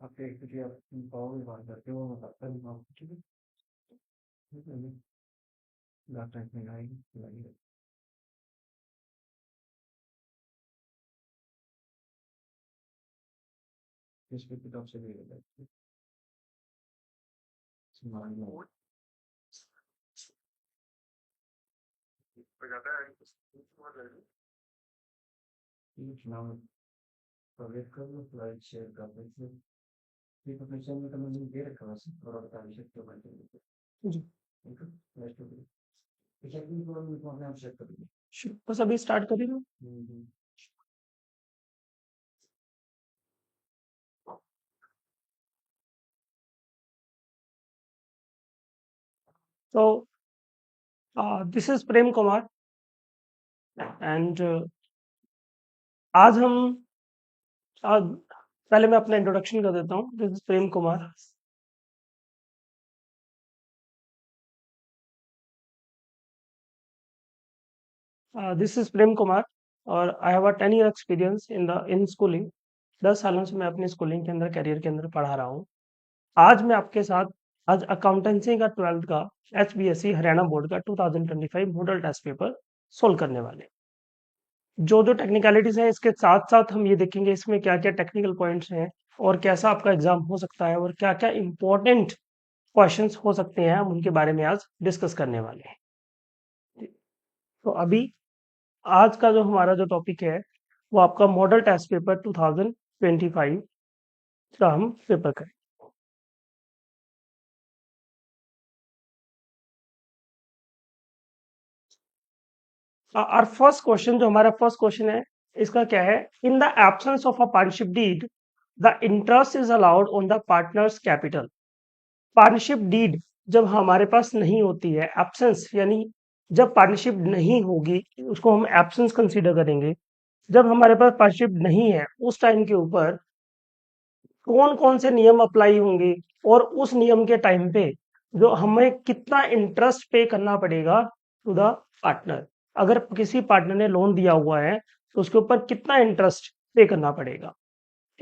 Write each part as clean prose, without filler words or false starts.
आपके एक्चुअली आप पाओ में बात करते हो मैं करता नहीं पाऊँ ठीक है ठीक है लास्ट टाइम में आएगी इस पे किताब से ले लेगा सामान में चुनाव वेट कर लो फ्लाइट शेयर कर देते ये तो पैसा में तो मैंने दे रखा वैसे और बता भी सकते हो भाई जी ठीक है नेक्स्ट टू पैसा भी तो मैं अपने आप चेक कर दूंगा बस अभी स्टार्ट कर रही हूँ So this is Prem Kumar and आज हम आज पहले मैं अपना इंट्रोडक्शन कर देता हूँ this is Prem Kumar this is Prem Kumar और I have a 10 year experience in schooling 10 सालों से मैं अपनी स्कूलिंग के अंदर करियर के अंदर पढ़ा रहा हूँ आज मैं आपके साथ आज अकाउंटेंसी का 12th का HBSC हरियाणा बोर्ड का 2025 मॉडल टेस्ट पेपर सोल्व करने वाले जो जो टेक्निकलिटीज है इसके साथ साथ हम ये देखेंगे इसमें क्या क्या टेक्निकल पॉइंट्स हैं और कैसा आपका एग्जाम हो सकता है और क्या क्या इंपॉर्टेंट क्वेश्चंस हो सकते हैं हम उनके बारे में आज डिस्कस करने वाले हैं तो अभी आज का जो हमारा जो टॉपिक है वो आपका मॉडल टेस्ट पेपर 2025 का हम पेपर करें और फर्स्ट क्वेश्चन जो हमारा फर्स्ट क्वेश्चन है इसका क्या है in the absence of a partnership deed the interest is allowed on the partners capital partnership deed जब हमारे पास नहीं होती है एब्सेंस यानी जब पार्टनरशिप नहीं होगी उसको हम एब्सेंस कंसीडर करेंगे जब हमारे पास पार्टनरशिप नहीं है उस टाइम के ऊपर कौन कौन से नियम अप्लाई होंगे और उस नियम के टाइम पे जो हमें कितना इंटरेस्ट पे करना पड़ेगा टू द पार्टनर अगर किसी पार्टनर ने लोन दिया हुआ है तो उसके ऊपर कितना इंटरेस्ट पे करना पड़ेगा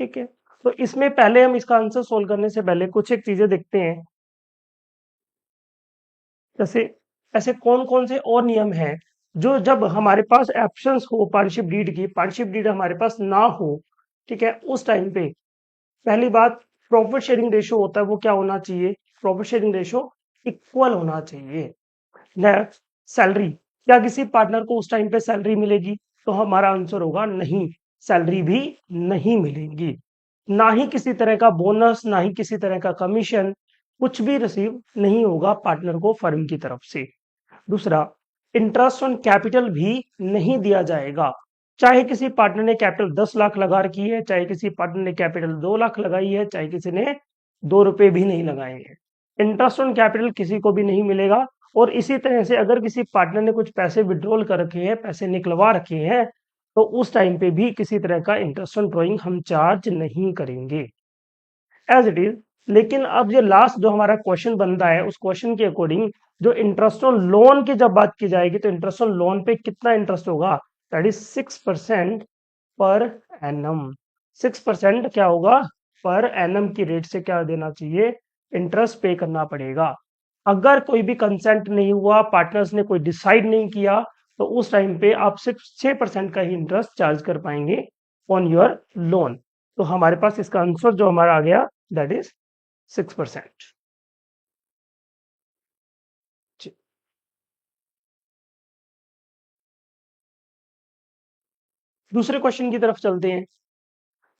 ठीक है तो इसमें पहले हम इसका आंसर सोल्व करने से पहले कुछ एक चीजें देखते हैं जैसे ऐसे कौन कौन से और नियम हैं जो जब हमारे पास एब्सेंस हो पार्टनरशिप डीड की पार्टनरशिप डीड हमारे पास ना हो ठीक है उस टाइम पे पहली बात प्रॉफिट शेयरिंग रेशियो होता है वो क्या होना चाहिए प्रॉफिट शेयरिंग रेशियो इक्वल होना चाहिए नेक्स्ट सैलरी क्या किसी पार्टनर को उस टाइम पे सैलरी मिलेगी तो हमारा आंसर होगा नहीं सैलरी भी नहीं मिलेगी ना ही किसी तरह का बोनस ना ही किसी तरह का कमीशन कुछ भी रिसीव नहीं होगा पार्टनर को फर्म की तरफ से दूसरा इंटरेस्ट ऑन कैपिटल भी नहीं दिया जाएगा चाहे किसी पार्टनर ने कैपिटल 10 लाख लगा रखी है चाहे किसी पार्टनर ने कैपिटल 2 लाख लगाई है चाहे किसी ने 2 रुपए भी नहीं लगाए हैं इंटरेस्ट ऑन कैपिटल किसी को भी नहीं मिलेगा और इसी तरह से अगर किसी पार्टनर ने कुछ पैसे विड्रॉल कर रखे हैं पैसे निकलवा रखे हैं तो उस टाइम पे भी किसी तरह का इंटरेस्ट ऑन ड्रॉइंग हम चार्ज नहीं करेंगे एज इट इज लेकिन अब ये लास्ट जो हमारा क्वेश्चन बनता है उस क्वेश्चन के अकॉर्डिंग जो इंटरेस्ट ऑन लोन की जब बात की जाएगी तो इंटरेस्ट ऑन लोन पे कितना इंटरेस्ट होगा दैट इज 6% पर एनम 6% क्या होगा पर एनम की रेट से क्या देना चाहिए इंटरेस्ट पे करना पड़ेगा अगर कोई भी कंसेंट नहीं हुआ पार्टनर्स ने कोई डिसाइड नहीं किया तो उस टाइम पे आप सिर्फ 6% का ही इंटरेस्ट चार्ज कर पाएंगे ऑन योर लोन तो हमारे पास इसका आंसर जो हमारा आ गया दैट इज 6%। दूसरे क्वेश्चन की तरफ चलते हैं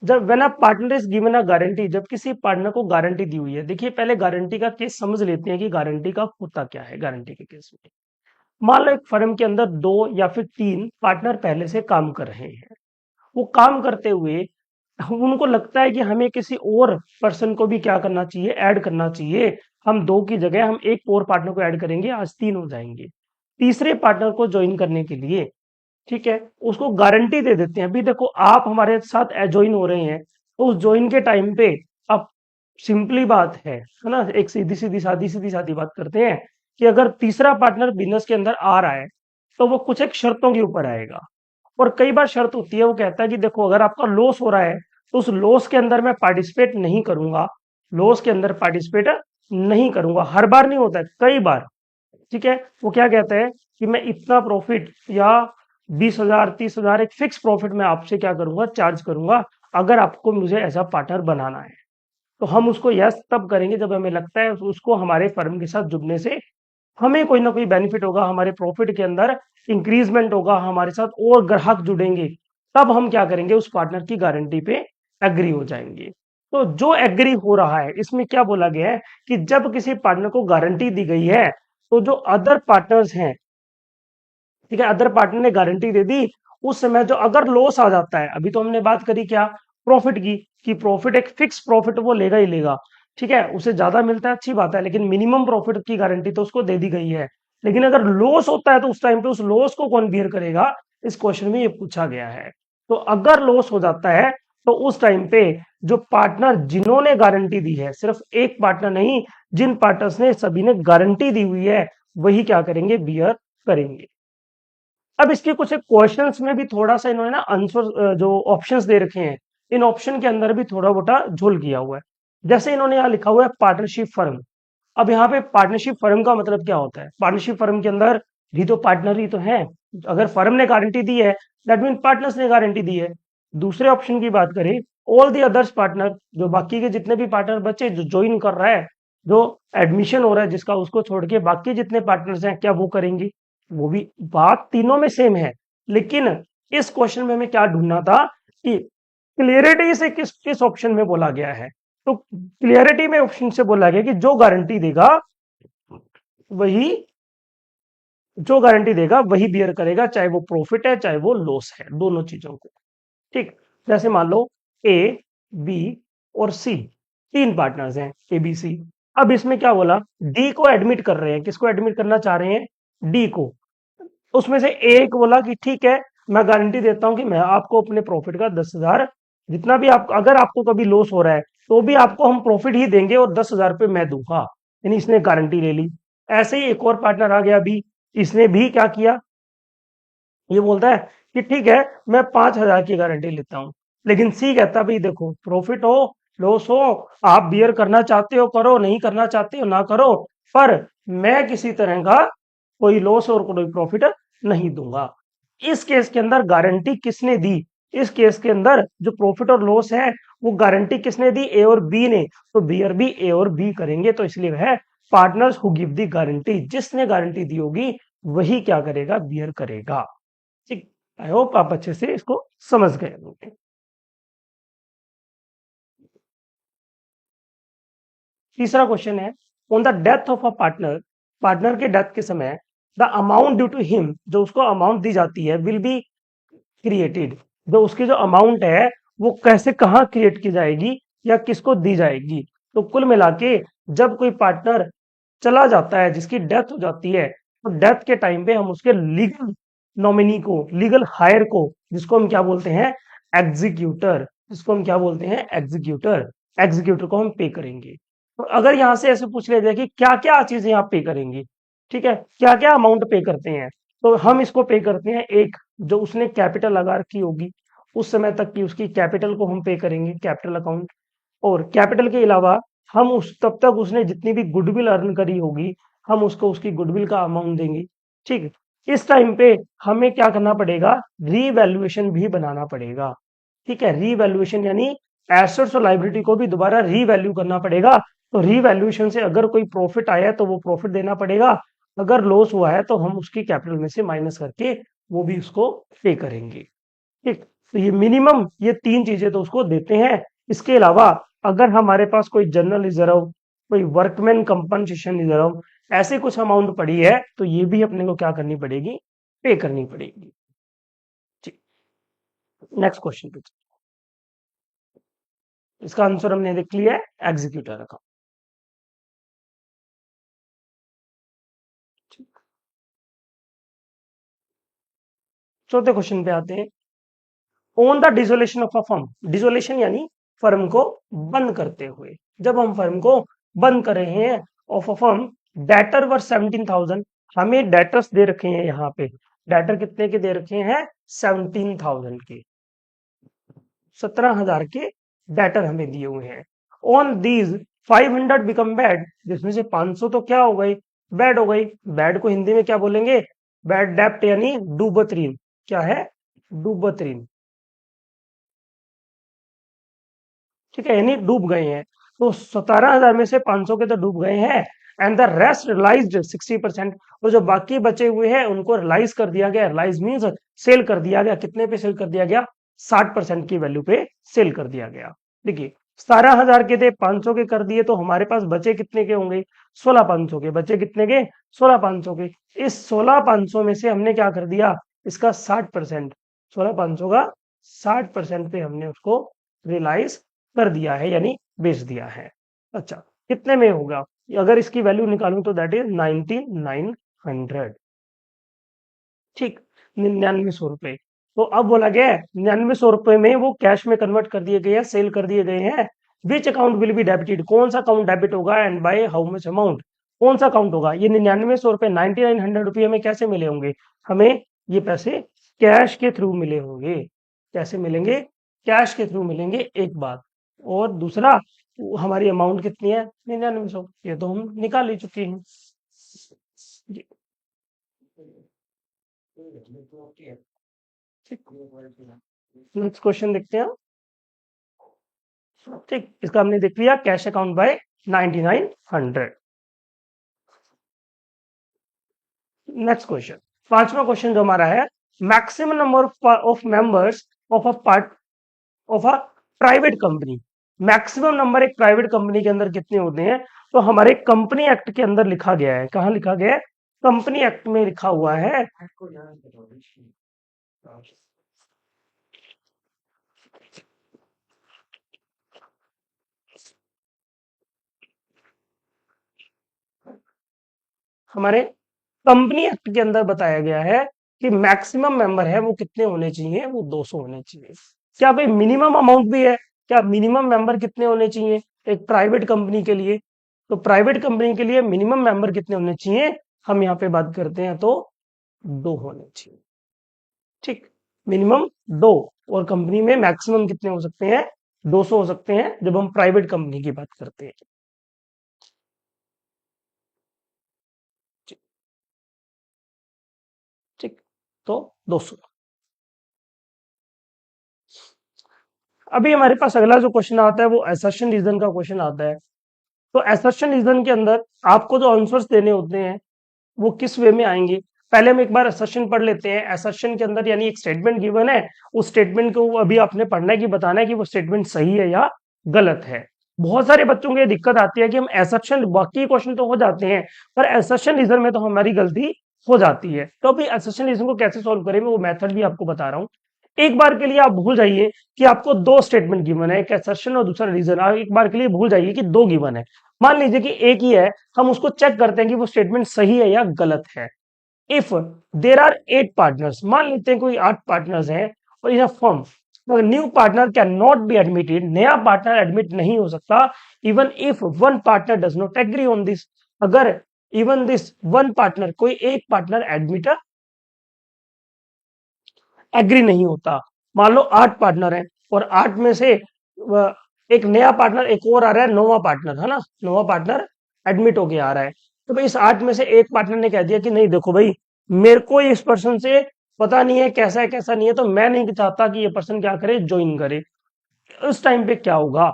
जब when a partner is given a guarantee जब किसी पार्टनर को गारंटी दी हुई है देखिए पहले गारंटी का केस समझ लेते हैं कि गारंटी का होता क्या है गारंटी के केस में मान लो एक फर्म के अंदर 2 या फिर 3 पार्टनर पहले से काम कर रहे हैं वो काम करते हुए उनको लगता है कि हमें किसी और पर्सन को भी क्या करना चाहिए ऐड करना चाहिए हम 2 की जगह हम एक और पार्टनर को ऐड करेंगे आज 3 हो जाएंगे तीसरे पार्टनर को ज्वाइन करने के लिए ठीक है उसको गारंटी दे देते हैं अभी देखो आप हमारे साथ ज्वाइन हो रहे हैं तो उस ज्वाइन के टाइम पे अब सिंपली बात है ना एक सीधी सादी बात करते हैं कि अगर तीसरा पार्टनर बिजनेस के अंदर आ रहा है तो वो कुछ एक शर्तों के ऊपर आएगा और कई बार शर्त होती है वो कहता है कि देखो अगर आपका लॉस हो रहा है तो उस लॉस के अंदर मैं पार्टिसिपेट नहीं करूंगा, लॉस के अंदर पार्टिसिपेट नहीं करूंगा। हर बार नहीं होता है, कई बार। ठीक है, वो क्या कहते हैं कि मैं इतना प्रॉफिट या 20,000 30,000 एक फिक्स प्रॉफिट मैं आपसे क्या करूंगा, चार्ज करूंगा, अगर आपको मुझे ऐसा पार्टनर बनाना है। तो हम उसको यस तब करेंगे जब हमें लगता है उसको हमारे फर्म के साथ जुड़ने से हमें कोई ना कोई बेनिफिट होगा, हमारे प्रॉफिट के अंदर इंक्रीजमेंट होगा, हमारे साथ और ग्राहक जुड़ेंगे, तब हम क्या करेंगे, उस पार्टनर की गारंटी पे एग्री हो जाएंगे। तो जो एग्री हो रहा है इसमें क्या बोला गया है कि जब किसी पार्टनर को गारंटी दी गई है तो जो अदर पार्टनर्स हैं, ठीक है, अदर पार्टनर ने गारंटी दे दी, उस समय जो अगर लॉस आ जाता है, अभी तो हमने बात करी क्या, प्रॉफिट की, कि प्रॉफिट एक फिक्स प्रॉफिट वो लेगा ही लेगा। ठीक है, उसे ज्यादा मिलता है अच्छी बात है, लेकिन मिनिमम प्रॉफिट की गारंटी तो उसको दे दी गई है। लेकिन अगर लॉस होता है तो उस टाइम पे उस लॉस को कौन बियर करेगा, इस क्वेश्चन में ये पूछा गया है। तो अगर लॉस हो जाता है तो उस टाइम पे जो पार्टनर जिन्होंने गारंटी दी है, सिर्फ एक पार्टनर नहीं, जिन पार्टनर्स ने सभी ने गारंटी दी हुई है, वही क्या करेंगे, बियर करेंगे। अब इसके कुछ क्वेश्चंस में भी थोड़ा सा इन्होंने ना आंसर जो ऑप्शंस दे रखे हैं, इन ऑप्शन के अंदर भी थोड़ा मोटा झोल किया हुआ है। जैसे इन्होंने यहाँ लिखा हुआ है पार्टनरशिप फर्म। अब यहाँ पे पार्टनरशिप फर्म का मतलब क्या होता है, पार्टनरशिप फर्म के अंदर भी तो पार्टनर ही तो है। अगर फर्म ने गारंटी दी है, दैट मीन पार्टनर्स ने गारंटी दी है। दूसरे ऑप्शन की बात करें, ऑल दी अदर्स पार्टनर, जो बाकी के जितने भी पार्टनर बच्चे जो ज्वाइन कर रहा है, जो एडमिशन हो रहा है जिसका, उसको छोड़ के बाकी जितने पार्टनर्स हैं, क्या वो करेंगे, वो भी। बात तीनों में सेम है, लेकिन इस क्वेश्चन में हमें क्या ढूंढना था कि क्लियरिटी से किस किस ऑप्शन में बोला गया है। तो क्लियरिटी में ऑप्शन से बोला गया कि जो गारंटी देगा वही, जो गारंटी देगा वही बियर करेगा, चाहे वो प्रॉफिट है चाहे वो लॉस है, दोनों चीजों को। ठीक, जैसे मान लो ए, बी और सी, तीन पार्टनर्स हैं ए बी सी। अब इसमें क्या बोला, डी को एडमिट कर रहे हैं, किसको एडमिट करना चाह रहे हैं, डी को। उसमें से एक बोला कि ठीक है, मैं गारंटी देता हूं कि मैं आपको अपने प्रॉफिट का 10,000, जितना भी आप, अगर आपको कभी लॉस हो रहा है तो भी आपको हम प्रॉफिट ही देंगे और 10,000 रुपये मैं दूंगा। यानी इसने गारंटी ले ली। ऐसे ही एक और पार्टनर आ गया बी, इसने भी क्या किया, ये बोलता है कि ठीक है, मैं 5,000 की गारंटी लेता हूं। लेकिन सी कहता है भाई देखो, प्रॉफिट हो लॉस हो, आप बियर करना चाहते हो करो, नहीं करना चाहते हो ना करो, पर मैं किसी तरह का कोई लॉस और कोई प्रॉफिट नहीं दूंगा। इस केस के अंदर गारंटी किसने दी, इस केस के अंदर जो प्रॉफिट और लॉस है वो गारंटी किसने दी, ए और बी ने। तो बियर भी ए और बी करेंगे, तो इसलिए वह partners who give the guarantee, जिसने गारंटी दी होगी वही क्या करेगा, बियर करेगा। ठीक, आई होप आप अच्छे से इसको समझ गए होंगे। तीसरा क्वेश्चन है, on the death of a partner, partner के डेथ के समय the amount due to him, जो उसको अमाउंट दी जाती है, विल बी क्रिएटेड, जो उसकी जो अमाउंट है वो कैसे कहाँ क्रिएट की जाएगी या किसको दी जाएगी। तो कुल मिला के जब कोई पार्टनर चला जाता है, जिसकी डेथ हो जाती है, तो डेथ के टाइम पे हम उसके लीगल नॉमिनी को, लीगल हायर को, जिसको हम क्या बोलते हैं, एग्जीक्यूटर, जिसको हम क्या बोलते हैं, एग्जीक्यूटर, एग्जीक्यूटर को हम पे करेंगे। तो अगर यहां से ऐसे पूछ लिया जाए कि क्या क्या चीजें आप पे करेंगे, ठीक है, क्या क्या अमाउंट पे करते हैं, तो हम इसको पे करते हैं, एक जो उसने कैपिटल लगा रखी होगी उस समय तक की उसकी कैपिटल को हम पे करेंगे, कैपिटल अकाउंट। और कैपिटल के अलावा हम उस तब तक उसने जितनी भी गुडविल अर्न करी होगी, हम उसको उसकी गुडविल का अमाउंट देंगे। ठीक, इस टाइम पे हमें क्या करना पड़ेगा, रीवैल्यूएशन भी बनाना पड़ेगा। ठीक है, रीवैल्यूएशन यानी एसेट्स और लाइबिलिटी को भी दोबारा रीवैल्यू करना पड़ेगा। तो रीवैल्यूएशन से अगर कोई प्रॉफिट आया है तो वो प्रॉफिट देना पड़ेगा, अगर लॉस हुआ है तो हम उसकी कैपिटल में से माइनस करके वो भी उसको पे करेंगे। ठीक, तो ये मिनिमम ये तीन चीजें तो उसको देते हैं। इसके अलावा अगर हमारे पास कोई जनरल रिजर्व, कोई वर्कमैन कंपनसेशन रिजर्व, ऐसे कुछ अमाउंट पड़ी है तो ये भी अपने को क्या करनी पड़ेगी, पे करनी पड़ेगी। ठीक, नेक्स्ट क्वेश्चन पे, इसका आंसर हमने देख लिया है, एग्जीक्यूटर अकाउंट। चौथे क्वेश्चन पे आते हैं, on the dissolution of a firm, dissolution यानी फर्म को बंद करते हुए, जब हम फर्म को बंद कर रहे हैं, ऑफ अ फर्म, डेटर वर 17,000, हमें डेटर्स दे रखे हैं यहाँ पे, डेटर कितने के दे रखे हैं, 17,000 के, 17,000 के डेटर हमें दिए हुए हैं। ऑन दीज 500 बिकम बैड, जिसमें से 500 तो क्या हो गई, बैड हो गई। बैड को हिंदी में क्या बोलेंगे, बैड डेप्ट यानी डूबतरीन। क्या है, डूबतरीन। ठीक है, यानी डूब गए हैं। तो 17,000 में से 500 के तो डूब गए हैं, एंड द रेस्ट रिलाइज्ड 60%। और जो बाकी बचे हुए हैं उनको रिलाइज कर दिया गया। रिलाइज मीन्स सेल कर दिया गया। कितने पे सेल कर दिया गया, 60% की वैल्यू पे सेल कर दिया गया। देखिए 17,000 के थे, 500 के कर दिए, तो हमारे पास बचे कितने के होंगे, 16,500 के। बचे कितने के, 16,500 के। इस 16,500 में से हमने क्या कर दिया, इसका 60%, 16,500 का 60% पे हमने उसको रियलाइज कर दिया है, यानी बेच दिया है। अच्छा, कितने में होगा, अगर इसकी वैल्यू निकालूं तो दैट इज 9900। ठीक, 9900 रुपए। तो अब बोला गया है 9900 रुपए में वो कैश में कन्वर्ट कर दिए गए हैं, सेल कर दिए गए हैं। Which account will be debited, कौन सा अकाउंट डेबिट होगा, and by how much amount, कौन सा अकाउंट होगा। ये 9900 रुपए, 9900 रुपये हमें कैसे मिले होंगे, हमें ये पैसे कैश के थ्रू मिले होंगे। कैसे मिलेंगे, कैश के थ्रू मिलेंगे, एक बात। और दूसरा, हमारी अमाउंट कितनी है, 9900, ये तो हम निकाल ही चुके हैं। नेक्स्ट क्वेश्चन देखते हैं। ठीक, इसका हमने देख लिया, cash account by 9900। Next question, पांचवा क्वेश्चन जो हमारा है, maximum number of members of a part of a private company. Maximum number एक प्राइवेट कंपनी के अंदर कितने होते हैं, तो हमारे कंपनी एक्ट के अंदर लिखा गया है। कहाँ लिखा गया है, कंपनी एक्ट में लिखा हुआ है। हमारे कंपनी एक्ट के अंदर बताया गया है कि मैक्सिमम मेंबर है वो कितने होने चाहिए, वो 200 होने चाहिए। क्या भाई मिनिमम अमाउंट भी है, क्या मिनिमम मेंबर कितने होने चाहिए एक प्राइवेट कंपनी के लिए, तो प्राइवेट कंपनी के लिए मिनिमम मेंबर कितने होने चाहिए, हम यहाँ पे बात करते हैं तो 2 होने चाहिए। ठीक, मिनिमम 2। और कंपनी में मैक्सिमम कितने हो सकते हैं, 200 हो सकते हैं जब हम प्राइवेट कंपनी की बात करते हैं। ठीक, तो 200। अभी हमारे पास अगला जो क्वेश्चन आता है वो असर्शन रीजन का क्वेश्चन आता है। तो असर्शन रीजन के अंदर आपको जो आंसर्स देने होते हैं वो किस वे में आएंगे, पहले हम एक बार असर्शन पढ़ लेते हैं। असर्शन के अंदर यानी एक स्टेटमेंट गिवन है, उस स्टेटमेंट को अभी आपने पढ़ना है कि बताना है कि वो स्टेटमेंट सही है या गलत है। बहुत सारे बच्चों को ये दिक्कत आती है कि हम असर्शन, बाकी क्वेश्चन तो हो जाते हैं पर असर्शन रीजन में तो हमारी गलती हो जाती है। तो अभी असर्शन रीजन को कैसे सॉल्व करें, मैं वो मेथड भी आपको बता रहा हूँ। एक बार के लिए आप भूल जाइए कि आपको दो स्टेटमेंट गिवन है, एक असर्शन और दूसरा रीजन। आप एक बार के लिए भूल जाइए कि दो गिवन है। मान लीजिए कि एक ही है, हम उसको चेक करते हैं कि वो स्टेटमेंट सही है या गलत है। इफ देर आर 8 पार्टनर्स, मान लेते हैं कोई 8 पार्टनर्स हैं और in a firm, new partner can not be admitted, नया पार्टनर एडमिट नहीं हो सकता। Even if one partner does not agree on this, अगर इवन दिस वन पार्टनर, कोई एक पार्टनर एडमिट एग्री नहीं होता। मान लो 8 पार्टनर हैं और 8 में से एक नया पार्टनर एक और आ रहा है, नौवां पार्टनर है ना, नौवां पार्टनर एडमिट होके आ रहा है। तो भाई इस 8 में से एक पार्टनर ने कह दिया कि नहीं देखो भाई, मेरे को इस पर्सन से पता नहीं है कैसा है कैसा नहीं है, तो मैं नहीं चाहता कि ये पर्सन क्या करे, ज्वाइन करे। उस टाइम पे क्या होगा,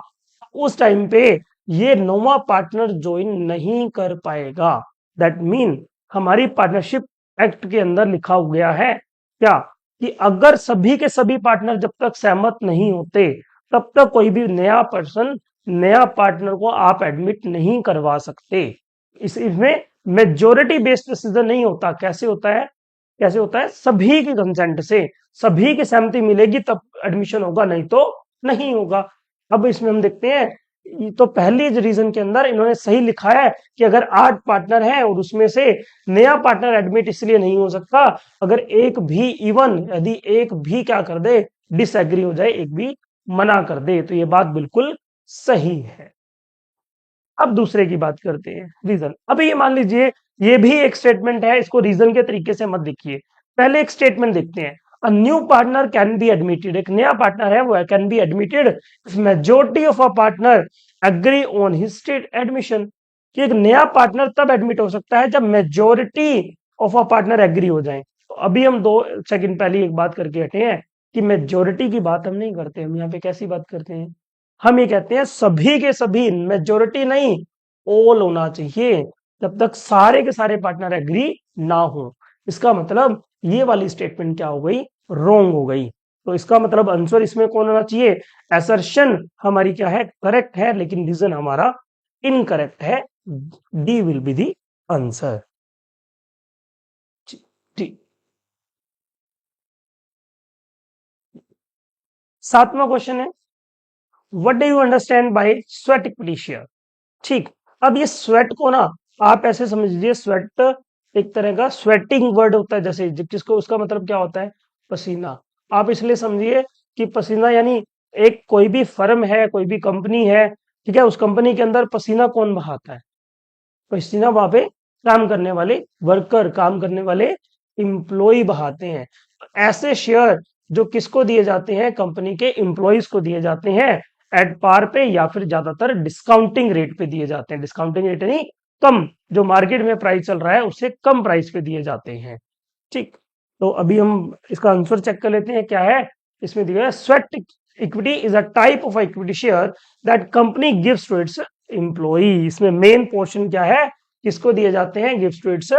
उस टाइम पे ये नौवां पार्टनर ज्वाइन नहीं कर पाएगा। दैट मीन हमारी पार्टनरशिप एक्ट के अंदर लिखा हो गया है क्या, कि अगर सभी के सभी पार्टनर जब तक सहमत नहीं होते तब तक कोई भी नया पर्सन, नया पार्टनर को आप एडमिट नहीं करवा सकते। इसमें मेजोरिटी बेस्ड डिसीजन नहीं होता। कैसे होता है, कैसे होता है, सभी की कंसेंट से, सभी की सहमति मिलेगी तब एडमिशन होगा, नहीं तो नहीं होगा। अब इसमें हम देखते हैं, तो पहली रीजन के अंदर इन्होंने सही लिखा है कि अगर 8 पार्टनर हैं और उसमें से नया पार्टनर एडमिट इसलिए नहीं हो सकता अगर एक भी, इवन यदि एक भी क्या कर दे, डिसएग्री हो जाए, एक भी मना कर दे, तो ये बात बिल्कुल सही है। अब दूसरे की बात करते हैं, रीजन। अभी ये मान लीजिए ये भी एक स्टेटमेंट है, इसको रीजन के तरीके से मत देखिए, पहले एक स्टेटमेंट देखते हैं। A new partner can be admitted, एक नया पार्टनर है वो can be admitted if majority of a partner agree on his state admission, कि एक नया पार्टनर तब एडमिट हो सकता है जब majority of a partner agree हो जाए। तो अभी हम 2 सेकंड पहले एक बात करके हटे हैं कि मेजोरिटी की बात हम नहीं करते, हम यहाँ पे कैसी बात करते हैं, हम ये कहते हैं सभी के सभी, मेजोरिटी नहीं, ऑल होना चाहिए जब तक सारे के सारे पार्टनर एग्री ना हो। इसका मतलब ये वाली स्टेटमेंट क्या हो गई, रॉन्ग हो गई। तो इसका मतलब आंसर इसमें कौन होना चाहिए, असर्शन हमारी क्या है, करेक्ट है, लेकिन रीजन हमारा इनकरेक्ट है। D will be the answer. ठीक, 7वां क्वेश्चन है, what do you understand by sweat equity share. ठीक, अब ये स्वेट को ना आप ऐसे समझ लीजिए, स्वेट एक तरह का स्वेटिंग वर्ड होता है, जैसे जिसको उसका मतलब क्या होता है, पसीना। आप इसलिए समझिए कि पसीना यानी एक कोई भी फर्म है, कोई भी कंपनी है, ठीक है, उस कंपनी के अंदर पसीना कौन बहाता है, पसीना वहां पे काम करने वाले वर्कर, काम करने वाले इंप्लॉय बहाते हैं। ऐसे शेयर जो किसको दिए जाते हैं, कंपनी के इंप्लॉयज को दिए जाते हैं एट पार पे, या फिर ज्यादातर डिस्काउंटिंग रेट पे दिए जाते हैं। डिस्काउंटिंग रेट यानी कम, जो मार्केट में प्राइस चल रहा है उससे कम प्राइस पे दिए जाते हैं। ठीक, तो अभी हम इसका आंसर चेक कर लेते हैं क्या है। इसमें दिया है sweat equity is a type of equity share that company gives to its employee. इसमें मेन पोर्शन क्या है, किसको दिए जाते हैं, गिव्स टू इट्स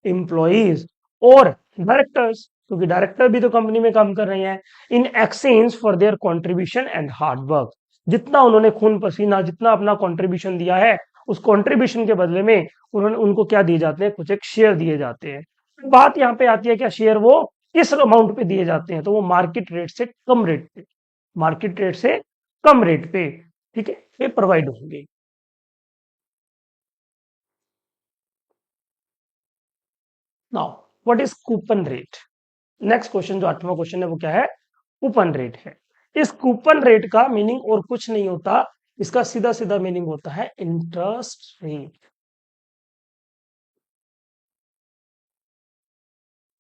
एम्प्लॉइज और डायरेक्टर्स, क्योंकि डायरेक्टर भी तो कंपनी में काम कर रहे हैं, in exchange for their contribution and hard work. जितना उन्होंने खून पसीना, जितना अपना कंट्रीब्यूशन दिया है, उस कंट्रीब्यूशन के बदले में उन्होंने उनको क्या दिए जाते हैं, कुछ एक शेयर दिए जाते हैं। बात यहाँ पे आती है क्या, शेयर वो किस अमाउंट पे दिए जाते हैं, तो वो मार्केट रेट से कम रेट पे, मार्केट रेट से कम रेट पे, ठीक है, ये प्रोवाइड होंगे। Now what is coupon rate. Next question जो 8वां क्वेश्चन है वो क्या है, कूपन रेट है। इस कूपन रेट का मीनिंग और कुछ नहीं होता, इसका सीधा सीधा मीनिंग होता है इंटरेस्ट रेट।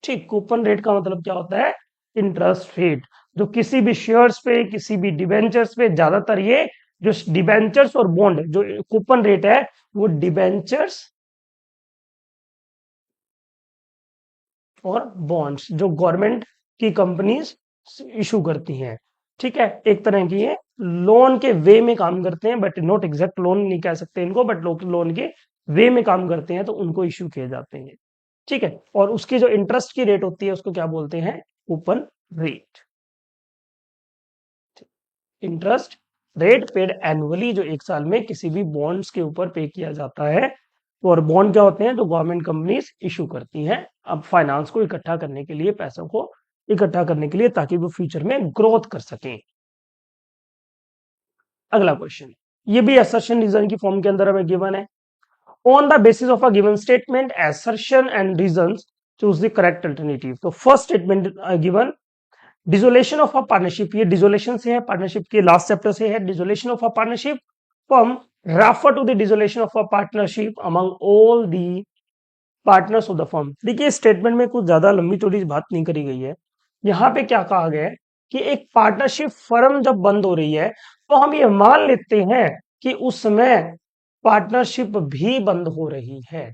ठीक, कूपन रेट का मतलब क्या होता है, इंटरेस्ट रेट, जो किसी भी शेयर्स पे, किसी भी डिबेंचर्स पे, ज्यादातर ये जो डिबेंचर्स और बॉन्ड, जो कूपन रेट है वो डिबेंचर्स और बॉन्ड्स जो गवर्नमेंट की कंपनीज इशू करती हैं, ठीक है, एक तरह की ये लोन के वे में काम करते हैं, बट नॉट एग्जैक्ट लोन नहीं कह सकते इनको, बट लोग लोन के वे में काम करते हैं, तो उनको इशू किए जाते हैं। ठीक है, और उसकी जो इंटरेस्ट की रेट होती है उसको क्या बोलते हैं, coupon rate. Interest rate paid annually, जो एक साल में किसी भी बॉन्ड्स के ऊपर पे किया जाता है। और बॉन्ड क्या होते हैं, जो गवर्नमेंट कंपनीज इशू करती हैं अब फाइनेंस को इकट्ठा करने के लिए, पैसों को इकट्ठा करने के लिए, ताकि वो फ्यूचर में ग्रोथ कर सकें। अगला क्वेश्चन, ये भी असर्शन रीजन की फॉर्म के अंदर हमें गिवन है। On the basis of a given statement assertion and reasons choose the correct alternative. तो first statement given, dissolution of a partnership, ये डिसोलेशन से है, पार्टनरशिप के लास्ट चैप्टर से है। Dissolution of a partnership firm refer to the dissolution of a partnership among all the partners of the firm. देखिए statement में कुछ ज्यादा लंबी चौड़ी बात नहीं करी गई है। यहाँ पे क्या कहा गया है कि एक पार्टनरशिप फर्म जब बंद हो रही है तो हम ये मान लेते हैं कि उस समय पार्टनरशिप भी बंद हो रही है।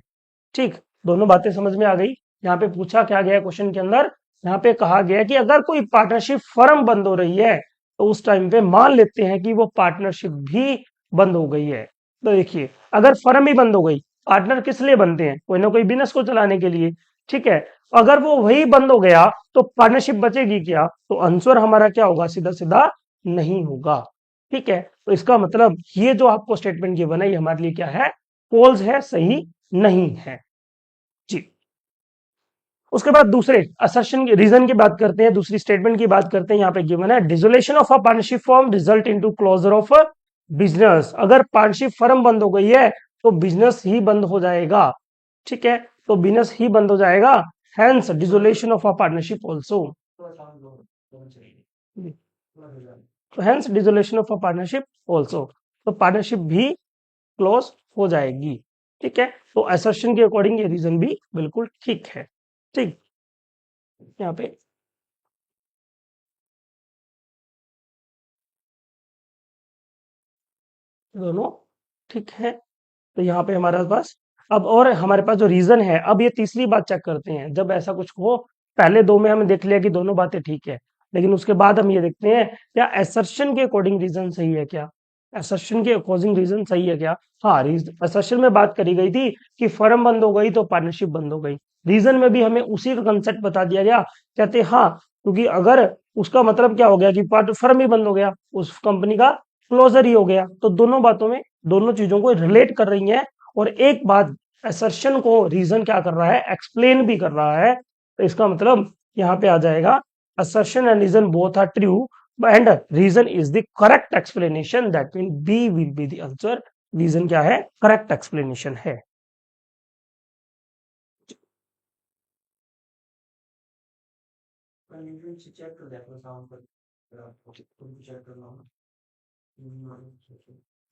ठीक, दोनों बातें समझ में आ गई। यहाँ पे पूछा क्या गया क्वेश्चन के अंदर, यहाँ पे कहा गया कि अगर कोई पार्टनरशिप फर्म बंद हो रही है तो उस टाइम पे मान लेते हैं कि वो पार्टनरशिप भी बंद हो गई है। तो देखिए अगर फर्म ही बंद हो गई, पार्टनर किस लिए बनते हैं, कोई ना कोई बिजनेस को चलाने के लिए, ठीक है, अगर वो वही बंद हो गया तो पार्टनरशिप बचेगी क्या, तो आंसर हमारा क्या होगा, सीधा सीधा नहीं होगा। ठीक है, तो इसका मतलब ये जो आपको स्टेटमेंट गिवन है ये हमारे लिए क्या है, फॉल्स है, सही नहीं है जी। उसके बाद दूसरे असर्शन की रीजन की बात करते हैं, दूसरी स्टेटमेंट की बात करते हैं। यहाँ पे गिवन है dissolution of a partnership firm result into closure of business. अगर पार्टनरशिप फर्म बंद हो गई है तो बिजनेस ही बंद हो जाएगा। ठीक है, तो बिजनेस ही बंद हो जाएगा, hence dissolution of a partnership also, hence dissolution of a partnership also, तो पार्टनरशिप भी क्लोज हो जाएगी। ठीक है, तो असर्शन के अकॉर्डिंग ये रीजन भी बिल्कुल ठीक है। ठीक, यहाँ पे दोनों ठीक है। तो यहाँ पे हमारे पास अब और हमारे पास जो रीजन है, अब ये तीसरी बात चेक करते हैं जब ऐसा कुछ हो। पहले दो में हमने देख लिया कि दोनों बातें ठीक है, लेकिन उसके बाद हम ये देखते हैं क्या एसर्शन के अकॉर्डिंग रीजन सही है क्या, एसर्शन के अकॉर्डिंग रीजन सही है क्या। हाँ, एसर्शन में बात करी गई थी कि फर्म बंद हो गई तो पार्टनरशिप बंद हो गई। रीजन में भी हमें उसी का कंसेप्ट बता दिया गया, कहते हाँ, क्योंकि अगर उसका मतलब क्या हो गया कि फर्म ही बंद हो गया, उस कंपनी का क्लोजर ही हो गया। तो दोनों बातों में दोनों चीजों को रिलेट कर रही हैं। और एक बात, असर्शन को रीजन क्या कर रहा है, एक्सप्लेन भी कर रहा है। तो इसका मतलब यहाँ पे आ जाएगा assertion and reason both are true and reason is the correct explanation, that means B will be the answer। reason क्या है, correct explanation है।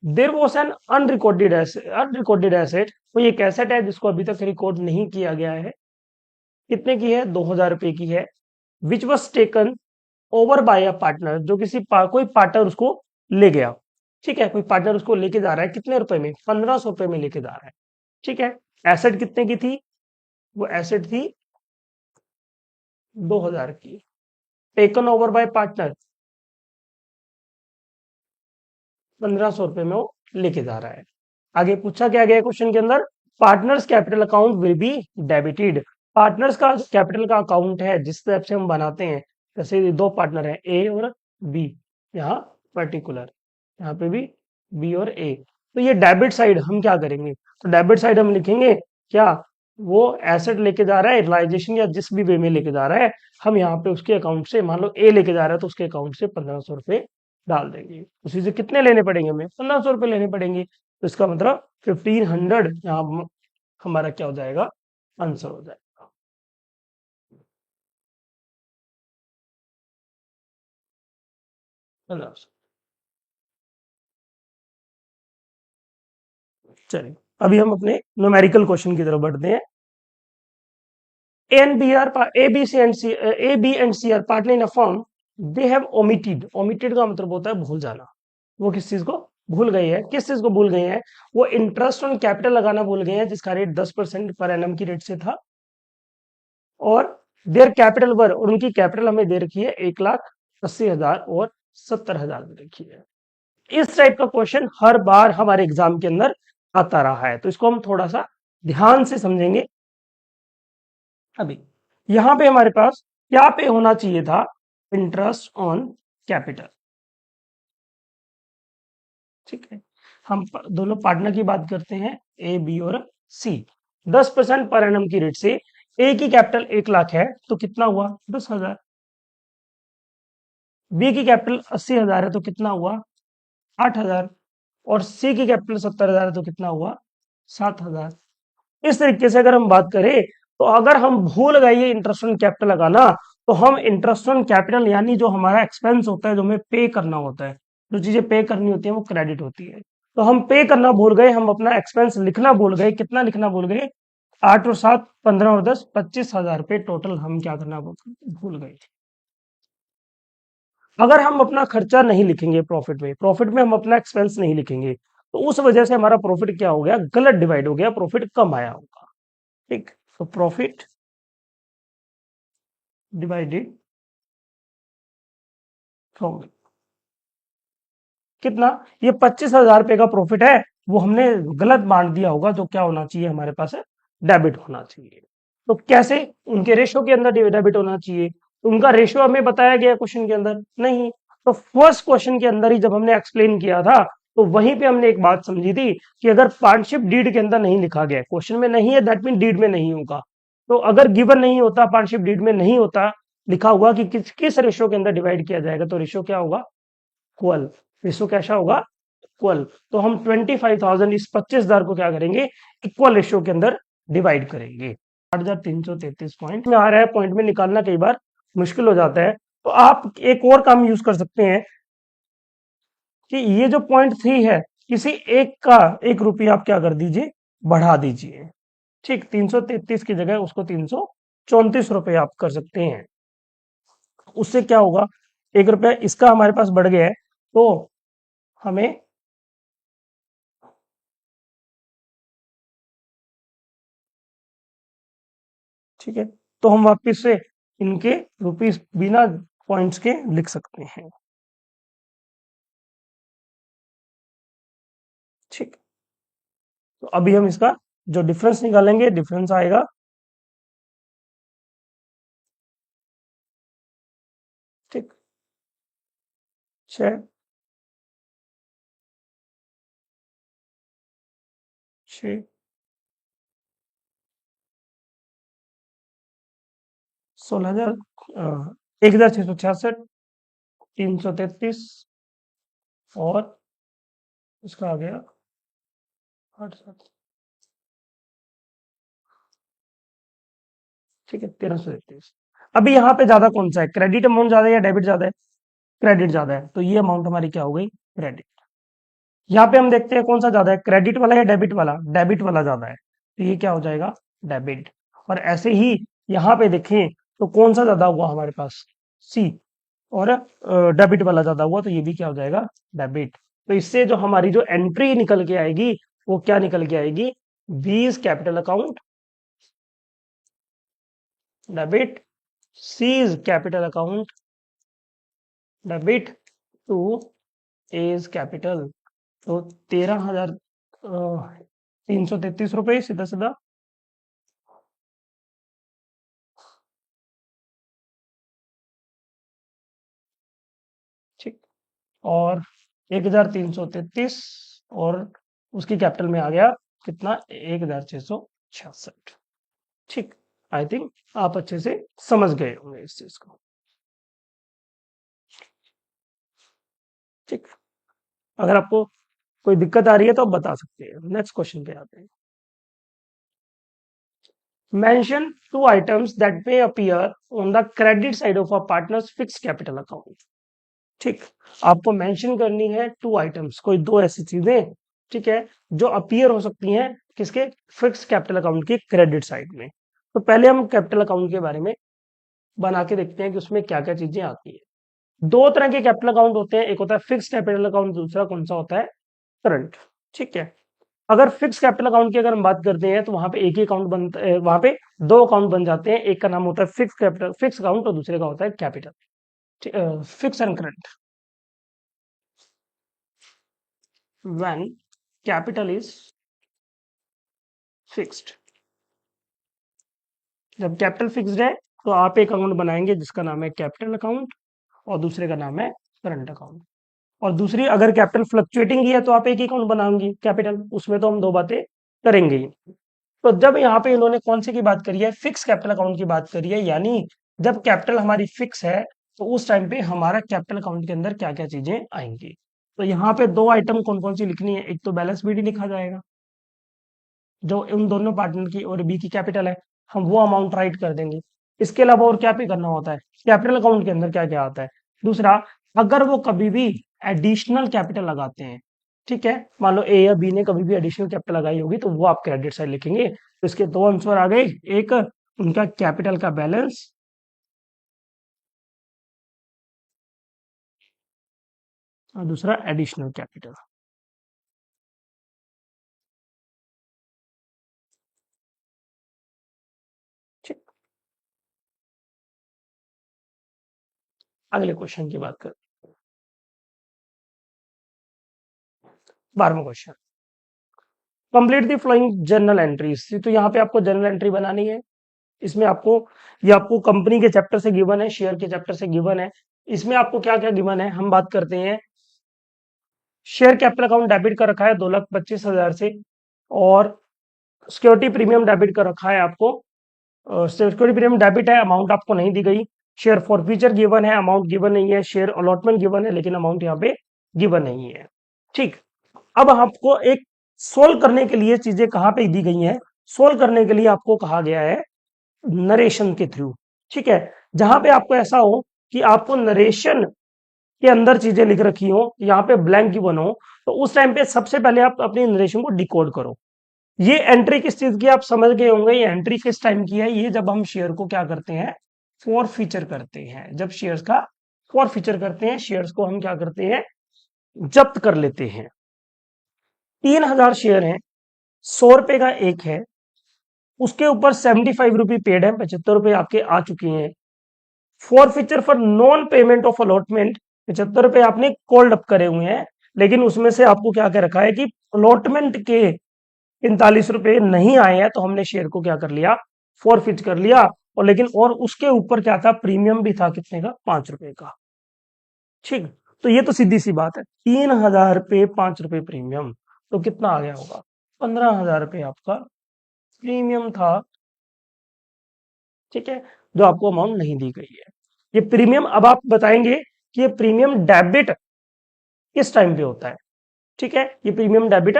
There was an unrecorded asset, कोई एक एसेट है जिसको अभी तक रिकॉर्ड नहीं किया गया है। कितने की है, 2000 रुपए की है। Which was taken over by a partner, जो कोई पार्टनर उसको ले गया। ठीक है, कोई पार्टनर उसको लेके जा रहा है, कितने रुपए में, 1500 रुपए में लेके जा रहा है। ठीक है, एसेट कितने की थी, वो एसेट थी 2000 की। टेकन ओवर बाय पार्टनर, 1500 रुपए में वो लेके जा रहा है। आगे पूछा क्या गया क्वेश्चन के अंदर, partners capital account will be debited. Partners का कैपिटल का अकाउंट है जिस तरह से हम बनाते हैं, जैसे ये दो पार्टनर है ए और बी, यहाँ पर्टिकुलर, यहाँ पे भी बी और ए। तो ये डेबिट साइड हम क्या करेंगे, तो डेबिट साइड हम लिखेंगे क्या, वो एसेट लेके जा रहा है रियलाइजेशन या जिस भी वे में लेके जा रहा है, हम यहाँ पे उसके अकाउंट से, मान लो ए लेके जा रहा है तो उसके अकाउंट से 1500 रुपए डाल देंगे। उसी से कितने लेने पड़ेंगे हमें, 1500 रुपए लेने पड़ेंगे। तो इसका मतलब 1500 यहाँ हमारा क्या हो जाएगा, आंसर हो जाएगा। 1500। चलिए, अभी हम अपने न्यूमेरिकल क्वेश्चन की तरफ बढ़ते हैं। A and B are A B C and C A B and C are partner in a firm, they have omitted का मतलब होता है भूल जाना। वो किस चीज को भूल गए हैं, किस चीज को भूल गए हैं, वो इंटरेस्ट ऑन कैपिटल लगाना भूल गए हैं जिसका रेट 10% पर एनम की रेट से था। और देयर कैपिटल वर, और उनकी कैपिटल हमें दे रखी है 1,80,000 और 70,000 दे रखी है। इस टाइप का क्वेश्चन हर बार हमारे एग्जाम के अंदर आता रहा है, तो इसको हम थोड़ा सा ध्यान से समझेंगे। अभी यहां पे हमारे पास क्या पे होना चाहिए था, इंटरेस्ट ऑन कैपिटल। ठीक है, हम दोनों पार्टनर की बात करते हैं, ए बी और सी। 10% पर एनम की रेट से ए की कैपिटल 1 लाख है तो कितना हुआ, 10,000। बी की कैपिटल 80,000 है तो कितना हुआ, 8,000। और सी की कैपिटल 70,000 है तो कितना हुआ, 7,000। इस तरीके से अगर हम बात करें, तो अगर हम भूल गए ये इंटरेस्ट ऑन कैपिटल लगाना, तो हम इंटरेस्ट ऑन कैपिटल यानी जो हमारा एक्सपेंस होता है, जो हमें पे करना होता है, जो चीजें पे करनी होती है वो क्रेडिट होती है। तो हम पे करना भूल गए, हम अपना एक्सपेंस लिखना भूल गए। कितना लिखना भूल गए, 8 और 7, 15 और 10, 25,000 रुपए टोटल हम क्या करना भूल गए। अगर हम अपना खर्चा नहीं लिखेंगे प्रॉफिट में, प्रॉफिट में हम अपना एक्सपेंस नहीं लिखेंगे, तो उस वजह से हमारा प्रॉफिट क्या हो गया, गलत डिवाइड हो गया, प्रॉफिट कम आया होगा। ठीक, तो प्रॉफिट डिवाइडेड फ्रॉम, कितना, ये 25,000 रुपए का प्रॉफिट है, वो हमने गलत बांट दिया होगा, जो क्या होना चाहिए हमारे पास है, डेबिट होना चाहिए। तो कैसे, उनके रेशो के अंदर डेबिट होना चाहिए, तो उनका रेशो हमें बताया गया क्वेश्चन के अंदर नहीं। तो फर्स्ट क्वेश्चन के अंदर ही जब हमने एक्सप्लेन किया था, तो वहीं पे हमने एक बात समझी थी कि अगर पार्टनरशिप डीड के अंदर नहीं लिखा गया, क्वेश्चन में नहीं है, दैट मीन डीड में नहीं होगा। तो अगर गिवन नहीं होता, पार्टनरशिप डीड में नहीं होता लिखा हुआ कि किस किस रेशो के अंदर डिवाइड किया जाएगा, तो रेशो क्या होगा, इक्वल। रेशो कैसा होगा, इक्वल। तो हम 25,000 इस 25,000 को क्या करेंगे, इक्वल रेशियो के अंदर डिवाइड करेंगे। 8,333 पॉइंट में आ रहा है, पॉइंट में निकालना कई बार मुश्किल हो जाता है। तो आप एक और काम यूज कर सकते हैं कि ये जो .3 है, किसी एक का 1 रुपया आप क्या कर दीजिए, बढ़ा दीजिए। ठीक, 333 की जगह उसको 334 रुपए आप कर सकते हैं। उससे क्या होगा, 1 रुपया इसका हमारे पास बढ़ गया है, तो हमें ठीक है, तो हम वापिस से इनके रुपीस बिना पॉइंट्स के लिख सकते हैं। ठीक, तो अभी हम इसका जो डिफरेंस निकालेंगे, डिफरेंस आएगा ठीक 6 6 16,000 1666 333 और इसका आ गया 8 7 ठीक है 1333। अभी यहाँ पे ज्यादा कौन सा है, क्रेडिट अमाउंट ज्यादा है या डेबिट ज्यादा है? क्रेडिट ज्यादा है, तो ये अमाउंट हमारी क्या हो गई, क्रेडिट। यहाँ पे हम देखते हैं कौन सा ज्यादा है, क्रेडिट वाला या डेबिट वाला, डेबिट वाला ज्यादा है, तो ये क्या हो जाएगा, डेबिट। और ऐसे ही यहाँ पे देखें तो कौन सा ज्यादा हुआ हमारे पास, सी, और डेबिट वाला ज्यादा हुआ, तो ये भी क्या हो जाएगा, डेबिट। तो इससे जो हमारी जो एंट्री निकल के आएगी वो क्या निकल के आएगी, B's capital account debit, C's capital account debit to A's capital. तो 13,333 रुपये सीधा सीधा। ठीक, और 1,333 और उसकी कैपिटल में आ गया कितना, 1,666। ठीक, आई थिंक आप अच्छे से समझ गए होंगे इस चीज को। ठीक, अगर आपको कोई दिक्कत आ रही है तो आप बता सकते हैं। नेक्स्ट क्वेश्चन पे आते हैं। Mention two items that may appear on the credit side of a partner's fixed capital account. ठीक, आपको मेंशन करनी है टू आइटम्स, कोई दो ऐसी चीजें, ठीक है, जो अपीयर हो सकती हैं किसके, फिक्स कैपिटल अकाउंट के क्रेडिट साइड में। तो पहले हम कैपिटल अकाउंट के बारे में बना के देखते हैं कि उसमें क्या क्या चीजें आती है। दो तरह के कैपिटल अकाउंट होते हैं, एक होता है फिक्स कैपिटल अकाउंट, दूसरा कौन सा होता है, करंट। ठीक है, अगर फिक्स कैपिटल अकाउंट की अगर हम बात करते हैं तो वहां पे एक ही अकाउंट बनता है, वहां पे दो अकाउंट बन जाते हैं, एक का नाम होता है फिक्स कैपिटल फिक्स अकाउंट और दूसरे का होता है capital fix and current. When capital is fixed, जब कैपिटल फिक्स्ड है तो आप एक अकाउंट बनाएंगे जिसका नाम है कैपिटल अकाउंट और दूसरे का नाम है करंट अकाउंट। और दूसरी, अगर कैपिटल फ्लक्चुएटिंग ही है तो आप एक ही अकाउंट बनाएंगे कैपिटल, उसमें तो हम दो बातें करेंगे ही। तो जब यहाँ पे इन्होंने कौन से की बात करी है, फिक्स कैपिटल अकाउंट की बात करी है, यानी जब कैपिटल हमारी फिक्स है तो उस टाइम पे हमारा कैपिटल अकाउंट के अंदर क्या क्या चीजें आएंगी। तो यहाँ पे दो आइटम कौन कौन सी लिखनी है, एक तो बैलेंस शीट लिखा जाएगा जो उन दोनों पार्टनर की और बी की कैपिटल है, हम वो अमाउंट राइट कर देंगे। इसके अलावा और क्या पे करना होता है, कैपिटल अकाउंट के अंदर क्या क्या आता है। दूसरा, अगर वो कभी भी एडिशनल कैपिटल लगाते हैं, ठीक है, मान लो ए या बी ने कभी भी एडिशनल कैपिटल लगाई होगी तो वो आप क्रेडिट साइड लिखेंगे। तो इसके दो आंसर आ गए, एक उनका कैपिटल का बैलेंस और दूसरा एडिशनल कैपिटल। ठीक, अगले क्वेश्चन की बात कर, 12वां question, complete the following journal entries. तो यहाँ पे आपको जर्नल एंट्री बनानी है। इसमें आपको, ये आपको कंपनी के चैप्टर से गिवन है, शेयर के चैप्टर से गिवन है। इसमें आपको क्या क्या गिवन है, हम बात करते हैं। शेयर कैपिटल अकाउंट डेबिट कर रखा है 2,25,000 से, और सिक्योरिटी प्रीमियम डेबिट कर रखा है आपको, सिक्योरिटी प्रीमियम डेबिट है, अमाउंट आपको नहीं दी गई। शेयर फॉर फ्यूचर गिवन है, अमाउंट गिवन नहीं है। शेयर अलॉटमेंट गिवन है लेकिन अमाउंट यहाँ पे गिवन नहीं है। ठीक, अब आपको एक सोल्व करने के लिए चीजें कहाँ पे दी गई हैं, सोल्व करने के लिए आपको कहा गया है नरेशन के थ्रू। ठीक है, जहां पे आपको ऐसा हो कि आपको नरेशन के अंदर चीजें लिख रखी हो, यहाँ पे ब्लैंक गिवन हो, तो उस टाइम पे सबसे पहले आप अपनी नरेशन को डिकोड करो। ये एंट्री किस चीज की आप समझ गए होंगे, ये एंट्री किस टाइम की है, ये जब हम शेयर को क्या करते हैं, फॉर फीचर करते हैं। जब शेयर्स का फॉर फीचर करते हैं, शेयर्स को हम क्या करते हैं, जब्त कर लेते हैं। 3,000 शेयर हैं, 100 रुपए का एक है, उसके ऊपर 75 रुपये पेड है, 75 रुपये आपके आ चुके हैं। For feature for non payment of allotment, 75 रुपये आपने कॉल्ड अप करे हुए हैं, लेकिन उसमें से आपको क्या क्या रखा है कि अलॉटमेंट के 45 रुपये नहीं आए हैं, तो हमने शेयर को क्या कर लिया, फॉरफिट कर लिया। और लेकिन और उसके ऊपर क्या था, प्रीमियम भी था, कितने का, 5 रुपए का। ठीक, तो ये तो सीधी सी बात है, 3,000 रुपये 5 रुपये प्रीमियम, तो कितना आ गया होगा, 15,000 रुपये आपका प्रीमियम था। ठीक है, जो आपको अमाउंट नहीं दी गई है। ये प्रीमियम, अब आप बताएंगे कि ये प्रीमियम डेबिट किस टाइम पे होता है। ठीक है, ये प्रीमियम डेबिट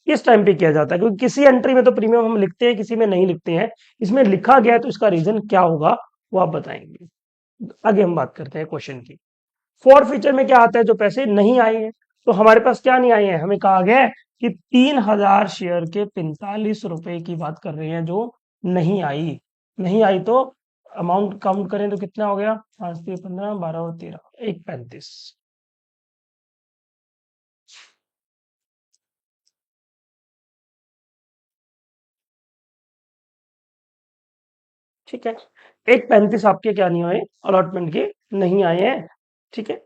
किस टाइम पे किया जाता है, क्योंकि किसी एंट्री में तो प्रीमियम हम लिखते हैं, किसी में नहीं लिखते हैं। इसमें लिखा गया है तो इसका रीजन क्या होगा वो आप बताएंगे। आगे हम बात करते हैं क्वेश्चन की। फॉर फ्यूचर में क्या आता है, जो पैसे नहीं आए हैं, तो हमारे पास क्या नहीं आए हैं, हमें कहा गया है कि 3,000 शेयर के 45 रुपए की बात कर रहे हैं जो नहीं आई। नहीं आई तो अमाउंट काउंट करें तो कितना हो गया, 5 3 15 12 और 13 1 35। ठीक है, 1 35 आपके क्या नहीं आए, अलॉटमेंट के नहीं आए हैं। ठीक है,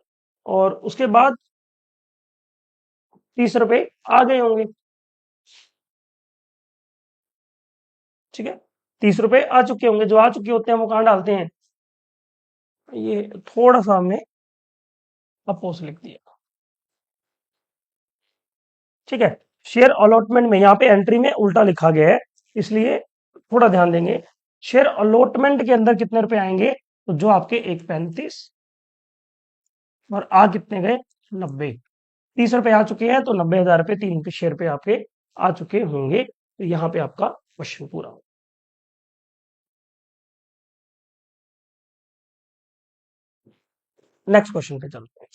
और उसके बाद 30 रुपए आ गए होंगे। ठीक है, 30 रुपए आ चुके होंगे, जो आ चुके होते हैं वो कहाँ डालते हैं, ये थोड़ा सा हमने अपोज लिख दिया। ठीक है, शेयर अलॉटमेंट में यहाँ पे एंट्री में उल्टा लिखा गया है, इसलिए थोड़ा ध्यान देंगे। शेयर अलॉटमेंट के अंदर कितने रुपए आएंगे, तो जो आपके 1 35 और आ कितने गए, 90। 30 रुपए आ चुके हैं, तो 90,000 रुपए 3 के शेयर पे आपके आ चुके होंगे। तो यहाँ पे आपका क्वेश्चन पूरा हो। नेक्स्ट क्वेश्चन पे चलते हैं।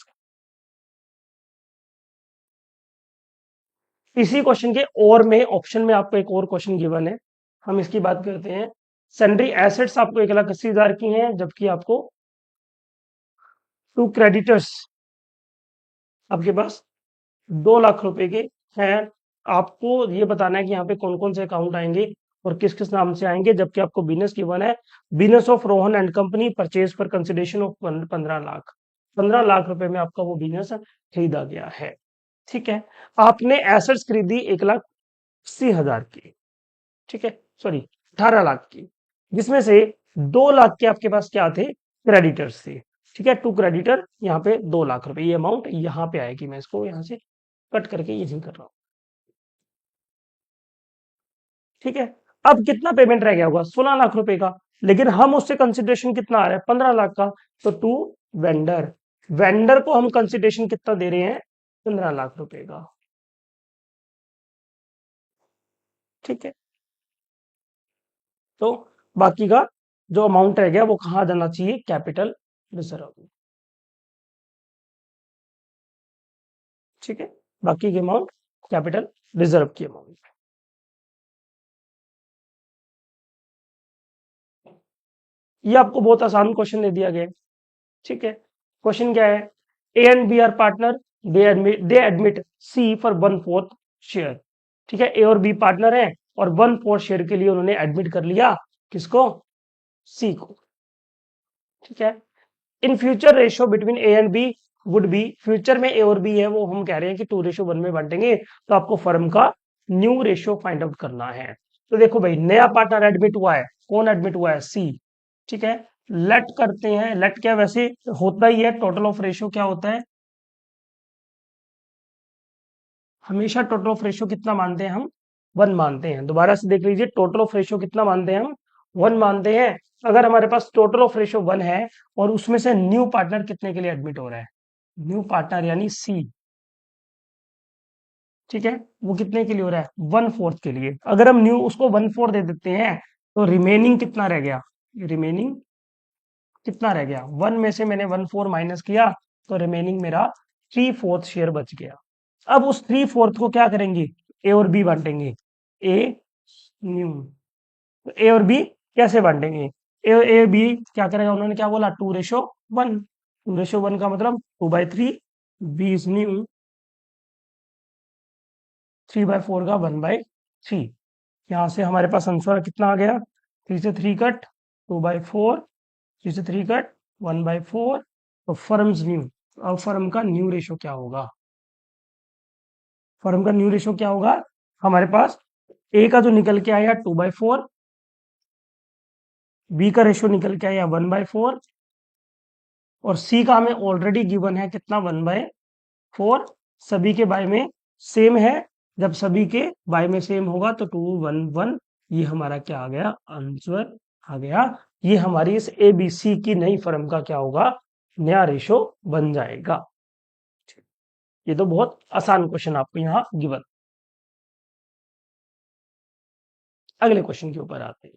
इसी क्वेश्चन के और में ऑप्शन में आपको एक और क्वेश्चन गिवन है, हम इसकी बात करते हैं। सन्ड्री एसेट्स आपको 1,80,000 की हैं, जबकि आपको टू क्रेडिटर्स आपके पास 2 लाख रुपए के हैं। आपको ये बताना है कि यहाँ पे कौन कौन से अकाउंट आएंगे और किस किस नाम से आएंगे, जबकि आपको बिजनेस गिवन है, business of Rohan and company purchase for consideration of 15 lakh. 15 lakh रुपए में आपका वो बिजनेस खरीदा गया है। ठीक है, आपने एसेट्स खरीदी 1,80,000 की। ठीक है, सॉरी 18 लाख की, जिसमें से 2 लाख के आपके पास क्या थे, क्रेडिटर्स थे। ठीक है, टू क्रेडिटर, यहाँ पे 2 लाख रुपए, ये अमाउंट यहाँ पे आएगी, मैं इसको यहाँ से कट करके यही कर रहा हूँ। ठीक है, अब कितना पेमेंट रह गया होगा, 16 लाख रुपए का, लेकिन हम उससे कंसिडरेशन कितना आ रहा है, 15 लाख का। तो टू वेंडर, वेंडर को हम कंसिडरेशन कितना दे रहे हैं, 15 लाख रुपए का। ठीक है, तो बाकी का जो अमाउंट रह गया वो कहाँ जाना चाहिए, कैपिटल रिजर्व में। ठीक है, बाकी की अमाउंट कैपिटल रिजर्व की अमाउंट। ये आपको बहुत आसान क्वेश्चन दे दिया गया है। ठीक है, क्वेश्चन क्या है, A and B are partner, they admit C for 1/4 share. ठीक है, ए और बी पार्टनर हैं और 1/4 शेयर के लिए उन्होंने एडमिट कर लिया, किसको, सी को। ठीक है, in future ratio between A and B would be, future में ए और बी है वो हम कह रहे हैं कि 2:1 में बांटेंगे, तो आपको फर्म का न्यू रेशियो फाइंड आउट करना है। तो देखो भाई, नया पार्टनर एडमिट हुआ है, कौन एडमिट हुआ है, सी। ठीक है, लेट करते हैं, लेट क्या वैसे होता ही है, टोटल ऑफ रेशियो क्या होता है, हमेशा टोटल ऑफ रेशियो कितना मानते हैं हम, 1 मानते हैं। दोबारा से देख लीजिए, टोटल ऑफ रेशियो कितना मानते हैं हम, 1 मानते हैं। अगर हमारे पास टोटल ऑफ रेशियो 1 है और उसमें से न्यू पार्टनर कितने के लिए एडमिट हो रहा है, न्यू पार्टनर यानी सी। ठीक है, वो कितने के लिए हो रहा है, 1/4 के लिए। अगर हम न्यू उसको 1/4 दे देते हैं, तो रिमेनिंग कितना रह गया, रिमेनिंग कितना रह गया, 1 में से मैंने 1/4 माइनस किया, तो रिमेनिंग मेरा 3/4 शेयर बच गया। अब उस 3/4 को क्या करेंगे, ए और बी बांटेंगे, ए न्यू। तो ए और बी कैसे बांटेंगे, ए ए बी क्या करेगा, उन्होंने क्या बोला, 2:1। 2:1 का मतलब 2/3, बी इज न्यू, 3/4 का 1/3। यहाँ से हमारे पास आंसर कितना आ गया, 3 से 3 कट 2/4, 3 से 3 कट 1/4। तो फर्म्स न्यू, अब फर्म का न्यू रेशो क्या होगा, फर्म का न्यू रेशो क्या होगा, हमारे पास ए का जो निकल के आया 2/4, बी का रेशो निकल के आया 1/4, और सी का हमें ऑलरेडी गिवन है कितना 1/4, सभी के बाय में सेम है, जब सभी के बाय में सेम होगा तो 2 1 1, ये हमारा क्या आ गया, आंसर आ गया। ये हमारी इस ए बी सी की नई फर्म का क्या होगा, नया रेशो बन जाएगा। ये तो बहुत आसान क्वेश्चन आपको यहाँ गिवन। अगले क्वेश्चन के ऊपर आते हैं।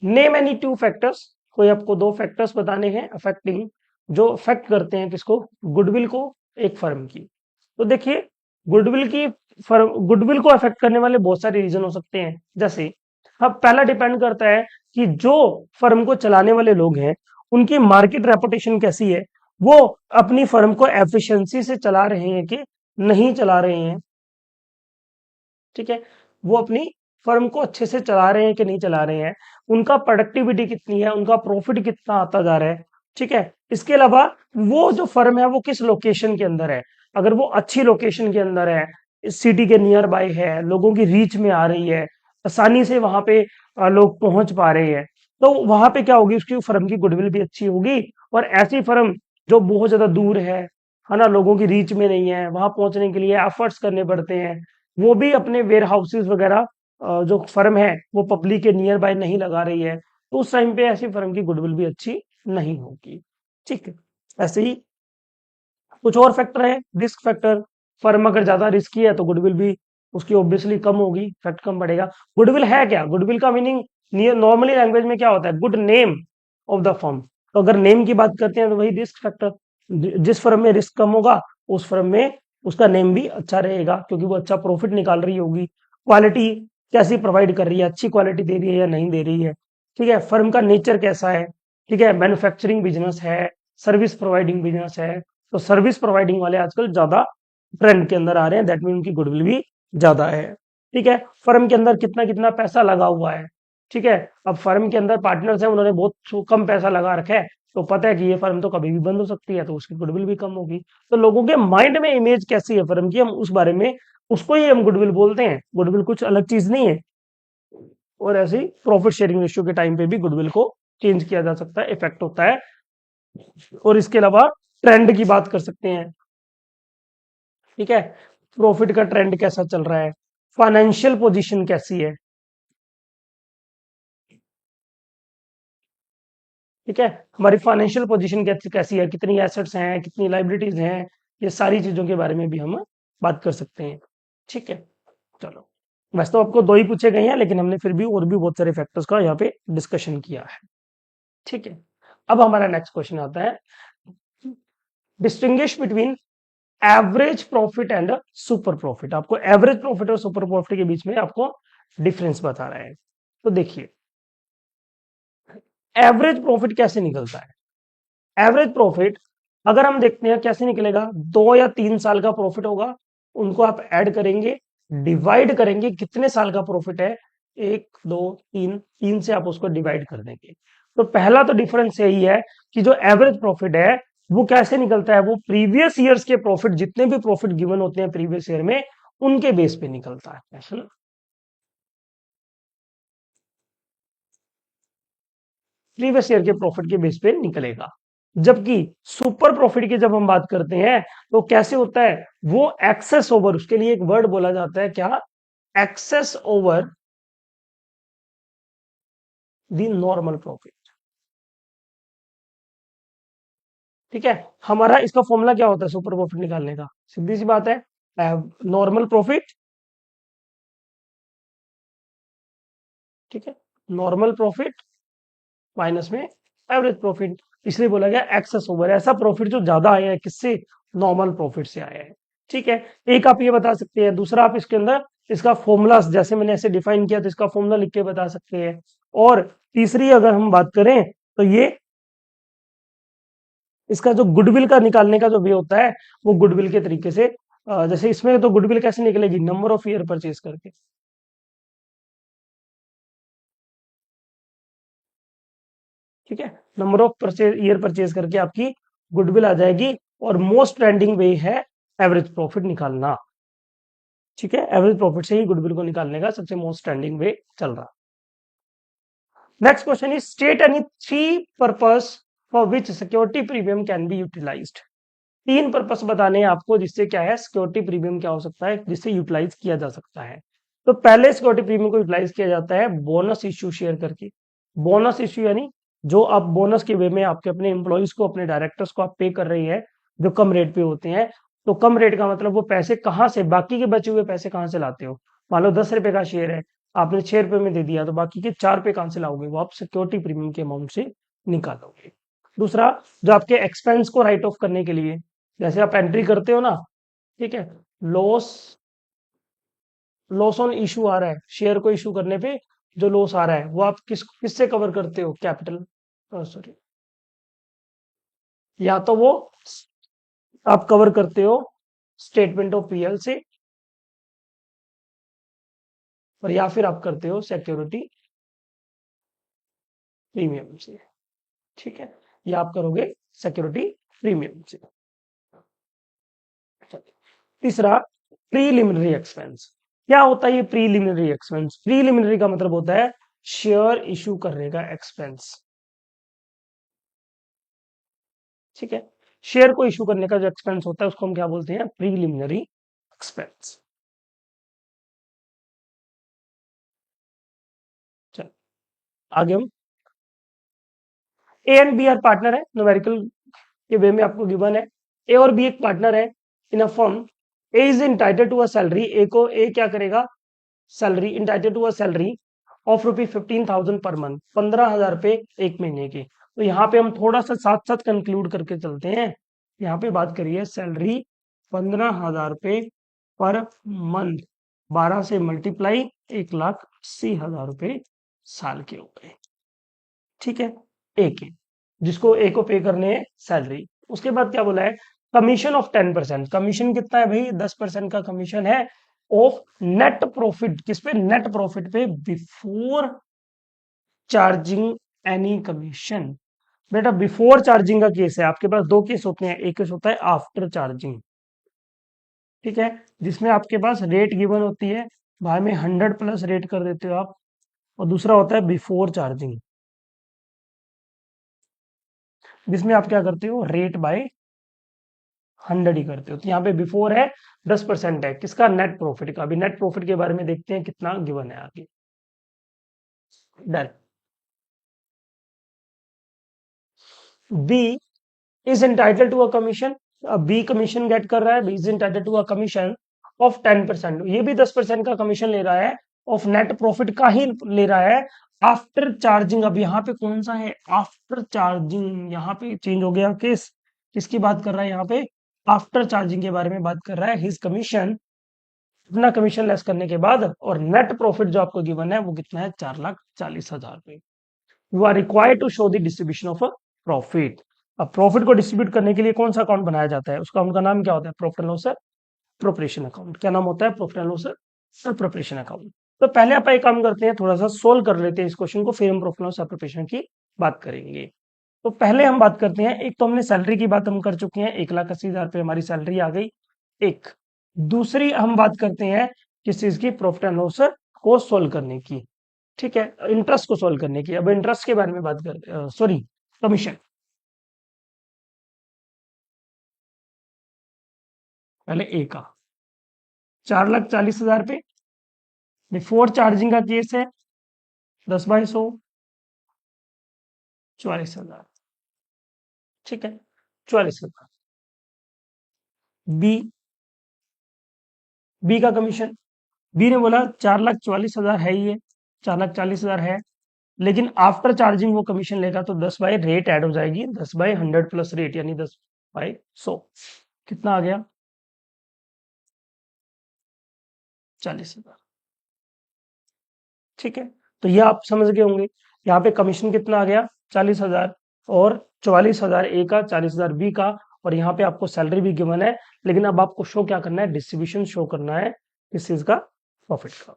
नेम एनी टू फैक्टर्स, कोई आपको दो फैक्टर्स बताने हैं अफेक्टिंग, जो अफेक्ट करते हैं किसको, गुडविल को, एक फर्म की। तो देखिए गुडविल की फर्म, गुडविल को अफेक्ट करने वाले बहुत सारे रीजन हो सकते हैं। जैसे अब पहला डिपेंड करता है कि जो फर्म को चलाने वाले लोग हैं उनकी मार्केट रेपुटेशन कैसी है, वो अपनी फर्म को एफिशिएंसी से चला रहे हैं कि नहीं चला रहे हैं। ठीक है, वो अपनी फर्म को अच्छे से चला रहे हैं कि नहीं चला रहे हैं, उनका प्रोडक्टिविटी कितनी है, उनका प्रॉफिट कितना आता जा रहा है। ठीक है, इसके अलावा वो जो फर्म है वो किस लोकेशन के अंदर है, अगर वो अच्छी लोकेशन के अंदर है, सिटी के नियर बाय है, लोगों की रीच में आ रही है, आसानी से वहां पे लोग पहुंच पा रहे हैं, तो वहां पे क्या होगी, उसकी फर्म की गुडविल भी अच्छी होगी। और ऐसी फर्म जो बहुत ज्यादा दूर है ना, लोगों की रीच में नहीं है, वहां पहुंचने के लिए एफर्ट्स करने पड़ते हैं, वो भी अपने वेयर हाउसेज वगैरह, जो फर्म है वो पब्लिक के नियर बाय नहीं लगा रही है, तो उस टाइम पे ऐसी फर्म की गुडविल भी अच्छी नहीं होगी। ठीक है, ऐसे ही कुछ और फैक्टर है, रिस्क फैक्टर, फर्म अगर ज्यादा रिस्की है तो गुडविल भी उसकी ऑब्वियसली कम होगी, फैक्ट कम बढ़ेगा। गुडविल है क्या, गुडविल का मीनिंग नॉर्मली लैंग्वेज में क्या होता है, good name of the firm. तो अगर नेम की बात करते हैं तो वही रिस्क फैक्टर, जिस फर्म में रिस्क कम होगा उस फर्म में उसका नेम भी अच्छा रहेगा, क्योंकि वो अच्छा प्रॉफिट निकाल रही होगी। क्वालिटी कैसी प्रोवाइड कर रही है, अच्छी क्वालिटी दे रही है या नहीं दे रही है। ठीक है, फर्म का नेचर कैसा है, ठीक है, मैन्युफैक्चरिंग बिजनेस है, सर्विस प्रोवाइडिंग बिजनेस है, तो सर्विस प्रोवाइडिंग वाले आजकल ज्यादा ट्रेंड के अंदर आ रहे हैं, दैट मीन उनकी गुडविल भी ज्यादा है। ठीक है, फर्म के अंदर कितना कितना पैसा लगा हुआ है। ठीक है, अब फर्म के अंदर पार्टनर्स हैं, उन्होंने बहुत कम पैसा लगा रखा है, तो पता है कि ये फर्म तो कभी भी बंद हो सकती है, तो उसकी गुडविल भी कम होगी। तो लोगों के माइंड में इमेज कैसी है फर्म की, हम उस बारे में, उसको ही हम गुडविल बोलते हैं, गुडविल कुछ अलग चीज नहीं है। और ऐसे ही प्रॉफिट शेयरिंग रेशियो के टाइम पे भी गुडविल को चेंज किया जा सकता है, इफेक्ट होता है। और इसके अलावा ट्रेंड की बात कर सकते हैं। ठीक है, प्रॉफिट का ट्रेंड कैसा चल रहा है, फाइनेंशियल पोजीशन कैसी है। ठीक है, हमारी फाइनेंशियल पोजीशन कैसी कैसी है, कितनी एसेट्स हैं, कितनी लाइबिलिटीज हैं, ये सारी चीजों के बारे में भी हम बात कर सकते हैं। ठीक है, चलो, वैसे तो आपको दो ही पूछे गए हैं, लेकिन हमने फिर भी और भी बहुत सारे फैक्टर्स का यहाँ पे डिस्कशन किया है। ठीक है, अब हमारा नेक्स्ट क्वेश्चन आता है, distinguish between average profit and super profit. आपको एवरेज प्रॉफिट और सुपर प्रॉफिट के बीच में आपको डिफरेंस बता रहा है। तो देखिए एवरेज प्रॉफिट कैसे निकलता है, एवरेज प्रॉफिट अगर हम देखते हैं कैसे निकलेगा, 2 या 3 साल का प्रॉफिट होगा, उनको आप ऐड करेंगे, डिवाइड करेंगे, कितने साल का प्रॉफिट है, 1 2 3, 3 से आप उसको डिवाइड कर देंगे। तो पहला तो डिफरेंस यही है कि जो एवरेज प्रॉफिट है वो कैसे निकलता है, वो प्रीवियस ईयर्स के प्रॉफिट, जितने भी प्रॉफिट गिवन होते हैं प्रीवियस ईयर में, उनके बेस पे निकलता है ना। प्रीवियस ईयर के प्रॉफिट के बेस पे निकलेगा। जबकि सुपर प्रॉफिट की जब हम बात करते हैं तो कैसे होता है, वो एक्सेस ओवर, उसके लिए एक वर्ड बोला जाता है क्या, excess over the normal profit. ठीक है, हमारा इसका फॉर्मूला क्या होता है सुपर प्रॉफिट निकालने का, सीधी सी बात है, नॉर्मल प्रॉफिट, ठीक है, नॉर्मल प्रॉफिट माइनस में एवरेज प्रॉफिट। इसलिए बोला गया एक्सेस ओवर, ऐसा प्रॉफिट जो ज्यादा आया है किससे, नॉर्मल प्रॉफिट से आया है। ठीक है, एक आप ये बता सकते हैं, दूसरा आप इसके अंदर इसका फॉर्मूला, जैसे मैंने ऐसे डिफाइन किया तो इसका फॉर्मूला लिख के बता सकते हैं। और तीसरी अगर हम बात करें तो ये इसका जो गुडविल का निकालने का जो वे होता है, वो गुडविल के तरीके से, जैसे इसमें तो गुडविल कैसे निकलेगी, नंबर ऑफ ईयर परचेज करके। ठीक है, number of purchase year purchase करके आपकी गुडविल आ जाएगी। और मोस्ट ट्रेंडिंग वे है एवरेज प्रॉफिट निकालना। ठीक है, एवरेज प्रॉफिट से ही गुडविल को निकालने का सबसे मोस्ट ट्रेंडिंग वे चल रहा। Next question is state any three purpose for which security premium can be utilised. तीन पर्पस बताने हैं आपको जिससे क्या है सिक्योरिटी प्रीमियम क्या हो सकता है, जिससे यूटिलाइज किया जा सकता है। तो पहले सिक्योरिटी प्रीमियम को यूटिलाइज किया जाता है बोनस इश्यू शेयर करके। बोनस इश्यू यानी जो आप बोनस के वे में आपके अपने एम्प्लॉइज को, अपने डायरेक्टर्स को आप पे कर रही है जो कम रेट पे होते हैं। तो कम रेट का मतलब वो पैसे कहाँ से, बाकी के बचे हुए पैसे कहाँ से लाते हो। मान लो 10 रुपए का शेयर है, आपने 6 रुपए में दे दिया, तो बाकी के 4 रुपए कहाँ से लाओगे, वो आप सिक्योरिटी प्रीमियम के अमाउंट से निकालोगे। दूसरा, जो आपके एक्सपेंस को राइट ऑफ करने के लिए, जैसे आप एंट्री करते हो ना, ठीक है, लॉस लॉस ऑन इशू आ रहा है, शेयर को इशू करने पे जो लॉस आ रहा है वो आप किससे कवर करते हो, कैपिटल, सॉरी, या तो वो आप कवर करते हो स्टेटमेंट ऑफ पीएल से, और या फिर आप करते हो सिक्योरिटी प्रीमियम से। ठीक है, या आप करोगे सिक्योरिटी प्रीमियम से। तीसरा, प्रीलिमिनरी एक्सपेंस। क्या होता है ये प्रीलिमिनरी एक्सपेंस? प्रीलिमिनरी का मतलब होता है शेयर इशू करने का एक्सपेंस। ठीक है, शेयर को इशू करने का जो एक्सपेंस होता है उसको हम क्या बोलते हैं, प्रीलिमिनरी एक्सपेंस। चलो आगे हम, A and B are partner है, न्यूमेरिकल के वे में आपको गिवन है। ए और बी एक पार्टनर है in a firm. A is entitled to a salary, A क्या करेगा, salary, entitled to a salary of ₹15,000 पर मंथ, 15,000 रुपए एक महीने के। तो यहाँ पे हम थोड़ा सा साथ साथ कंक्लूड करके चलते हैं। यहाँ पे बात करिए सैलरी 15,000 रुपए पर मंथ, 12 से मल्टीप्लाई 1,80,000 रुपए साल के हो गए। ठीक है, ए के, जिसको ए को पे करने हैं सैलरी। उसके बाद क्या बोला है, कमीशन ऑफ 10%। कमीशन कितना है भाई, 10% का कमीशन है ऑफ नेट प्रॉफिट। किस पे, नेट प्रॉफिट पे, बिफोर चार्जिंग एनी कमीशन। बेटा बिफोर चार्जिंग का केस है, आपके पास दो केस होते हैं, एक केस होता है आफ्टर चार्जिंग, ठीक है, जिसमें आपके पास रेट गिवन होती है, भाई में 100 प्लस रेट कर देते हो आप। और दूसरा होता है बिफोर चार्जिंग, जिसमें आप क्या करते हो, रेट बाय 100 ही करते हो। तो यहाँ पे बिफोर है, 10% है किसका, नेट प्रॉफिट का। अभी नेट प्रॉफिट के बारे में देखते हैं कितना गिवन है आगे। Done. B is entitled to a commission. B commission get कर रहा है, B is entitled to a commission of 10%। ये भी 10% का कमीशन ले रहा है, ऑफ नेट प्रॉफिट का ही ले रहा है, आफ्टर चार्जिंग। अब यहाँ पे कौन सा है, आफ्टर चार्जिंग, यहाँ पे चेंज हो गया केस। किसकी बात कर रहा है यहाँ पे, आफ्टर चार्जिंग के बारे में बात कर रहा है। हिज कमीशन, अपना कमीशन लेस करने के बाद, और नेट प्रॉफिट जो आपको गिवन है वो कितना है, 4,40,000 रुपए। You are required to show the distribution of profit. अब प्रॉफिट को डिस्ट्रीब्यूट करने के लिए कौन सा अकाउंट बनाया जाता है, उसका उनका नाम क्या होता है, profit and loss proportion account. क्या नाम होता है, profit and loss proportion account. तो पहले आप एक काम करते हैं, थोड़ा सा सोल्व कर लेते हैं इस क्वेश्चन को, फिर हम प्रॉफिट एंड लॉस प्रोपरेशन की बात करेंगे। तो पहले हम बात करते हैं, एक तो हमने सैलरी की बात हम कर चुके हैं, 1,80,000 रुपये हमारी सैलरी आ गई। एक दूसरी हम बात करते हैं किस चीज की, प्रॉफिट एंड लॉस को सोल्व करने की। ठीक है, इंटरेस्ट को सोल्व करने की। अब इंटरेस्ट के बारे में बात करते हैं, सॉरी, कमीशन। पहले ए का 4,40,000 रुपये, बिफोर चार्जिंग का केस है, 10/100, 44,000। ठीक है, 44,000। बी, बी का कमीशन, बी ने बोला 4,44,000 है ही है, 4,40,000 है, लेकिन आफ्टर चार्जिंग वो कमीशन लेगा तो 10 बाई रेट ऐड हो जाएगी, 10/100 प्लस रेट, यानी 10/100। कितना आ गया, 40,000। ठीक है, तो ये आप समझ गए होंगे। यहाँ पे कमीशन कितना आ गया, 40,000, और 44,000 ए का, 40,000 बी का, और यहाँ पे आपको सैलरी भी गिवन है। लेकिन अब आपको शो क्या करना है, डिस्ट्रीब्यूशन शो करना है किस चीज का, प्रॉफिट का।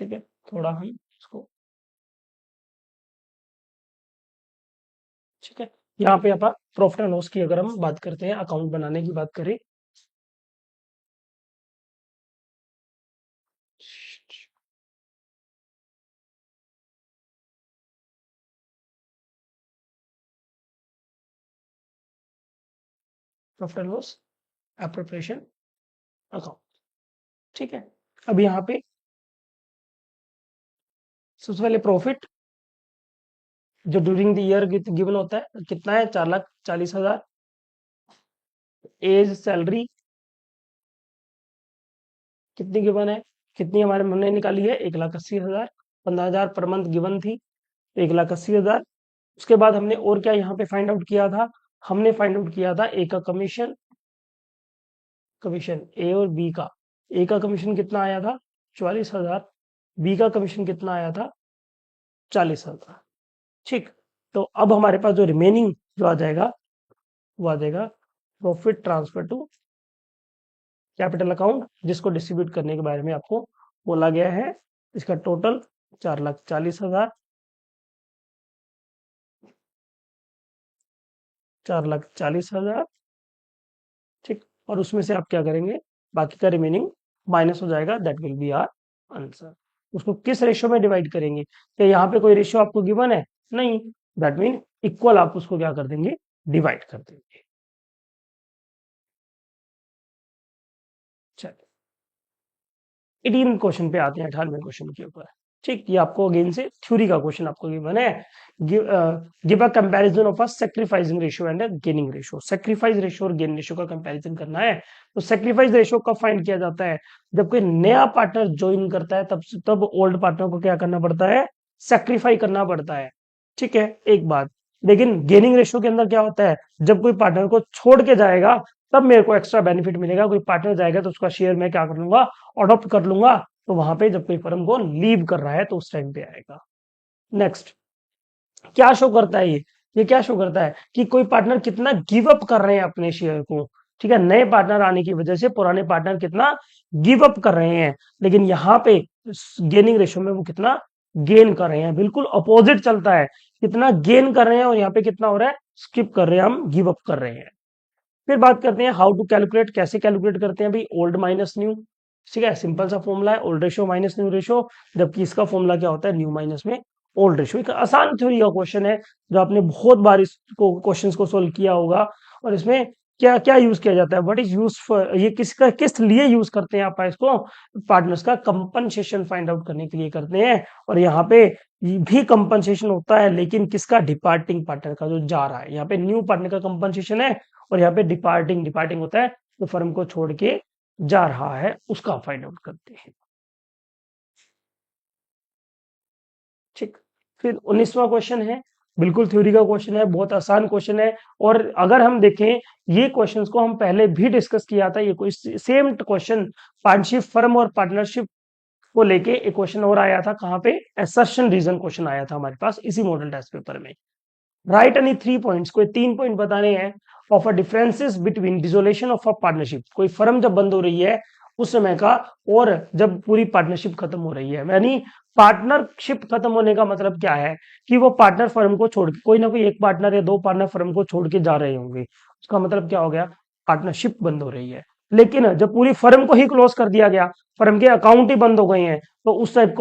ठीक है, थोड़ा हम इसको, ठीक है, यहाँ पे आप प्रॉफिट एंड लॉस की अगर हम बात करते हैं, अकाउंट बनाने की बात करें, profit and loss appropriation account, ठीक है। अब यहाँ पे सबसे पहले प्रॉफिट जो ड्यूरिंग द ईयर गिवन होता है कितना है, 4,40,000। एज सैलरी कितनी गिवन है, कितनी हमारे हमने निकाली है, 1,80,000। 15,000 पर मंथ गिवन थी, 1,80,000। उसके बाद हमने और क्या यहाँ पे फाइंड आउट किया था, हमने फाइंड आउट किया था ए का कमीशन, कमीशन ए और बी का। ए का कमीशन कितना आया था, 44,000। बी का कमीशन कितना आया था, 40,000। ठीक, तो अब हमारे पास जो रिमेनिंग जो आ जाएगा वो आ जाएगा profit transfer to capital account, जिसको डिस्ट्रीब्यूट करने के बारे में आपको बोला गया है। इसका टोटल 4,40,000, 4,40,000, ठीक। और उसमें से आप क्या करेंगे, बाकी का रिमेनिंग माइनस हो जाएगा, that will be our answer. उसको किस रेशियो में डिवाइड करेंगे, क्या यहाँ पे कोई रेशियो आपको गिवन है, नहीं, दैट मीन इक्वल आप उसको क्या कर देंगे, डिवाइड कर देंगे। चलिए 18 क्वेश्चन पे आते हैं, 18वें क्वेश्चन के ऊपर। ठीक, ये आपको अगेन से थ्योरी का क्वेश्चन आपको गिवन है। Give a comparison of a sacrificing ratio and a gaining ratio. Sacrifice ratio और गेन रेशियो का कंपैरिजन करना है। तो सैक्रिफाइस रेशियो कब फाइंड किया जाता है, जब कोई नया पार्टनर ज्वाइन करता है, तब ओल्ड पार्टनर को क्या करना पड़ता है, सैक्रिफाई करना पड़ता है। ठीक है, एक बात। लेकिन गेनिंग रेशियो के अंदर क्या होता है, जब कोई पार्टनर को छोड़ के जाएगा तब मेरे को एक्स्ट्रा बेनिफिट मिलेगा। कोई पार्टनर जाएगा तो उसका शेयर मैं क्या कर लूंगा, अडॉप्ट कर लूंगा। तो वहां पे जब कोई फर्म को लीव कर रहा है तो उस टाइम पे आएगा। नेक्स्ट, क्या शो करता है ये क्या शो करता है कि कोई पार्टनर कितना गिव अप कर रहे हैं अपने शेयर को। ठीक है, नए पार्टनर आने की वजह से पुराने पार्टनर कितना गिव अप कर रहे हैं, लेकिन यहाँ पे गेनिंग रेशियो में वो कितना गेन कर रहे हैं। बिल्कुल अपोजिट चलता है, कितना गेन कर रहे हैं और यहाँ पे कितना हो रहा है, स्किप कर रहे हैं, हम गिव अप कर रहे हैं। फिर बात करते हैं हाउ टू कैलकुलेट, कैसे कैलकुलेट करते हैं भाई, ओल्ड माइनस न्यू। ठीक है, सिंपल सा फॉर्मूला है, old ratio minus new ratio. जबकि इसका फॉर्मूला क्या होता है, न्यू माइनस में ओल्ड रेशियो। एक आसान थ्योरी का क्वेश्चन है जो आपने बहुत बार इसको क्वेश्चंस को सोल्व किया होगा। और इसमें क्या क्या यूज किया जाता है, व्हाट इज यूज फॉर, ये किसका किस लिए यूज करते हैं आप इसको, पार्टनर्स का कंपनसेशन फाइंड आउट करने के लिए करते हैं। और यहाँ पे भी कंपनसेशन होता है, लेकिन किसका, डिपार्टिंग पार्टनर का जो जा रहा है। यहाँ पे न्यू पार्टनर का कंपनसेशन है और यहाँ पे डिपार्टिंग डिपार्टिंग होता है जो फर्म को छोड़ के जा रहा है, उसका फाइंड आउट करते हैं। ठीक, फिर 19वां क्वेश्चन है, बिल्कुल थ्योरी का क्वेश्चन है, बहुत आसान क्वेश्चन है। और अगर हम देखें ये क्वेश्चंस को हम पहले भी डिस्कस किया था, ये कोई सेम क्वेश्चन पार्टनरशिप फर्म और पार्टनरशिप को लेके एक क्वेश्चन और आया था, कहाँ पे, असर्शन रीजन क्वेश्चन आया था हमारे पास इसी मॉडल टेस्ट पेपर में। राइट एनी 3 पॉइंट्स, कोई 3 पॉइंट बताने हैं of a differences between dissolution of a partnership. कोई फर्म जब बंद हो रही है उस समय का, और जब पूरी पार्टनरशिप खत्म हो रही है। यानी पार्टनरशिप खत्म होने का मतलब क्या है, कि वो पार्टनर फर्म को छोड़ के, कोई ना कोई एक पार्टनर या दो पार्टनर फर्म को छोड़ के जा रहे होंगे, उसका मतलब क्या हो गया, पार्टनरशिप बंद हो रही है। लेकिन जब पूरी फर्म को ही क्लोज कर दिया गया, फर्म के अकाउंट ही बंद हो गए हैं, तो उस टाइप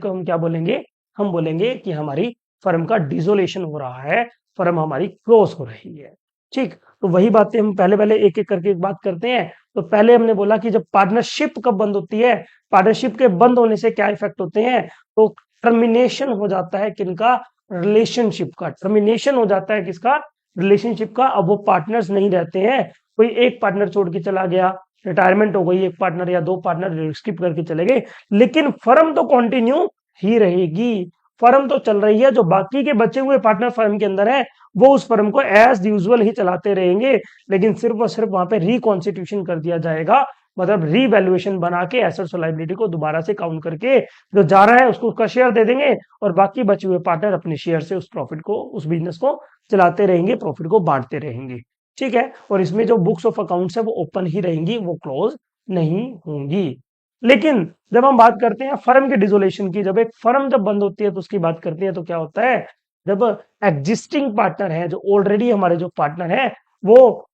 को हम क्या बोलेंगे, हम बोलेंगे कि हमारी फर्म का डिसोल्यूशन हो रहा है, फर्म हमारी क्लोज हो रही है। ठीक, तो वही बातें हम पहले पहले एक एक करके बात करते हैं। तो पहले हमने बोला कि जब पार्टनरशिप कब बंद होती है, पार्टनरशिप के बंद होने से क्या इफेक्ट होते हैं, तो टर्मिनेशन हो जाता है किनका, रिलेशनशिप का। टर्मिनेशन हो जाता है किसका, रिलेशनशिप का। अब वो पार्टनर्स नहीं रहते हैं, कोई एक पार्टनर छोड़ के चला गया, रिटायरमेंट हो गई, एक पार्टनर या दो पार्टनर स्किप करके चले गए, लेकिन फर्म तो कंटिन्यू ही रहेगी। फर्म तो चल रही है, जो बाकी के बचे हुए पार्टनर फर्म के अंदर है वो उस फर्म को एज यूजुअल ही चलाते रहेंगे, लेकिन सिर्फ और सिर्फ वहां पे रिकॉन्स्टिट्यूशन कर दिया जाएगा, मतलब रीवैल्यूएशन बना के एसेट्स और लायबिलिटी को दोबारा से काउंट करके जो जा रहा है उसको उसका शेयर दे देंगे, और बाकी बचे हुए पार्टनर अपने शेयर से उस प्रॉफिट को, उस बिजनेस को चलाते रहेंगे, प्रॉफिट को बांटते रहेंगे। ठीक है, और इसमें जो बुक्स ऑफ अकाउंट्स है वो ओपन ही रहेंगी, वो क्लोज नहीं होंगी। लेकिन जब हम बात करते हैं फर्म के डिसोल्यूशन की, जब एक फर्म जब बंद होती है तो उसकी बात करते हैं तो क्या होता है, जब एग्जिस्टिंग पार्टनर है, जो ऑलरेडी हमारे जो पार्टनर है वो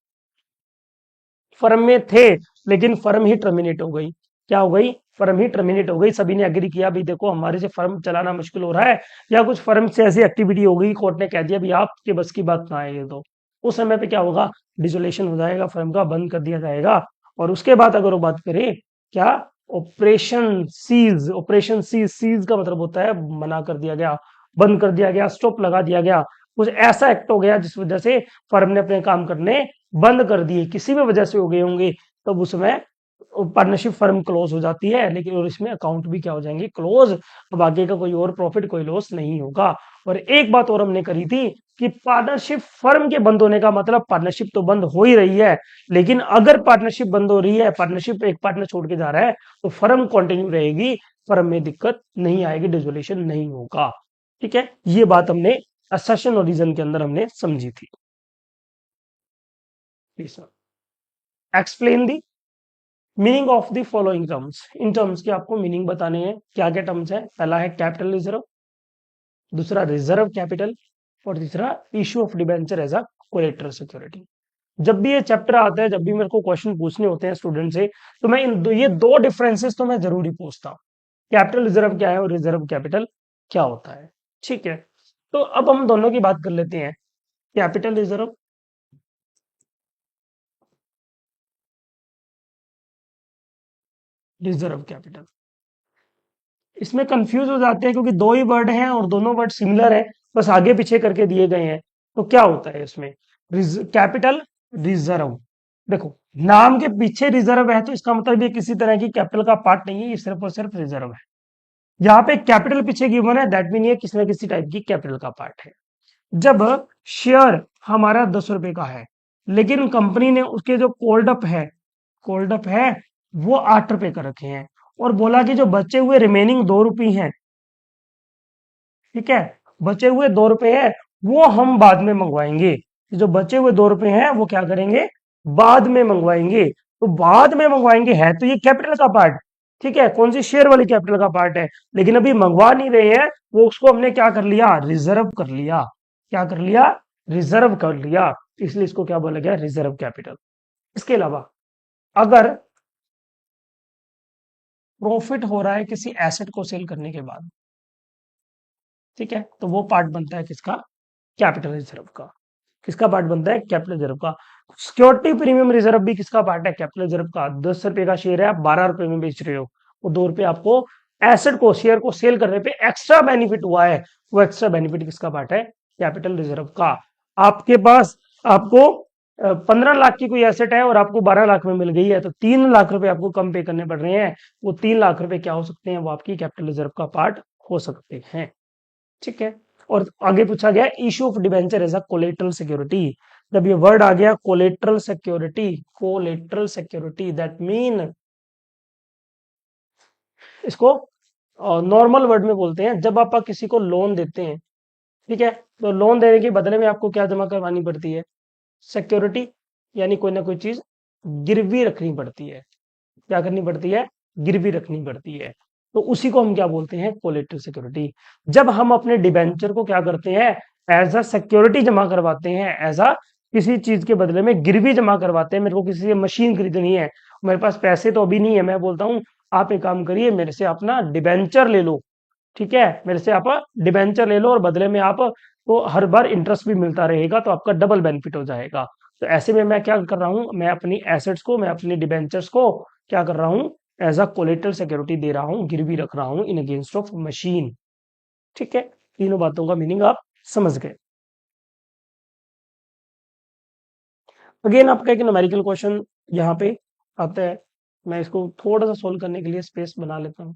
फर्म में थे, लेकिन फर्म ही टर्मिनेट हो गई। क्या हो गई? फर्म ही टर्मिनेट हो गई। सभी ने एग्री किया भाई देखो हमारे से फर्म चलाना मुश्किल हो रहा है, या कुछ फर्म से ऐसी एक्टिविटी हो गई, कोर्ट ने कह दिया भाई आपके बस की बात कहाँ है ये, तो उस समय पे क्या होगा, डिसोल्यूशन हो जाएगा, फर्म का बंद कर दिया जाएगा। और उसके बाद अगर वो बात करें क्या, ऑपरेशन सीज, सीज का मतलब होता है मना कर दिया गया, बंद कर दिया गया, स्टॉप लगा दिया गया, कुछ ऐसा एक्ट हो गया जिस वजह से फर्म ने अपने काम करने बंद कर दिए, किसी भी वजह से हो गए होंगे, तब उसमें पार्टनरशिप फर्म क्लोज हो जाती है। लेकिन और इसमें अकाउंट भी क्या हो जाएंगे, क्लोज। अब आगे का कोई और प्रॉफिट कोई लॉस नहीं होगा। और एक बात और हमने करी थी कि पार्टनरशिप फर्म के बंद होने का मतलब पार्टनरशिप तो बंद हो ही रही है, लेकिन अगर पार्टनरशिप बंद हो रही है, पार्टनरशिप एक पार्टनर छोड़ के जा रहा है, तो फर्म कंटिन्यू रहेगी, फर्म में दिक्कत नहीं आएगी, डिसोल्यूशन नहीं होगा। ठीक है, ये बात हमने असर्शन और रीजन के अंदर हमने समझी थी। Explain the meaning of the following terms. In terms के आपको मीनिंग बताने हैं। क्या क्या टर्म्स है? पहला है कैपिटल रिजर्व, दूसरा रिजर्व कैपिटल, और तीसरा issue of debenture as a collateral security. जब भी ये चैप्टर आता है, जब भी मेरे को क्वेश्चन पूछने होते हैं स्टूडेंट से, तो मैं ये दो डिफरेंसेस तो मैं जरूरी पूछता हूँ, कैपिटल रिजर्व क्या है और रिजर्व कैपिटल क्या होता है। ठीक है, तो अब हम दोनों की बात कर लेते हैं। कैपिटल रिजर्व, रिजर्व कैपिटल, इसमें कंफ्यूज हो जाते हैं क्योंकि दो ही वर्ड हैं और दोनों वर्ड सिमिलर है, बस आगे पीछे करके दिए गए हैं। तो क्या होता है इसमें? कैपिटल रिजर्व, देखो नाम के पीछे रिजर्व है तो इसका मतलब ये किसी तरह की कैपिटल का पार्ट नहीं है, ये सिर्फ और सिर्फ रिजर्व है। यहाँ पे कैपिटल पीछे गिवन है, दैट मीन ये किसी न किसी टाइप की कैपिटल का पार्ट है। जब शेयर हमारा 10 रुपए का है, लेकिन कंपनी ने उसके जो कोल्ड अप है वो 8 रुपए का रखे हैं, और बोला कि जो बचे हुए रिमेनिंग 2 रुपए हैं, ठीक है, बचे हुए 2 रुपए हैं वो हम बाद में मंगवाएंगे। जो बचे हुए 2 रुपए हैं वो क्या करेंगे, बाद में मंगवाएंगे। तो बाद में मंगवाएंगे है तो ये कैपिटल का पार्ट, ठीक है, कौन सी, शेयर वाली कैपिटल का पार्ट है, लेकिन अभी मंगवा नहीं रहे हैं, वो उसको हमने क्या कर लिया, रिजर्व कर लिया। क्या कर लिया? रिजर्व कर लिया, इसलिए इसको क्या बोला गया, रिजर्व कैपिटल। इसके अलावा अगर प्रॉफिट हो रहा है किसी एसेट को सेल करने के बाद, ठीक है, तो वो पार्ट बनता है किसका, कैपिटल रिजर्व का। किसका पार्ट बनता है, कैपिटल रिजर्व का। सिक्योरिटी प्रीमियम रिजर्व भी किसका पार्ट है, कैपिटल रिजर्व का। 10 रुपए का शेयर है, आप 12 रुपए में बेच रहे हो, वो 2 रुपए आपको एसेट को, शेयर को सेल करने पे एक्स्ट्रा बेनिफिट हुआ है, वो एक्स्ट्रा बेनिफिट किसका पार्ट है, कैपिटल रिजर्व का। आपके पास, आपको 15 लाख की कोई एसेट है और आपको 12 लाख में मिल गई है, तो 3 लाख रुपए आपको कम पे करने पड़ रहे हैं, वो 3 लाख रुपए क्या हो सकते हैं, वो आपकी कैपिटल रिजर्व का पार्ट हो सकते हैं। ठीक है, और आगे पूछा गया issue of debenture as a collateral security. जब ये वर्ड आ गया collateral security, collateral security that mean, इसको नॉर्मल वर्ड में बोलते हैं, जब आप किसी को लोन देते हैं, ठीक है, तो लोन देने के बदले में आपको क्या जमा करवानी पड़ती है, सिक्योरिटी, यानी कोई ना कोई चीज गिरवी रखनी पड़ती है। क्या करनी पड़ती है, गिरवी रखनी पड़ती है। तो उसी को हम क्या बोलते हैं, कोलेटरल सिक्योरिटी। जब हम अपने डिबेंचर को क्या करते हैं, एज अ सिक्योरिटी जमा करवाते हैं, एज अ किसी चीज के बदले में गिरवी जमा करवाते हैं। मेरे को किसी से मशीन खरीदनी है, मेरे पास पैसे तो अभी नहीं है, मैं बोलता हूँ आप एक काम करिए, मेरे से अपना डिबेंचर ले लो, ठीक है, मेरे से आप डिबेंचर ले लो और बदले में आप को हर बार इंटरेस्ट भी मिलता रहेगा, तो आपका डबल बेनिफिट हो जाएगा। तो ऐसे में मैं क्या कर रहा हूँ, मैं अपनी एसेट्स को, मैं अपनी डिबेंचर्स को क्या कर रहा हूँ, एज अ कोलेटरल सिक्योरिटी दे रहा हूँ, गिरवी रख रहा हूँ इन अगेंस्ट ऑफ मशीन। ठीक है, तीनों बातों का मीनिंग आप समझ गए। अगेन आपका एक न्यूमेरिकल क्वेश्चन यहाँ पे आता है, मैं इसको थोड़ा सा सोल्व करने के लिए स्पेस बना लेता हूँ।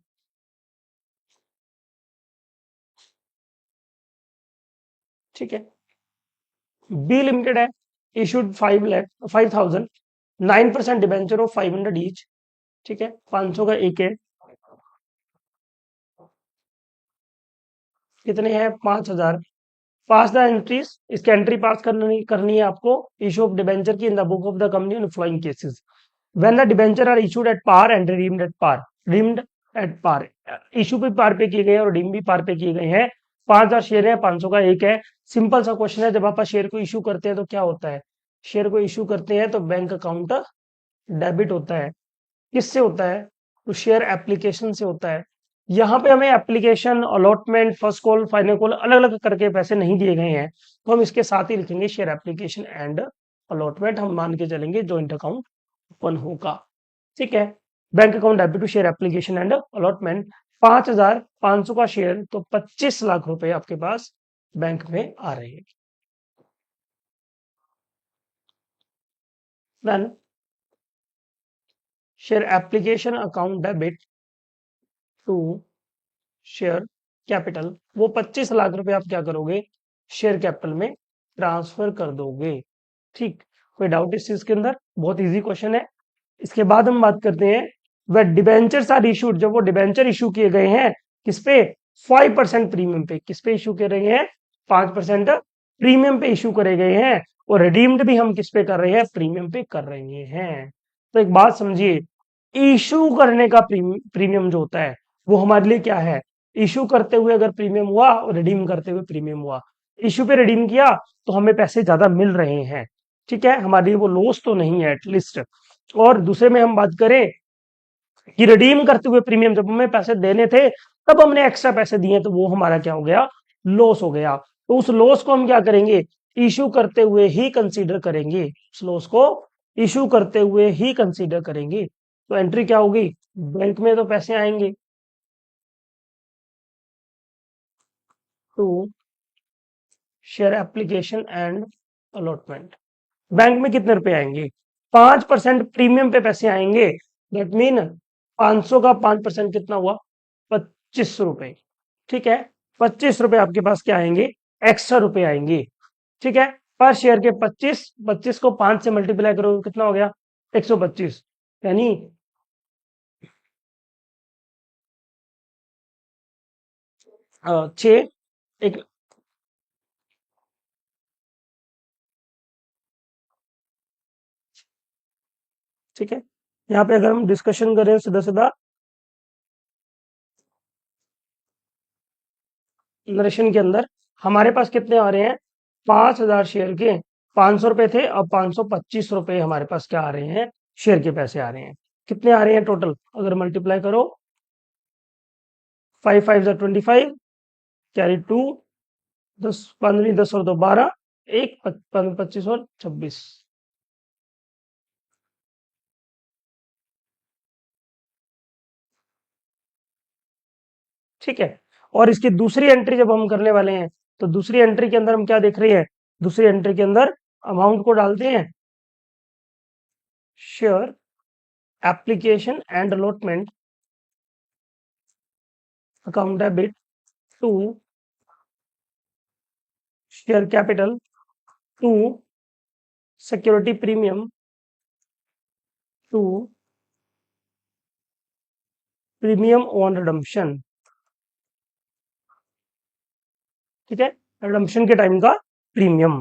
ठीक है, बी लिमिटेड है, इशूड 5,000, 9% डिबेंचर ऑफ 500 ईच, ठीक है, 500 का एक है, कितने हैं, 5,000। पास द एंट्रीज, इसकी एंट्री पास करनी करनी है आपको, इशू ऑफ डिबेंचर की in the book of the company in following cases. When the debenture are issued at par and redeemed at par, redeemed at par, issue भी par पे किए गए हैं और रिडीम भी पार पे किए गए हैं। 5,000 शेयर है, 500 का एक है। सिंपल सा क्वेश्चन है, जब आप शेयर को इशू करते हैं तो क्या होता है? शेयर को इशू करते हैं तो बैंक अकाउंट डेबिट होता है। किससे होता है? तो शेयर एप्लीकेशन से होता है। यहाँ पे हमें application, allotment, first call, final call अलग अलग करके पैसे नहीं दिए गए हैं, तो हम इसके साथ ही लिखेंगे शेयर एप्लीकेशन एंड अलॉटमेंट। हम मान के चलेंगे जॉइंट अकाउंट ओपन होगा। ठीक है, bank account debit to share application and allotment. 5,500 का शेयर, तो 25 लाख रुपए आपके पास बैंक में आ रहे हैं। Then share application account debit to share capital, वो 25 लाख रुपए आप क्या करोगे? शेयर कैपिटल में ट्रांसफर कर दोगे। ठीक, कोई डाउट इस चीज के अंदर? बहुत इजी क्वेश्चन है। इसके बाद हम बात करते हैं, वह डिबेंचर्स आर इशूड, जब वो डिबेंचर इशू किए गए हैं किस पे? 5% प्रीमियम पे। किस पे इशू कर रहे हैं? 5% प्रीमियम पे इशू करे गए हैं। और रिडीम्ड भी हम किस पे कर रहे हैं? प्रीमियम पे कर रहे हैं। तो एक बात समझिए, इशू करने का प्रीमियम जो होता है वो हमारे लिए क्या है? इशू करते हुए अगर प्रीमियम हुआ और रिडीम करते हुए प्रीमियम हुआ, इशू पे रिडीम किया तो हमें पैसे ज्यादा मिल रहे हैं। ठीक है, हमारे लिए वो लॉस तो नहीं है एटलीस्ट। और दूसरे में हम बात करें कि रिडीम करते हुए प्रीमियम, जब हमें पैसे देने थे तब हमने एक्स्ट्रा पैसे दिए, तो वो हमारा क्या हो गया? लॉस हो गया। तो उस लॉस को हम क्या करेंगे? इशू करते हुए ही कंसीडर करेंगे। उस लॉस को इशू करते हुए ही कंसीडर करेंगे। तो एंट्री क्या होगी? बैंक में तो पैसे आएंगे to share application and allotment. Bank में कितने रुपए आएंगे? 5% प्रीमियम पे पैसे आएंगे। दैट मीन 500 का 5% कितना हुआ? 25 रुपए। ठीक है, 25 रुपए आपके पास क्या आएंगे? एक्स्ट्रा रुपए आएंगे। ठीक है, पर शेयर के 25, 25 को 5 से मल्टीप्लाई करो कितना हो गया? 125। यानी 6 एक। ठीक है, यहाँ पे अगर हम डिस्कशन करें सीधा सीधा नरेशन के अंदर, हमारे पास कितने आ रहे हैं? 5,000 शेयर के 500 रुपए थे, अब 525 रुपए हमारे पास क्या आ रहे हैं? शेयर के पैसे आ रहे हैं। कितने आ रहे हैं टोटल? अगर मल्टीप्लाई करो, 5 5 जा 25, कैरी 2, 10 15 10 और 2 12, एक 25 और 26। ठीक है, और इसकी दूसरी एंट्री जब हम करने वाले हैं, तो दूसरी एंट्री के अंदर हम क्या देख रहे हैं? दूसरी एंट्री के अंदर अमाउंट को डालते हैं, share application and allotment account debit to share capital to security premium to premium on redemption. ठीक है, रिडम्पशन के टाइम का प्रीमियम।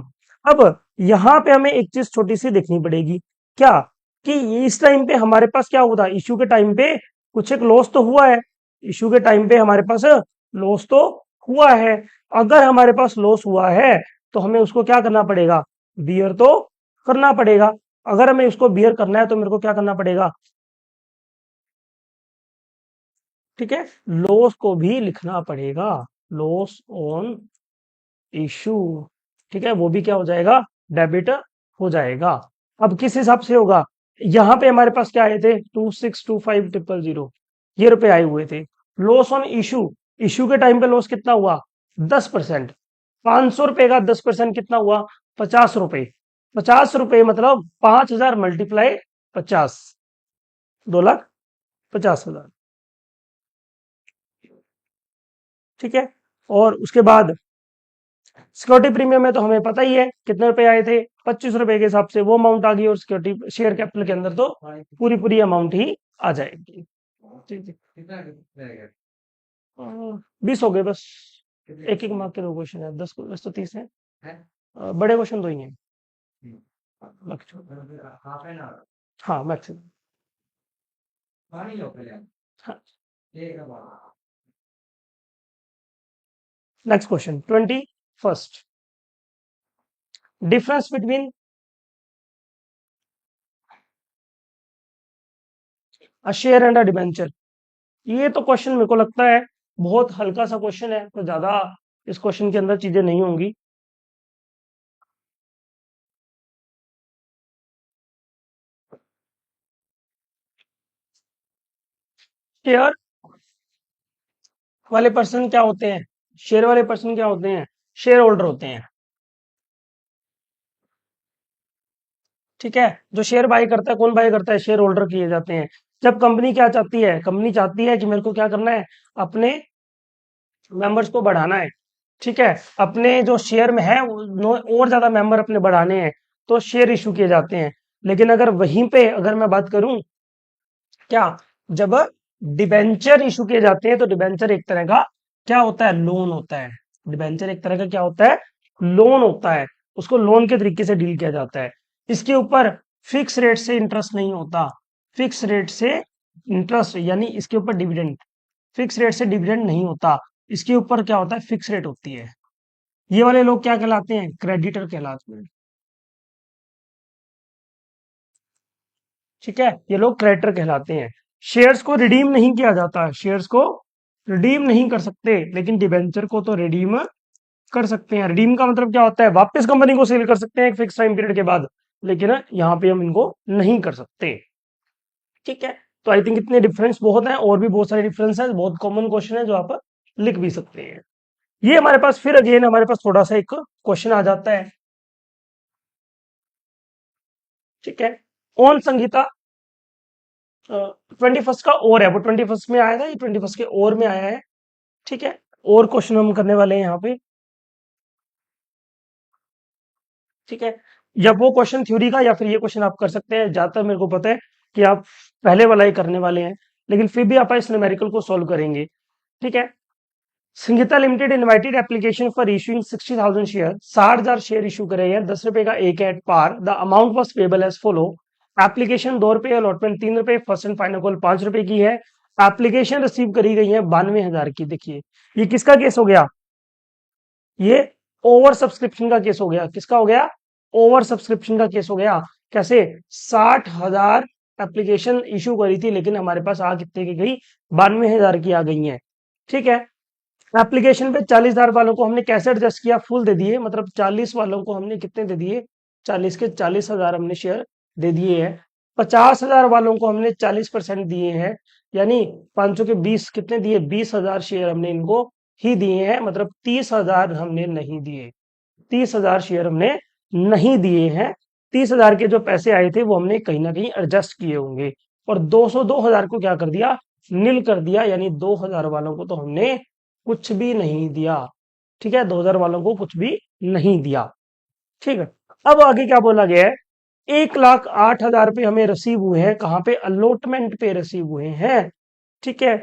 अब यहां पे हमें एक चीज छोटी सी देखनी पड़ेगी, क्या? कि इस टाइम पे हमारे पास क्या होता है? इशू के टाइम पे कुछ एक लॉस तो हुआ है। इशू के टाइम पे हमारे पास लॉस तो हुआ है। अगर हमारे पास लॉस हुआ है तो हमें उसको क्या करना पड़ेगा? बियर तो करना पड़ेगा। अगर हमें उसको बियर करना है तो मेरे को क्या करना पड़ेगा? ठीक है, लॉस को भी लिखना पड़ेगा। Loss on issue. ठीक है, वो भी क्या हो जाएगा? डेबिट हो जाएगा। अब किस हिसाब से होगा? यहां पे हमारे पास क्या आए थे? 2625,000 ये रुपए आए हुए थे। लॉस ऑन इशू, इशू के टाइम पे लॉस कितना हुआ? 10%। 500 रुपए का 10% कितना हुआ? 50 रुपए। 50 रुपए मतलब 5,000 मल्टीप्लाई 50, 2,50,000। ठीक है, और उसके बाद सिक्योरिटी प्रीमियम में तो हमें पता ही है कितने रुपए आए थे? 25 रुपए के हिसाब से वो अमाउंट आ गई, और सिक्योरिटी शेयर कैपिटल के अंदर तो पूरी पूरी अमाउंट ही आ जाएगी। जी जी, 20 हो गए बस। एक एक मार्क के 2 क्वेश्चन है, 10 बस तो 30 है। बड़े क्वेश्चन तो ही है। हाँ maximum. Next question 21st, difference between a share and a debenture. ये तो क्वेश्चन मेरे को लगता है बहुत हल्का सा क्वेश्चन है, तो ज्यादा इस क्वेश्चन के अंदर चीजें नहीं होंगी। शेयर वाले पर्सन क्या होते हैं? शेयर वाले पर्सन क्या होते हैं? शेयर होल्डर होते हैं। ठीक है, जो शेयर बाय करता है, कौन बाय करता है? शेयर होल्डर किए जाते हैं। जब कंपनी क्या चाहती है? कंपनी चाहती है कि मेरे को क्या करना है, अपने मेंबर्स को बढ़ाना है। ठीक है, अपने जो शेयर में है और ज्यादा मेंबर अपने बढ़ाने हैं, तो शेयर इशू किए जाते हैं। लेकिन अगर वहीं पे अगर मैं बात करूं, क्या, जब डिबेंचर इशू किए जाते हैं, तो डिबेंचर एक तरह का क्या होता है? लोन होता है। डिबेंचर एक तरह का क्या होता है? लोन होता है। उसको लोन के तरीके से डील किया जाता है। इसके ऊपर फिक्स रेट से इंटरेस्ट नहीं होता। फिक्स रेट से इंटरेस्ट यानी इसके ऊपर डिविडेंड, फिक्स रेट से डिविडेंड नहीं होता। इसके ऊपर क्या होता है? फिक्स रेट होती है। ये वाले लोग क्या कहलाते हैं? क्रेडिटर कहलाते हैं। ठीक है, ये लोग क्रेडिटर कहलाते हैं। शेयर्स को रिडीम नहीं किया जाता है, शेयर्स को रिडीम नहीं कर सकते, लेकिन डिबेंचर को तो रिडीम कर सकते हैं। रिडीम का मतलब क्या होता है? वापस कंपनी को सेल कर सकते हैं एक फिक्स टाइम पीरियड के बाद, लेकिन यहाँ पे हम इनको नहीं कर सकते। ठीक है, तो आई थिंक इतने डिफरेंस बहुत हैं, और भी बहुत सारे डिफरेंस हैं, बहुत कॉमन क्वेश्चन है जो आप लिख भी सकते हैं। ये हमारे पास फिर अगेन हमारे पास थोड़ा सा एक क्वेश्चन आ जाता है। ठीक है, ओन संगीता 21st का और है, वो 21st में आया था, ये 21st के और में आया है। ठीक है, और क्वेश्चन हम करने वाले हैं यहाँ पे। ठीक है, या वो क्वेश्चन थ्योरी का, या फिर ये क्वेश्चन आप कर सकते हैं। ज्यादातर मेरे को पता है कि आप पहले वाला ही करने वाले हैं, लेकिन फिर भी आप इस न्यूमेरिकल को सॉल्व करेंगे। ठीक है, Sangeeta limited invited application for issuing 60,000 share, 60,000 share issue करे हैं, 10 रुपए का एक at par. The amount was payable as follow. Application 2 रुपए, अलॉटमेंट 3 रुपए, फर्स्ट एंड फाइनल कॉल 5 रुपए की है। एप्लीकेशन रिसीव करी गई है 92,000 की। देखिए, ये किसका केस हो गया? ये ओवर सब्सक्रिप्शन का केस हो गया। किसका हो गया? ओवर सब्सक्रिप्शन का केस हो गया। कैसे? 60,000 एप्लीकेशन इशू करी थी, लेकिन हमारे पास आ कितने की गई? 92,000 की आ गई है। ठीक है, एप्लीकेशन पे 40,000 वालों को हमने कैसे एडजस्ट किया? फुल दे दिए, मतलब 40 वालों को हमने कितने दे दिए? 40 के 40,000 हमने शेयर दे दिए हैं। 50,000 वालों को हमने 40% दिए हैं, यानी 500 के 20 कितने दिए? 20,000 शेयर हमने इनको ही दिए हैं, मतलब 30,000 हमने नहीं दिए। 30,000 शेयर हमने नहीं दिए हैं। 30,000 के जो पैसे आए थे वो हमने कहीं ना कहीं एडजस्ट किए होंगे। और 2,000 को क्या कर दिया? नील कर दिया, यानी 2,000 वालों को तो हमने कुछ भी नहीं दिया। ठीक है, 2,000 वालों को कुछ भी नहीं दिया। ठीक है, अब आगे क्या बोला गया है? 1,08,000 रुपए हमें रिसीव हुए हैं, कहां पे? अलॉटमेंट पे रिसीव हुए हैं। ठीक है,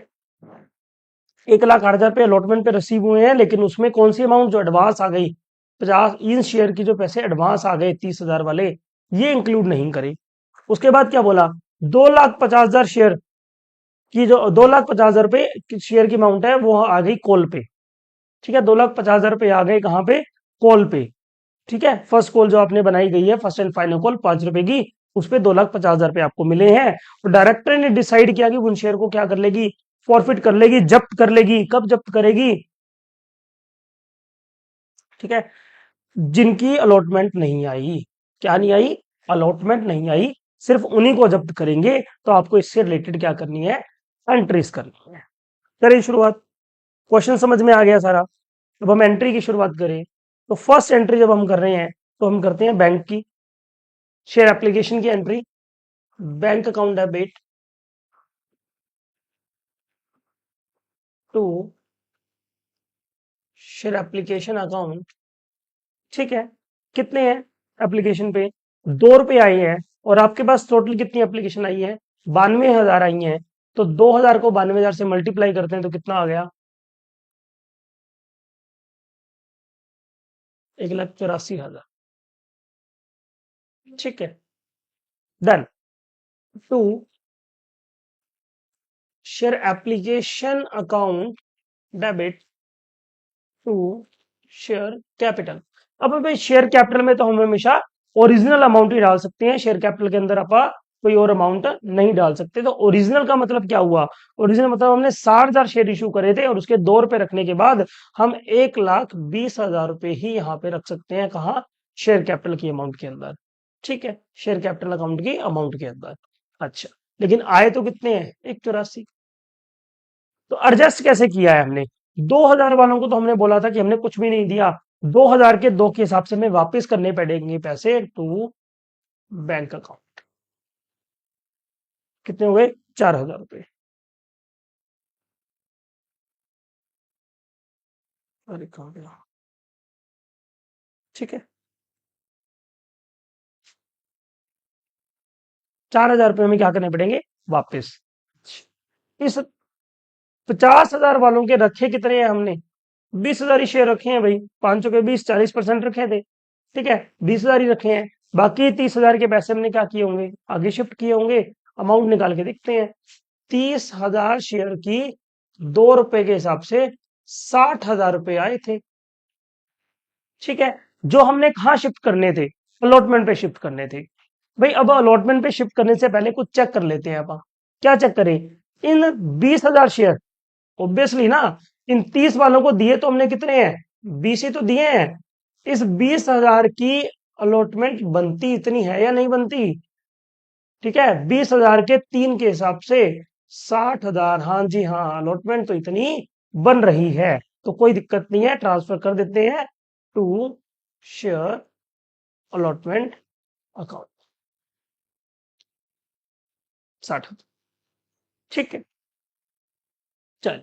1,08,000 रुपए अलॉटमेंट पे रिसीव हुए हैं, लेकिन उसमें कौन सी अमाउंट जो एडवांस आ गई? 50 इन शेयर की जो पैसे एडवांस आ गए 30,000 वाले, ये इंक्लूड नहीं करे। उसके बाद क्या बोला? 2,50,000 शेयर की, जो 2,50,000 रुपए की शेयर की अमाउंट है, वो आ गई कॉल पे। ठीक है, 2,50,000 रुपए आ गए कहां पे? कॉल पे। ठीक है, फर्स्ट कॉल जो आपने बनाई गई है, फर्स्ट एंड फाइनल कॉल 5 रुपए की, उस पे 2,50,000 रुपए आपको मिले हैं। तो डायरेक्टर ने डिसाइड किया कि उन शेयर को क्या कर लेगी? फॉरफिट कर लेगी, जब्त कर लेगी। कब जब्त करेगी? ठीक है, जिनकी अलॉटमेंट नहीं आई। क्या नहीं आई? अलॉटमेंट नहीं आई, सिर्फ उन्हीं को जब्त करेंगे। तो आपको इससे रिलेटेड क्या करनी है? एंट्रीज करनी है। करें शुरुआत। क्वेश्चन समझ में आ गया सारा। अब हम एंट्री की शुरुआत करें, तो फर्स्ट एंट्री जब हम कर रहे हैं, तो हम करते हैं बैंक की, शेयर एप्लीकेशन की entry. Bank account debit to share application account. ठीक है, कितने हैं एप्लीकेशन पे? 2 रुपए आए हैं, और आपके पास टोटल कितनी एप्लीकेशन आई है? 92,000 आई हैं। तो 2,000 को 92,000 से मल्टीप्लाई करते हैं, तो कितना आ गया? 1,84,000। ठीक है, done. To share application account debit to share capital. अब भाई शेयर कैपिटल में तो हम हमेशा ओरिजिनल अमाउंट ही डाल सकते हैं, शेयर कैपिटल के अंदर अपन कोई और अमाउंट नहीं डाल सकते। तो ओरिजिनल का मतलब क्या हुआ? ओरिजिनल मतलब हमने 60,000 शेयर इशू करे थे और उसके 2 रुपए रखने के बाद हम 1,20,000 रुपए ही यहाँ पे रख सकते हैं। कहाँ? शेयर कैपिटल की अमाउंट के अंदर। ठीक है, शेयर कैपिटल अकाउंट की अमाउंट के अंदर। अच्छा, लेकिन आए तो कितने हैं? 1,84। तो एडजस्ट कैसे किया है हमने? 2,000 वालों को तो हमने बोला था कि हमने कुछ भी नहीं दिया, 2,000 के 2 के हिसाब से हमें वापस करने पड़ेंगे पैसे टू बैंक अकाउंट। कितने हुए? 4,000 रुपए। अरे कहाँ गया? ठीक है, 4,000 रुपए हमें क्या करने पड़ेंगे? वापस। इस 50,000 वालों के रखे कितने हैं हमने? 20,000 ही शेयर रखे हैं भाई, 500 के 20, 40% रखे थे। ठीक है, 20,000 ही रखे हैं। बाकी 30,000 के पैसे हमने क्या किए होंगे? आगे शिफ्ट किए होंगे। अमाउंट निकाल के देखते हैं। 30,000 शेयर की 2 रुपए के हिसाब से 60,000 रुपए आए थे। ठीक है, जो हमने कहाँ शिफ्ट करने थे? अलॉटमेंट पे शिफ्ट करने थे। भाई अब अलॉटमेंट पे शिफ्ट करने से पहले कुछ चेक कर लेते हैं अपन। क्या चेक करें? इन 20,000 शेयर, ऑब्वियसली ना, इन 30 वालों को दिए तो हमने कितने हैं? 20 ही तो दिए हैं। इस 20,000 की अलॉटमेंट बनती इतनी है या नहीं बनती? ठीक है, 20,000 के 3 के हिसाब से 60,000। हाँ जी हाँ, अलॉटमेंट तो इतनी बन रही है। तो कोई दिक्कत नहीं है, ट्रांसफर कर देते हैं टू शेयर अलॉटमेंट अकाउंट। 60,000। ठीक है, चल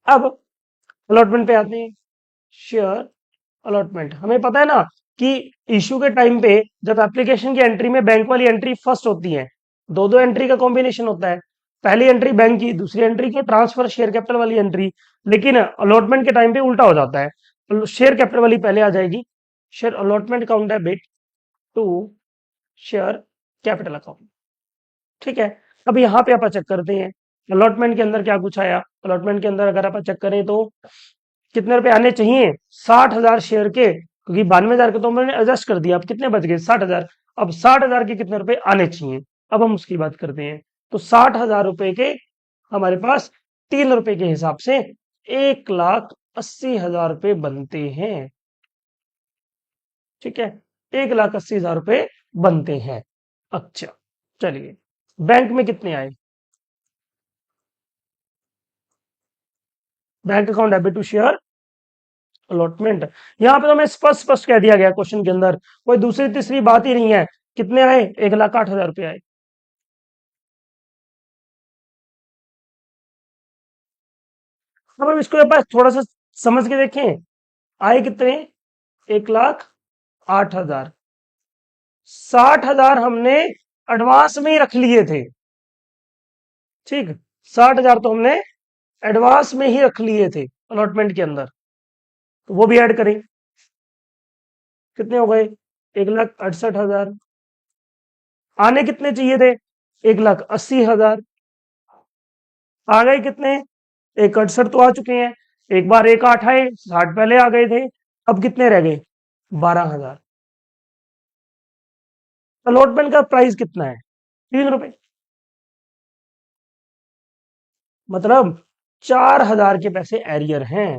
अब अलॉटमेंट पे आते हैं। शेयर अलॉटमेंट, हमें पता है ना कि इशू के टाइम पे जब एप्लीकेशन की एंट्री में बैंक वाली एंट्री फर्स्ट होती है, दो दो एंट्री का कॉम्बिनेशन होता है। पहली एंट्री बैंक की, दूसरी एंट्री की ट्रांसफर शेयर कैपिटल वाली एंट्री। लेकिन अलॉटमेंट के टाइम पे उल्टा हो जाता है, शेयर कैपिटल वाली पहले आ जाएगी। Share allotment account debit to share capital account. ठीक है, अब यहाँ पे अपन चेक करते हैं अलॉटमेंट के अंदर क्या कुछ आया। अलॉटमेंट के अंदर अगर अपन चेक करें तो कितने रुपए आने चाहिए? 60,000 शेयर के, क्योंकि 92,000 के तो मैंने एडजस्ट कर दिया, अब कितने बच गए? 60,000। अब 60,000 के कितने रुपए आने चाहिए? अब हम उसकी बात करते हैं। तो 60,000 रुपए के हमारे पास 3 रुपए के हिसाब से 1,80,000 रुपए बनते हैं। ठीक है, 1,80,000 रुपए बनते हैं। अच्छा, चलिए बैंक में कितने आए? Bank account debit to share allotment. यहां पे तो हमें स्पष्ट स्पष्ट कह दिया गया क्वेश्चन के अंदर, कोई दूसरी तीसरी बात ही नहीं है। कितने आए? 1,08,000 रुपए आए। अब हम इसको बस थोड़ा सा समझ के देखें। आए कितने? 1,08,000। 60,000 हमने एडवांस में ही रख लिए थे। ठीक, 60,000 तो हमने एडवांस में ही रख लिए थे अलॉटमेंट के अंदर, तो वो भी ऐड करें। कितने हो गए? 1,68,000। आने कितने चाहिए थे? 1,80,000। आ गए कितने? 1,68 तो आ चुके हैं। एक बार 1,8 आए, 60 पहले आ गए थे। अब कितने रह गए? 12,000। अलॉटमेंट का प्राइस कितना है? 3 रुपए। मतलब 4,000 के पैसे एरियर हैं।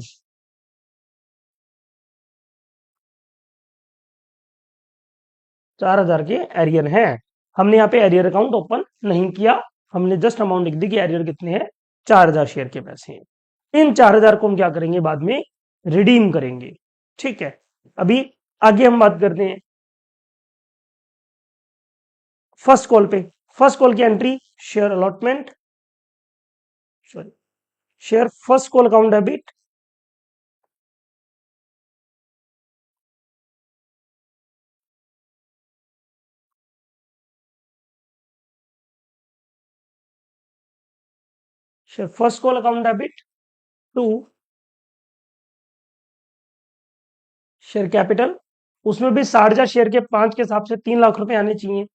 4,000 के एरियर हैं। हमने यहाँ पे एरियर अकाउंट ओपन नहीं किया, हमने जस्ट अमाउंट लिख दी कि एरियर कितने हैं? 4,000 शेयर के पैसे हैं। इन 4,000 को हम क्या करेंगे? बाद में रिडीम करेंगे। ठीक है, अभी आगे हम बात करते हैं फर्स्ट कॉल पे। फर्स्ट कॉल की entry share allotment, sorry, share first call account debit share first call account debit to share capital. उसमें भी 60,000 शेयर के 5 के हिसाब से 3 लाख रुपए आने चाहिए।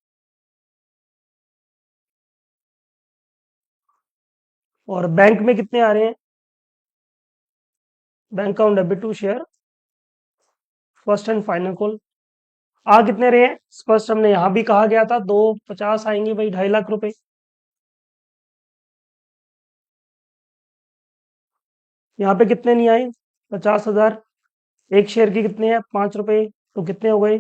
और बैंक में कितने आ रहे हैं? Bank account debit to share first and final call. आ कितने रहे हैं? फर्स्ट हमने यहां भी कहा गया था 250 आएंगे भाई, 2.5 लाख रुपए। यहाँ पे कितने नहीं आए? 50,000। एक शेयर की कितने हैं? 5 रुपए। तो कितने हो गए?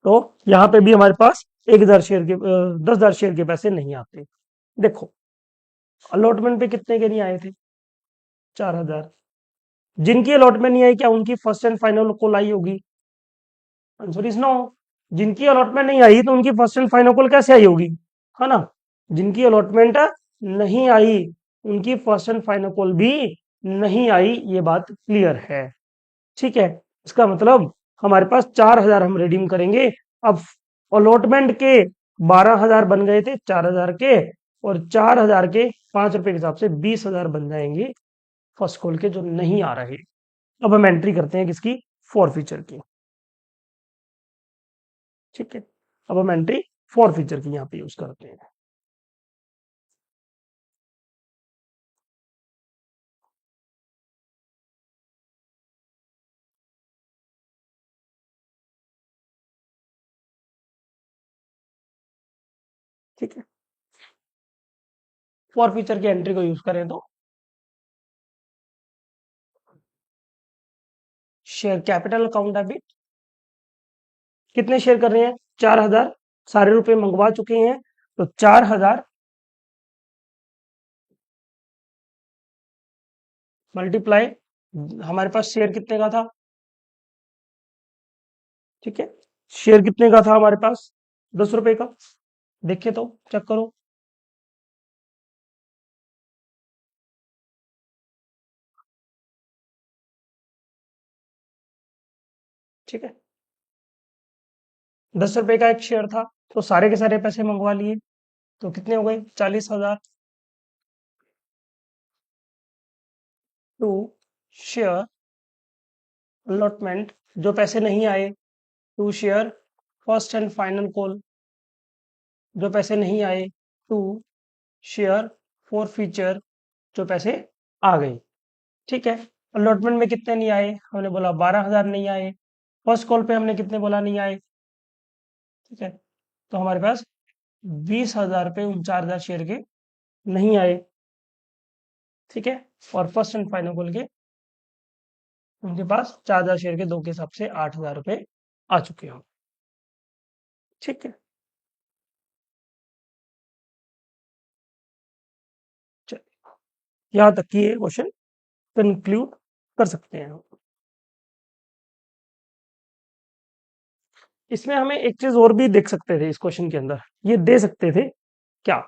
तो यहाँ पे भी हमारे पास 1,000 शेयर के 10,000 शेयर के पैसे नहीं आते। देखो, अलॉटमेंट पे कितने के नहीं आए थे? 4,000। जिनकी अलॉटमेंट नहीं आई, क्या उनकी फर्स्ट एंड फाइनल कॉल आई होगी? Answer is no. जिनकी अलॉटमेंट नहीं आई तो उनकी फर्स्ट एंड फाइनल कॉल कैसे आई होगी? है ना? जिनकी अलॉटमेंट नहीं आई, उनकी फर्स्ट एंड फाइनल कॉल भी नहीं आई, ये बात क्लियर है। ठीक है, इसका मतलब हमारे पास 4,000 हम रिडीम करेंगे। अब अलॉटमेंट के 12,000 बन गए थे 4,000 के, और 4,000 के 5 रुपए के हिसाब से 20,000 बन जाएंगे फर्स्ट कॉल के, जो नहीं आ रहे। अब हम एंट्री करते हैं किसकी? फॉर फीचर की। ठीक है, अब हम एंट्री फॉर फीचर की यहाँ पे यूज करते हैं। ठीक है, फॉर फीचर की एंट्री को यूज करें तो शेयर कैपिटल अकाउंट डेबिट, कितने शेयर कर रहे हैं? 4,000। सारे रुपए मंगवा चुके हैं, तो 4,000 मल्टीप्लाई, हमारे पास शेयर कितने का था? ठीक है, शेयर कितने का था हमारे पास? 10 रुपए का। देखे तो चेक करो। ठीक है, 10 रुपए का एक शेयर था, तो सारे के सारे पैसे मंगवा लिए, तो कितने हो गए? 40,000। टू शेयर अलॉटमेंट, जो पैसे नहीं आए। To share first and final call, जो पैसे नहीं आए। टू शेयर फॉर फ्यूचर, जो पैसे आ गए। ठीक है, अलॉटमेंट में कितने नहीं आए? हमने बोला 12,000 नहीं आए। फर्स्ट कॉल पे हमने कितने बोला नहीं आए? ठीक है, तो हमारे पास 20,000 रुपये उन 4,000 शेयर के नहीं आए। ठीक है, और फर्स्ट एंड फाइनल कॉल के उनके पास 4,000 शेयर के दो के हिसाब से 8,000 रुपये आ चुके हो। ठीक है, चलिए, यहाँ तक की ये क्वेश्चन कंक्लूड कर सकते हैं हम। इसमें हमें एक चीज और भी देख सकते थे, इस क्वेश्चन के अंदर ये दे सकते थे क्या?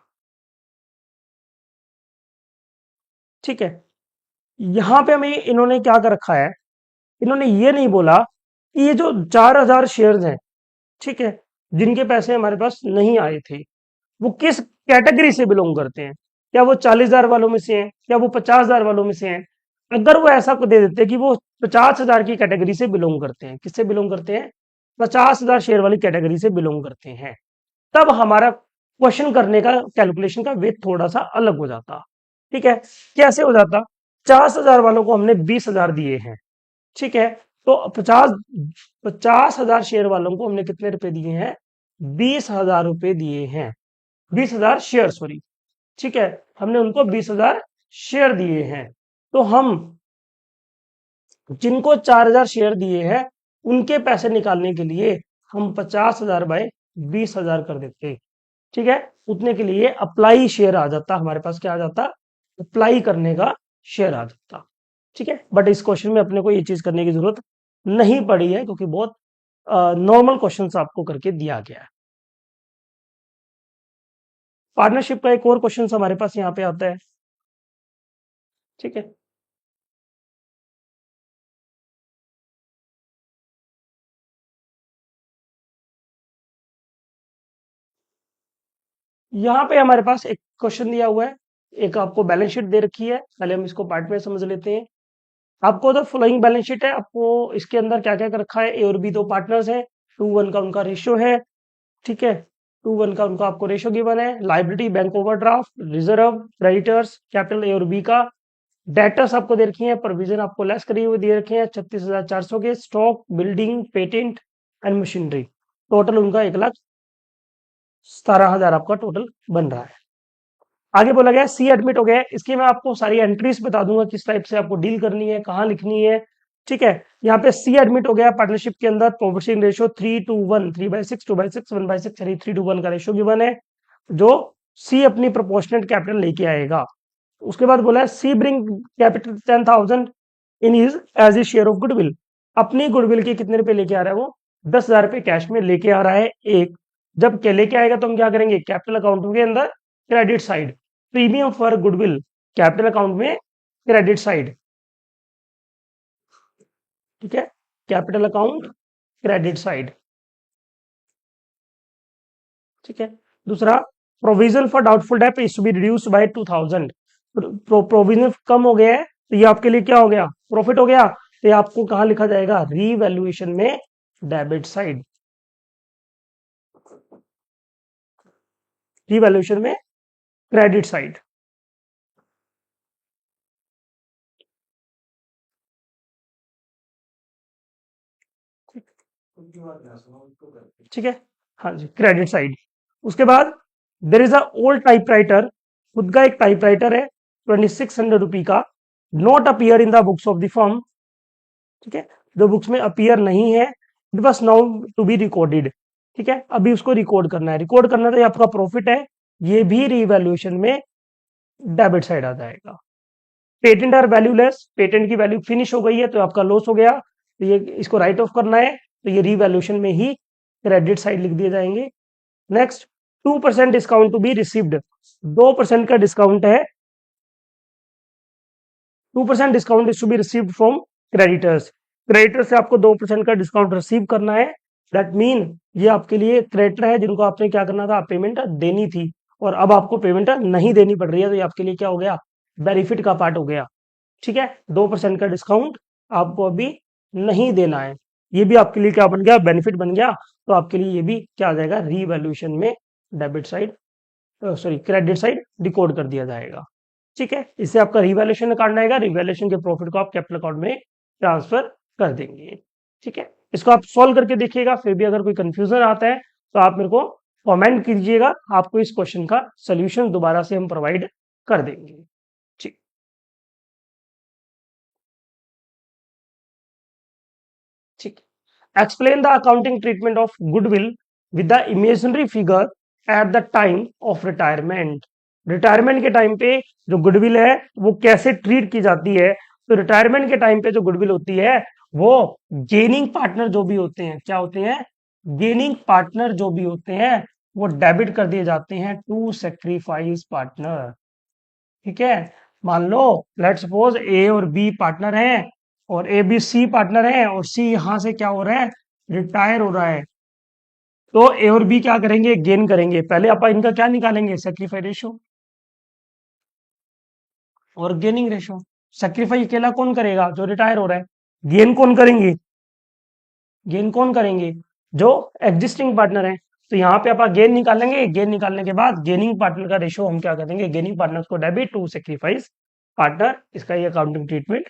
ठीक है, यहाँ पे हमें इन्होंने क्या कर रखा है? इन्होंने ये नहीं बोला कि ये जो 4,000 शेयर्स हैं, ठीक है, जिनके पैसे हमारे पास नहीं आए थे, वो किस कैटेगरी से बिलोंग करते हैं? क्या वो 40,000 वालों में से हैं, या वो 50,000 वालों में से हैं? अगर वो ऐसा को दे देते कि वो 50,000 की कैटेगरी से बिलोंग करते हैं, किससे बिलोंग करते हैं? 50,000 शेयर वाली कैटेगरी से बिलोंग करते हैं, तब हमारा क्वेश्चन करने का, कैलकुलेशन का वे थोड़ा सा अलग हो जाता। ठीक है, कैसे हो जाता? 50,000 वालों को हमने 20,000 दिए हैं। ठीक है, तो 50,000 शेयर वालों को हमने कितने रुपए दिए हैं? 20,000 रुपए दिए हैं। 20,000 शेयर, सॉरी। ठीक है, हमने उनको 20,000 शेयर दिए हैं। तो हम जिनको 4,000 शेयर दिए हैं, उनके पैसे निकालने के लिए हम 50,000 बाय 20,000 कर देते। ठीक है, उतने के लिए अप्लाई शेयर आ जाता, हमारे पास क्या आ जाता? अप्लाई करने का शेयर आ जाता। ठीक है, बट इस क्वेश्चन में अपने को ये चीज करने की जरूरत नहीं पड़ी है, क्योंकि बहुत नॉर्मल क्वेश्चन आपको करके दिया गया है। पार्टनरशिप का एक और क्वेश्चन हमारे पास यहाँ पे आता है। ठीक है, यहाँ पे हमारे पास एक क्वेश्चन दिया हुआ है, एक आपको बैलेंस शीट दे रखी है। पहले हम इसको पार्ट में समझ लेते हैं। आपको तो फॉलोइंग बैलेंस शीट है, आपको इसके अंदर क्या क्या कर रखा है? ए और बी दो पार्टनर्स हैं, 2:1 का उनका रेशियो है। ठीक है, 2:1 का उनका आपको रेशो गिवन है। Liability, bank overdraft, reserve, creditors, capital A और बी का। डेटर्स आपको दे रखी है, प्रोविजन आपको लेस करी हुई दे रखे हैं 36,400 के। Stock, building, patent and machinery, total उनका 1,17,000 आपका टोटल बन रहा है। आगे बोला गया सी एडमिट हो गया है। इसकी मैं आपको सारी एंट्रीज बता दूंगा किस टाइप से आपको डील करनी है, कहाँ लिखनी है। ठीक है, यहाँ पे सी एडमिट हो गया पार्टनरशिप के अंदर। प्रोपोर्शन रेशो 3:1, 3/6, 2/6, 1/6, 3:1 का रेशो गिवन है, जो सी अपनी प्रोपोर्शनेट कैपिटल लेके आएगा। उसके बाद बोला है C bring capital 10,000 in his as a share of goodwill. अपनी गुडविल के कितने रुपए लेके आ रहा है वो? 10,000 रुपए कैश में लेके आ रहा है एक। जब क्या लेके आएगा तो हम क्या करेंगे, कैपिटल अकाउंट के अंदर credit side, premium for goodwill capital account में क्रेडिट साइड। ठीक है, कैपिटल अकाउंट क्रेडिट साइड। ठीक है, दूसरा provision for doubtful debt is to be reduced by 2,000। Provision कम हो गया है तो ये आपके लिए क्या हो गया, प्रॉफिट हो गया। तो ये आपको कहां लिखा जाएगा, रीवैल्यूएशन में डेबिट साइड, रीवैल्यूएशन में क्रेडिट साइड। ठीक है, हाँ जी, क्रेडिट साइड। उसके बाद there is a old typewriter, खुद का एक टाइपराइटर है 2,600 रुपी का, not appear in the books of the firm. ठीक है, जो बुक्स में अपीयर नहीं है, it was now to be recorded. ठीक है, अभी उसको रिकॉर्ड करना है। रिकॉर्ड करना तो ये आपका प्रॉफिट है, ये भी रीवैल्यूएशन में डेबिट साइड आ जाएगा। पेटेंट आर वैल्यूलेस, पेटेंट की वैल्यू फिनिश हो गई है तो आपका लॉस हो गया, तो ये इसको राइट ऑफ करना है, तो ये रीवैल्यूएशन में ही क्रेडिट साइड लिख दिए जाएंगे। Next, 2% discount to be received, 2% का डिस्काउंट है, 2% discount is to be received from creditors. Creditor से आपको 2% का डिस्काउंट रिसीव करना है। दैट मीन ये आपके लिए क्रेडिटर है जिनको आपने क्या करना था, पेमेंट देनी थी, और अब आपको पेमेंट नहीं देनी पड़ रही है, तो ये आपके लिए क्या हो गया, बेनिफिट का पार्ट हो गया। ठीक है, 2% का डिस्काउंट आपको अभी नहीं देना है, ये भी आपके लिए क्या बन गया, बेनिफिट बन गया। तो आपके लिए ये भी क्या आ जाएगा, रीवैल्यूएशन में debit side, sorry credit side decode कर दिया जाएगा। ठीक है, इससे आपका रिवैल्यूएशन निकालना आएगा, रिवैल्यूएशन के प्रॉफिट को आप कैपिटल अकाउंट में ट्रांसफर कर देंगे। ठीक है, इसको आप सॉल्व करके देखिएगा, फिर भी अगर कोई कंफ्यूजन आता है तो आप मेरे को कमेंट कीजिएगा, आपको इस क्वेश्चन का सोल्यूशन दोबारा से हम प्रोवाइड कर देंगे। ठीक, ठीक। Explain the accounting treatment of goodwill with the imaginary figure at the time of retirement. Retirement के टाइम पे जो गुडविल है वो कैसे ट्रीट की जाती है। तो रिटायरमेंट के टाइम पे जो गुडविल होती है वो गेनिंग पार्टनर जो भी होते हैं, क्या होते हैं, गेनिंग पार्टनर जो भी होते हैं वो डेबिट कर दिए जाते हैं टू सेक्रीफाइस पार्टनर। ठीक है, मान लो लेट सपोज ए और बी पार्टनर हैं और ए बी सी पार्टनर है, और सी यहां से क्या हो रहा है, रिटायर हो रहा है, तो ए और बी क्या करेंगे, गेन करेंगे। पहले आप इनका क्या निकालेंगे, सेक्रीफाई रेशो और गेनिंग रेशो। सेक्रीफाई अकेला कौन करेगा, जो रिटायर हो रहा है। गेन कौन करेंगे, गेन कौन करेंगे, जो एग्जिस्टिंग पार्टनर है। तो यहाँ पे आप गेन निकालेंगे, गेन निकालने के बाद गेनिंग पार्टनर का रेशो हम क्या कर देंगे, गेनिंग पार्टनर को डेबिट टू सेक्रीफाइस पार्टनर, इसका ये अकाउंटिंग ट्रीटमेंट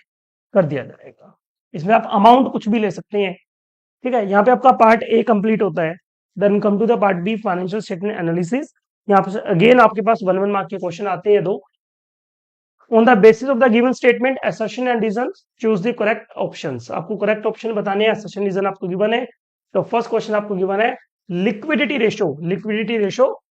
कर दिया जाएगा। इसमें आप अमाउंट कुछ भी ले सकते हैं। ठीक है, यहाँ पे आपका पार्ट ए कंप्लीट होता है। Then come to the part B, financial statement analysis. यहाँ पे अगेन आपके पास 1 1 मार्क के क्वेश्चन आते हैं दो। On the basis of the given statement assertion and reason choose the correct options. आपको करेक्ट ऑप्शन बताने हैं, असर्शन रीजन आपको गिवन है। तो फर्स्ट क्वेश्चन आपको गिवन है liquidity ratio, liquidity ratio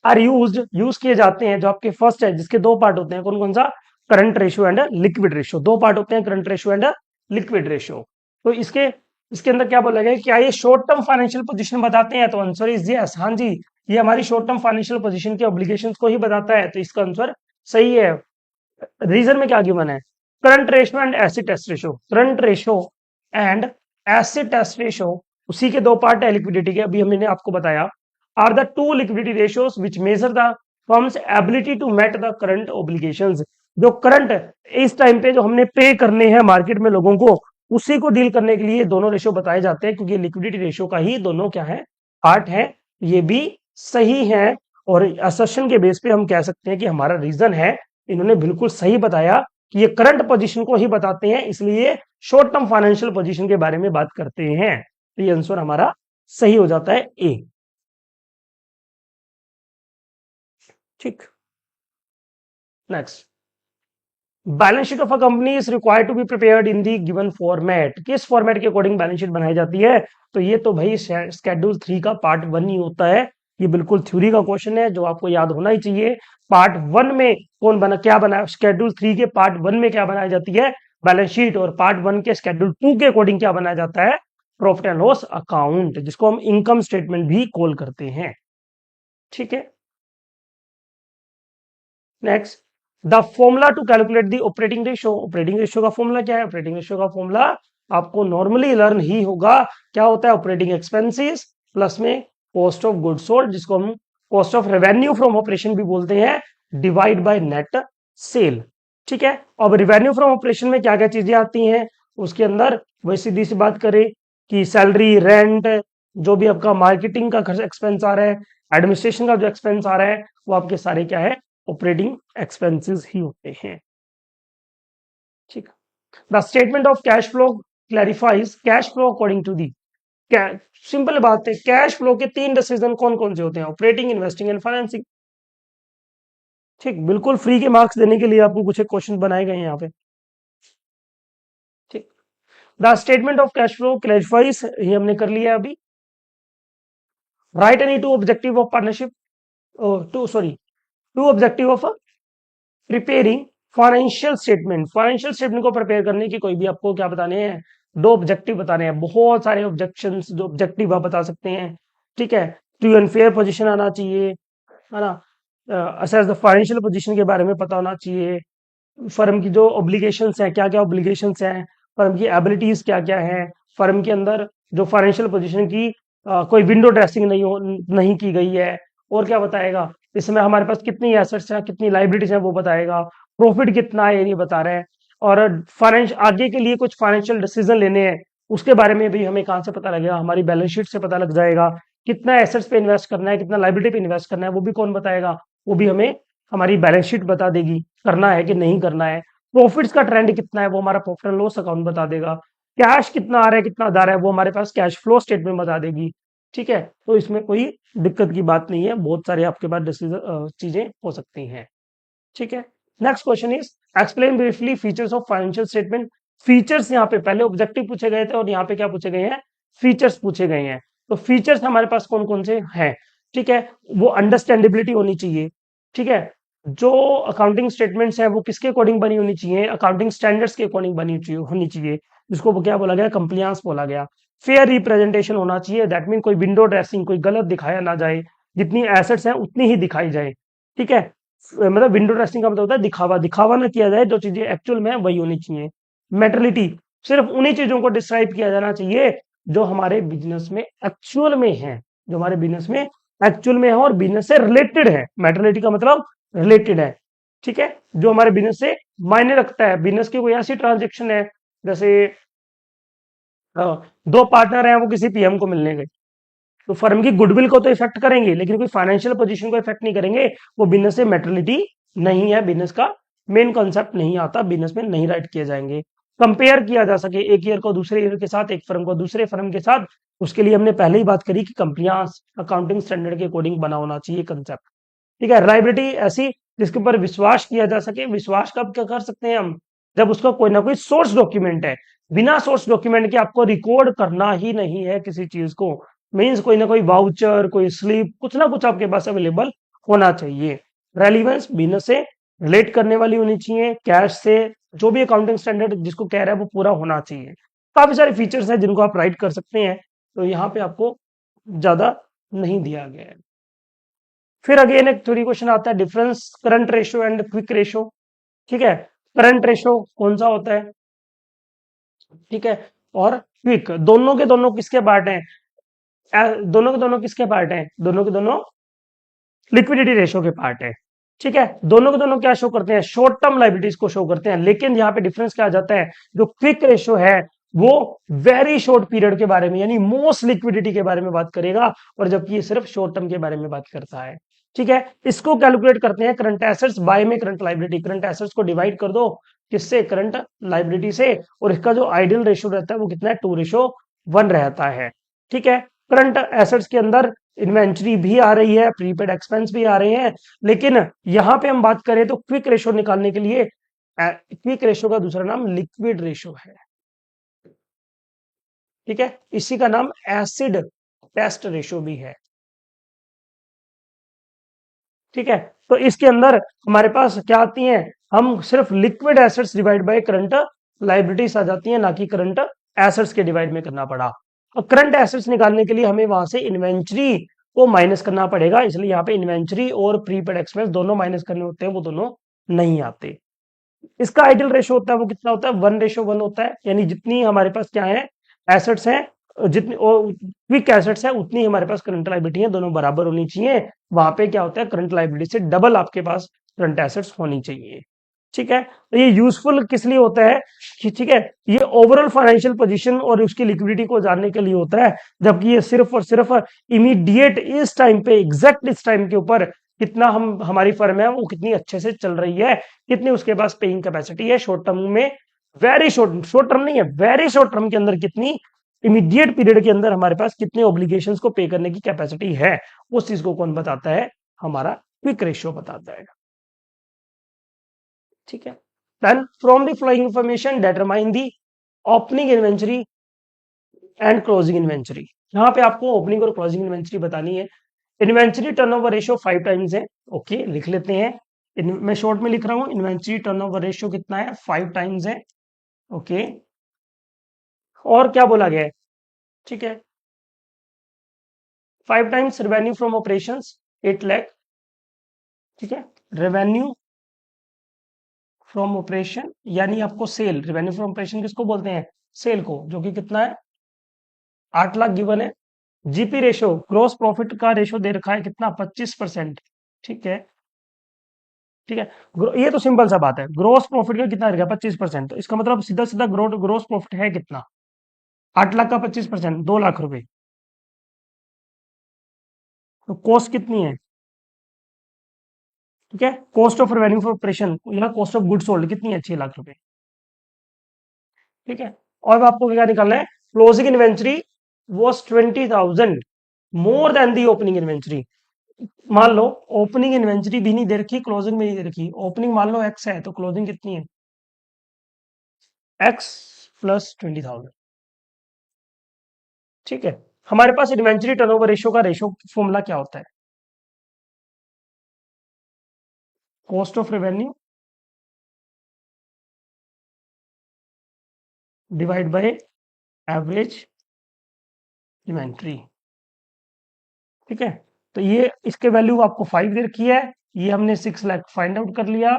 are use किए जाते हैं, जो आपके फर्स्ट है जिसके दो पार्ट होते हैं, कौन कौन सा, current ratio and liquid ratio. दो पार्ट होते हैं, current ratio and liquid ratio. तो इसके इसके अंदर क्या बोला गया, क्या ये शॉर्ट टर्म फाइनेंशियल पोजीशन बताते हैं, तो आंसर इज यस, हाँ जी, ये हमारी शॉर्ट टर्म फाइनेंशियल पोजीशन के ऑब्लिगेशन को ही बताता है, तो इसका आंसर सही है। रीजन में क्या गिवन है, current ratio and acid test ratio, current ratio and acid test ratio, उसी के दो पार्ट है लिक्विडिटी के, अभी हमने आपको बताया, are the two liquidity ratios which measure the firm's ability to meet the current obligations. जो करंट इस टाइम पे जो हमने पे करने हैं मार्केट में लोगों को, उसी को डील करने के लिए दोनों रेशियो बताए जाते हैं, क्योंकि लिक्विडिटी रेशियो का ही दोनों क्या है, पार्ट है, ये भी सही है। और असर्शन के बेस पे हम कह सकते हैं कि हमारा रीजन है, इन्होंने बिल्कुल सही बताया कि ये करंट पोजीशन को ही बताते हैं, इसलिए शॉर्ट टर्म फाइनेंशियल पोजीशन के बारे में बात करते हैं। तो ये आंसर हमारा सही हो जाता है ए। ठीक, next, balance sheet of a company is required to be prepared in the given format. किस फॉर्मेट के अकॉर्डिंग बैलेंस शीट बनाई जाती है? तो ये तो भाई स्केड्यूल 3 का पार्ट 1 ही होता है। ये बिल्कुल थ्योरी का क्वेश्चन है जो आपको याद होना ही चाहिए। पार्ट 1 में कौन बना, क्या बना, स्केड्यूल 3 के पार्ट 1 में क्या बनाई जाती है? Balance sheet. और पार्ट 1 के स्केड्यूल 2 के अकॉर्डिंग क्या बनाया जाता है? प्रॉफिट एंड लॉस अकाउंट, जिसको हम इनकम स्टेटमेंट भी कॉल करते हैं। ठीक है, next, the formula to calculate the operating ratio. Operating ratio का फॉर्मूला क्या है? ऑपरेटिंग रेशियो का फॉर्मूला आपको नॉर्मली लर्न ही होगा। क्या होता है? ऑपरेटिंग एक्सपेंसेस प्लस में कॉस्ट ऑफ गुड सोल्ड, जिसको हम cost of revenue from operation भी बोलते हैं, डिवाइड बाय नेट सेल। ठीक है, अब रेवेन्यू फ्रॉम ऑपरेशन में क्या क्या चीजें आती हैं उसके अंदर, वही सीधी सी बात करें कि सैलरी, रेंट, जो भी आपका मार्केटिंग का खर्च एक्सपेंस आ रहा है, एडमिनिस्ट्रेशन का जो एक्सपेंस आ रहा है, वो आपके सारे क्या है? ऑपरेटिंग एक्सपेंसेस ही होते हैं। ठीक, the statement of cash flow clarifies cash flow according to the. Simple बात है, कैश फ्लो के 3 डिसीजन कौन कौन से होते हैं? Operating, investing and financing. ठीक, बिल्कुल फ्री के मार्क्स देने के लिए आपको कुछ एक क्वेश्चन बनाए गए हैं यहाँ पे। ठीक, the statement of cash flow clarifies, ये हमने कर लिया अभी। Write any two objective of partnership, two sorry two objective of preparing financial statement. Financial statement को प्रिपेयर करने की कोई भी आपको क्या बताने हैं? 2 ऑब्जेक्टिव बताने हैं। बहुत सारे ऑब्जेक्शंस, जो ऑब्जेक्टिव आप बता सकते हैं। ठीक है, ट्रू एंड फेयर पोजीशन आना चाहिए, है ना, असेस द फाइनेंशियल पोजीशन के बारे में पता होना चाहिए, फर्म की जो ऑब्लिगेशंस हैं, क्या क्या ऑब्लिगेशंस हैं, फर्म की एबिलिटीज क्या क्या हैं, फर्म के अंदर जो फाइनेंशियल पोजीशन की कोई विंडो ड्रेसिंग नहीं की गई है। और क्या बताएगा? इस समय हमारे पास कितनी एसेट्स हैं, कितनी लाइबिलिटीज हैं, वो बताएगा। प्रॉफिट कितना है ये नहीं बता रहे हैं। और फाइनेंस आगे के लिए कुछ फाइनेंशियल डिसीजन लेने हैं, उसके बारे में भी हमें कहाँ से पता लगेगा? हमारी बैलेंस शीट से पता लग जाएगा। कितना एसेट्स पे इन्वेस्ट करना है, कितना लाइबिलिटी पे इन्वेस्ट करना है, वो भी कौन बताएगा? वो भी हमें हमारी बैलेंस शीट बता देगी, करना है कि नहीं करना है। प्रॉफिट्स का ट्रेंड कितना है वो हमारा प्रॉफिट एंड लॉस अकाउंट बता देगा। कैश कितना आ रहा है, कितना जा रहा है, वो हमारे पास कैश फ्लो स्टेटमेंट बता देगी। ठीक है, तो इसमें कोई दिक्कत की बात नहीं है, बहुत सारे आपके पास डिसीजन चीजें हो सकती हैं। ठीक है, next question is explain briefly features of financial statement. Features यहाँ पे पहले ऑब्जेक्टिव पूछे गए थे और यहाँ पे क्या पूछे गए हैं? फीचर्स पूछे गए हैं। तो फीचर्स हमारे पास कौन कौन से हैं? ठीक है, वो अंडरस्टैंडेबिलिटी होनी चाहिए। ठीक है, जो अकाउंटिंग स्टेटमेंट्स हैं वो किसके अकॉर्डिंग बनी होनी चाहिए? अकाउंटिंग स्टैंडर्ड्स के अकॉर्डिंग बनी होनी चाहिए, जिसको वो क्या बोला गया? कंप्लायंस बोला गया। फेयर रिप्रेजेंटेशन होना चाहिए, दैट मीन कोई विंडो ड्रेसिंग, कोई गलत दिखाया ना जाए, जितनी एसेट्स हैं उतनी ही दिखाई जाए। ठीक है, मतलब विंडो ड्रेसिंग का मतलब होता है दिखावा, दिखावा ना किया जाए, जो चीजें एक्चुअल में है वही होनी चाहिए। मेटरलिटी, सिर्फ उन्हीं चीजों को डिस्क्राइब किया जाना चाहिए जो हमारे बिजनेस में एक्चुअल में है, जो हमारे बिजनेस में एक्चुअल में है और बिजनेस से रिलेटेड है। मेटरलिटी का मतलब रिलेटेड है। ठीक है, जो हमारे बिजनेस से मायने रखता है। बिजनेस की कोई ऐसी ट्रांजेक्शन है, जैसे अ, 2 पार्टनर हैं, वो किसी पीएम को मिलने गए, तो फर्म की गुडविल को तो इफेक्ट करेंगे, लेकिन कोई फाइनेंशियल पोजीशन को इफेक्ट नहीं करेंगे। वो बिजनेस से मेटरलिटी नहीं है, बिजनेस का मेन कॉन्सेप्ट नहीं आता, बिजनेस में नहीं राइट किए जाएंगे। कंपेयर किया जा सके एक ईयर को दूसरे ईयर के साथ, एक फर्म को दूसरे फर्म के साथ, उसके लिए हमने पहले ही बात करी कि कंप्लायंस अकाउंटिंग स्टैंडर्ड के अकॉर्डिंग बना होना चाहिए कंसेप्ट। ठीक है, रिलायबिलिटी ऐसी जिसके ऊपर विश्वास किया जा सके। विश्वास कब क्या कर सकते हैं हम? जब उसका कोई ना कोई सोर्स डॉक्यूमेंट है। बिना सोर्स डॉक्यूमेंट के आपको रिकॉर्ड करना ही नहीं है किसी चीज को। मीन्स कोई ना कोई वाउचर, कोई स्लिप, कुछ ना कुछ आपके पास अवेलेबल होना चाहिए। रेलिवेंस, बिजनेस से रिलेट करने वाली होनी चाहिए, कैश से, जो भी अकाउंटिंग स्टैंडर्ड जिसको कह रहा है वो पूरा होना चाहिए। काफी सारे फीचर्स हैं जिनको आप राइट कर सकते हैं, तो यहाँ पे आपको ज्यादा नहीं दिया गया है। फिर अगेन एक थ्योरी क्वेश्चन आता है, difference current ratio and quick ratio. ठीक है, करंट रेशियो कौन सा होता है? ठीक है, और क्विक, दोनों के दोनों किसके पार्ट हैं? दोनों के दोनों किसके पार्ट हैं? दोनों के दोनों लिक्विडिटी रेशियो के पार्ट है। ठीक है, दोनों के दोनों क्या शो करते हैं? शॉर्ट टर्म लाइबिलिटीज को शो करते हैं। लेकिन यहाँ पे डिफरेंस क्या आ जाता है? जो क्विक रेशियो है वो वेरी शॉर्ट पीरियड के बारे में यानी मोस्ट लिक्विडिटी के बारे में बात करेगा, और जबकि ये सिर्फ शॉर्ट टर्म के बारे में बात करता है। ठीक है, इसको कैलकुलेट करते हैं करंट एसेट्स बाय में करंट लाइबिलिटी। करंट एसेट्स को डिवाइड कर दो किससे, करंट लाइबिलिटी से, और इसका जो आइडियल रेशियो रहता है वो कितना है, 2:1 रहता है। ठीक है, करंट एसेट्स के अंदर इन्वेंट्री भी आ रही है, प्रीपेड एक्सपेंस भी आ रहे हैं, लेकिन यहां पे हम बात करें तो क्विक रेशियो निकालने के लिए, क्विक रेशियो का दूसरा नाम लिक्विड रेशियो है। ठीक है, इसी का नाम एसिड टेस्ट रेशियो भी है। ठीक है, तो इसके अंदर हमारे पास क्या आती हैं, हम सिर्फ liquid assets divide by current liabilities आ जाती हैं, ना कि करंट एसेट्स के डिवाइड में करना पड़ा। और करंट एसेट्स निकालने के लिए हमें वहां से इन्वेंट्री को माइनस करना पड़ेगा, इसलिए यहाँ पे इन्वेंट्री और प्रीपेड एक्सपेंस दोनों माइनस करने होते हैं, वो दोनों नहीं आते। इसका आइडियल रेशियो होता है वो कितना होता है, 1:1 होता है, यानी जितनी हमारे पास क्या है, एसेट्स हैं, जितनी क्विक एसेट्स है उतनी हमारे पास करंट लाइबिलिटी है, दोनों बराबर होनी चाहिए। वहां पे क्या होता है, करंट लाइबिलिटी से डबल आपके पास करंट एसेट्स होनी चाहिए। ठीक है, तो ये यूजफुल किस लिए होता है कि, ठीक है, ये ओवरऑल फाइनेंशियल पोजीशन और उसकी लिक्विडिटी को जानने के लिए होता है, जबकि ये सिर्फ और सिर्फ इमीडिएट इस टाइम पे, एग्जैक्ट इस टाइम के ऊपर कितना हम, हमारी फर्म है वो कितनी अच्छे से चल रही है, कितनी उसके पास पेइंग कैपेसिटी है शॉर्ट टर्म में, वेरी शॉर्ट, शॉर्ट टर्म नहीं है, वेरी शॉर्ट टर्म के अंदर कितनी, इमीडिएट पीरियड के अंदर हमारे पास कितने ऑब्लिगेशंस को पे करने की कैपेसिटी है, उस चीज को कौन बताता है, हमारा क्विक रेशियो बताता है। ठीक है, then from the following information determine the opening inventory and closing inventory. यहाँ पे आपको ओपनिंग और क्लोजिंग इन्वेंटरी बतानी है। इन्वेंटरी टर्नओवर रेशियो 5 टाइम्स है, ओके लिख लेते हैं, मैं शॉर्ट में लिख रहा हूं, इन्वेंटरी टर्नओवर रेशियो कितना है, 5 टाइम्स है, ओके। और क्या बोला गया है, ठीक है, 5 times revenue from operations 8 lakh. ठीक है, रेवेन्यू फ्रॉम ऑपरेशन यानी आपको सेल, रेवेन्यू फ्रॉम ऑपरेशन किसको बोलते हैं, सेल को, जो कि कितना है, 8 लाख गिवन है। जीपी रेशो, ग्रोस प्रॉफिट का रेशो दे रखा है कितना, 25%। ठीक है, ठीक है, ये तो सिंपल सा बात है, ग्रोस प्रॉफिट का कितना रहेगा, 25%, तो इसका मतलब सीधा सीधा ग्रोस प्रॉफिट है कितना, 8 लाख का 25%, 2 लाख रुपए। तो कॉस्ट कितनी है, ठीक है, cost of revenue for operation या कॉस्ट ऑफ गुड सोल्ड कितनी है, 6 लाख रुपए। ठीक है, और आपको क्या निकालना है, closing inventory was 20,000 more than the opening inventory. मान लो ओपनिंग इन्वेंटरी भी नहीं दे रखी, क्लोजिंग में नहीं दे रखी, ओपनिंग मान लो एक्स है तो क्लोजिंग कितनी है, एक्स प्लस 20,000। ठीक है, हमारे पास इन्वेंटरी टर्नओवर रेशियो का रेशियो फॉर्मूला क्या होता है, cost of revenue divide by average inventory. ठीक है, तो ये इसके वैल्यू आपको 5 दे रखी है, ये हमने 6 लाख फाइंड आउट कर लिया।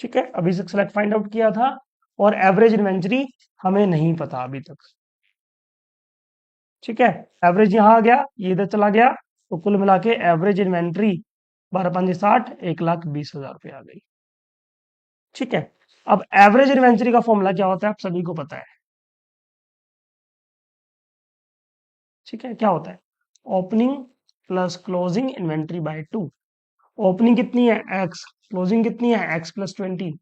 ठीक है, अभी 6 लाख फाइंड आउट किया था, और एवरेज इन्वेंटरी हमें नहीं पता अभी तक। ठीक है, एवरेज यहां आ गया, ये इधर चला गया, तो कुल मिला के एवरेज इन्वेंट्री 12×5 = 1,20,000 रुपये आ गई। ठीक है, अब एवरेज इन्वेंट्री का फॉर्मूला क्या होता है, आप सभी को पता है। ठीक है, क्या होता है, opening plus closing inventory by 2। Opening कितनी है, एक्स, क्लोजिंग कितनी है, एक्स प्लस 20।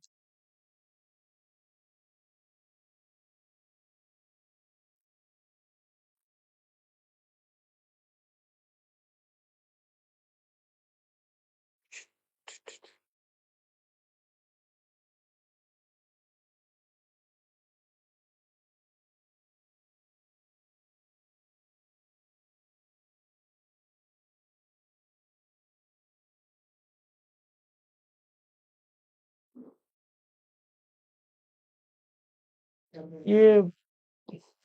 ये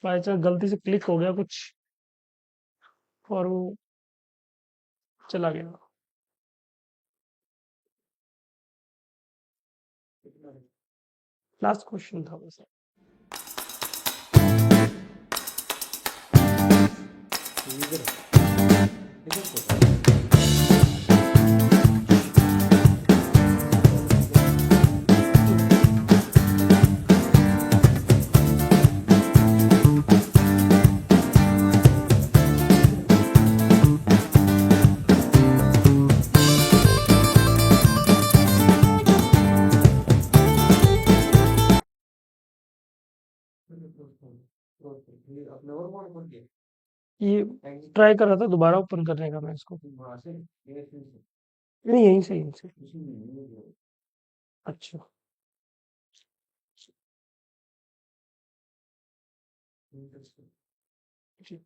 बाई चांस गलती से क्लिक हो गया कुछ, और वो चला गया। लास्ट क्वेश्चन था वैसे। ये ट्राई कर रहा था दोबारा ओपन करने का मैं इसको। नहीं, यहीं से यहीं से। अच्छा। जी।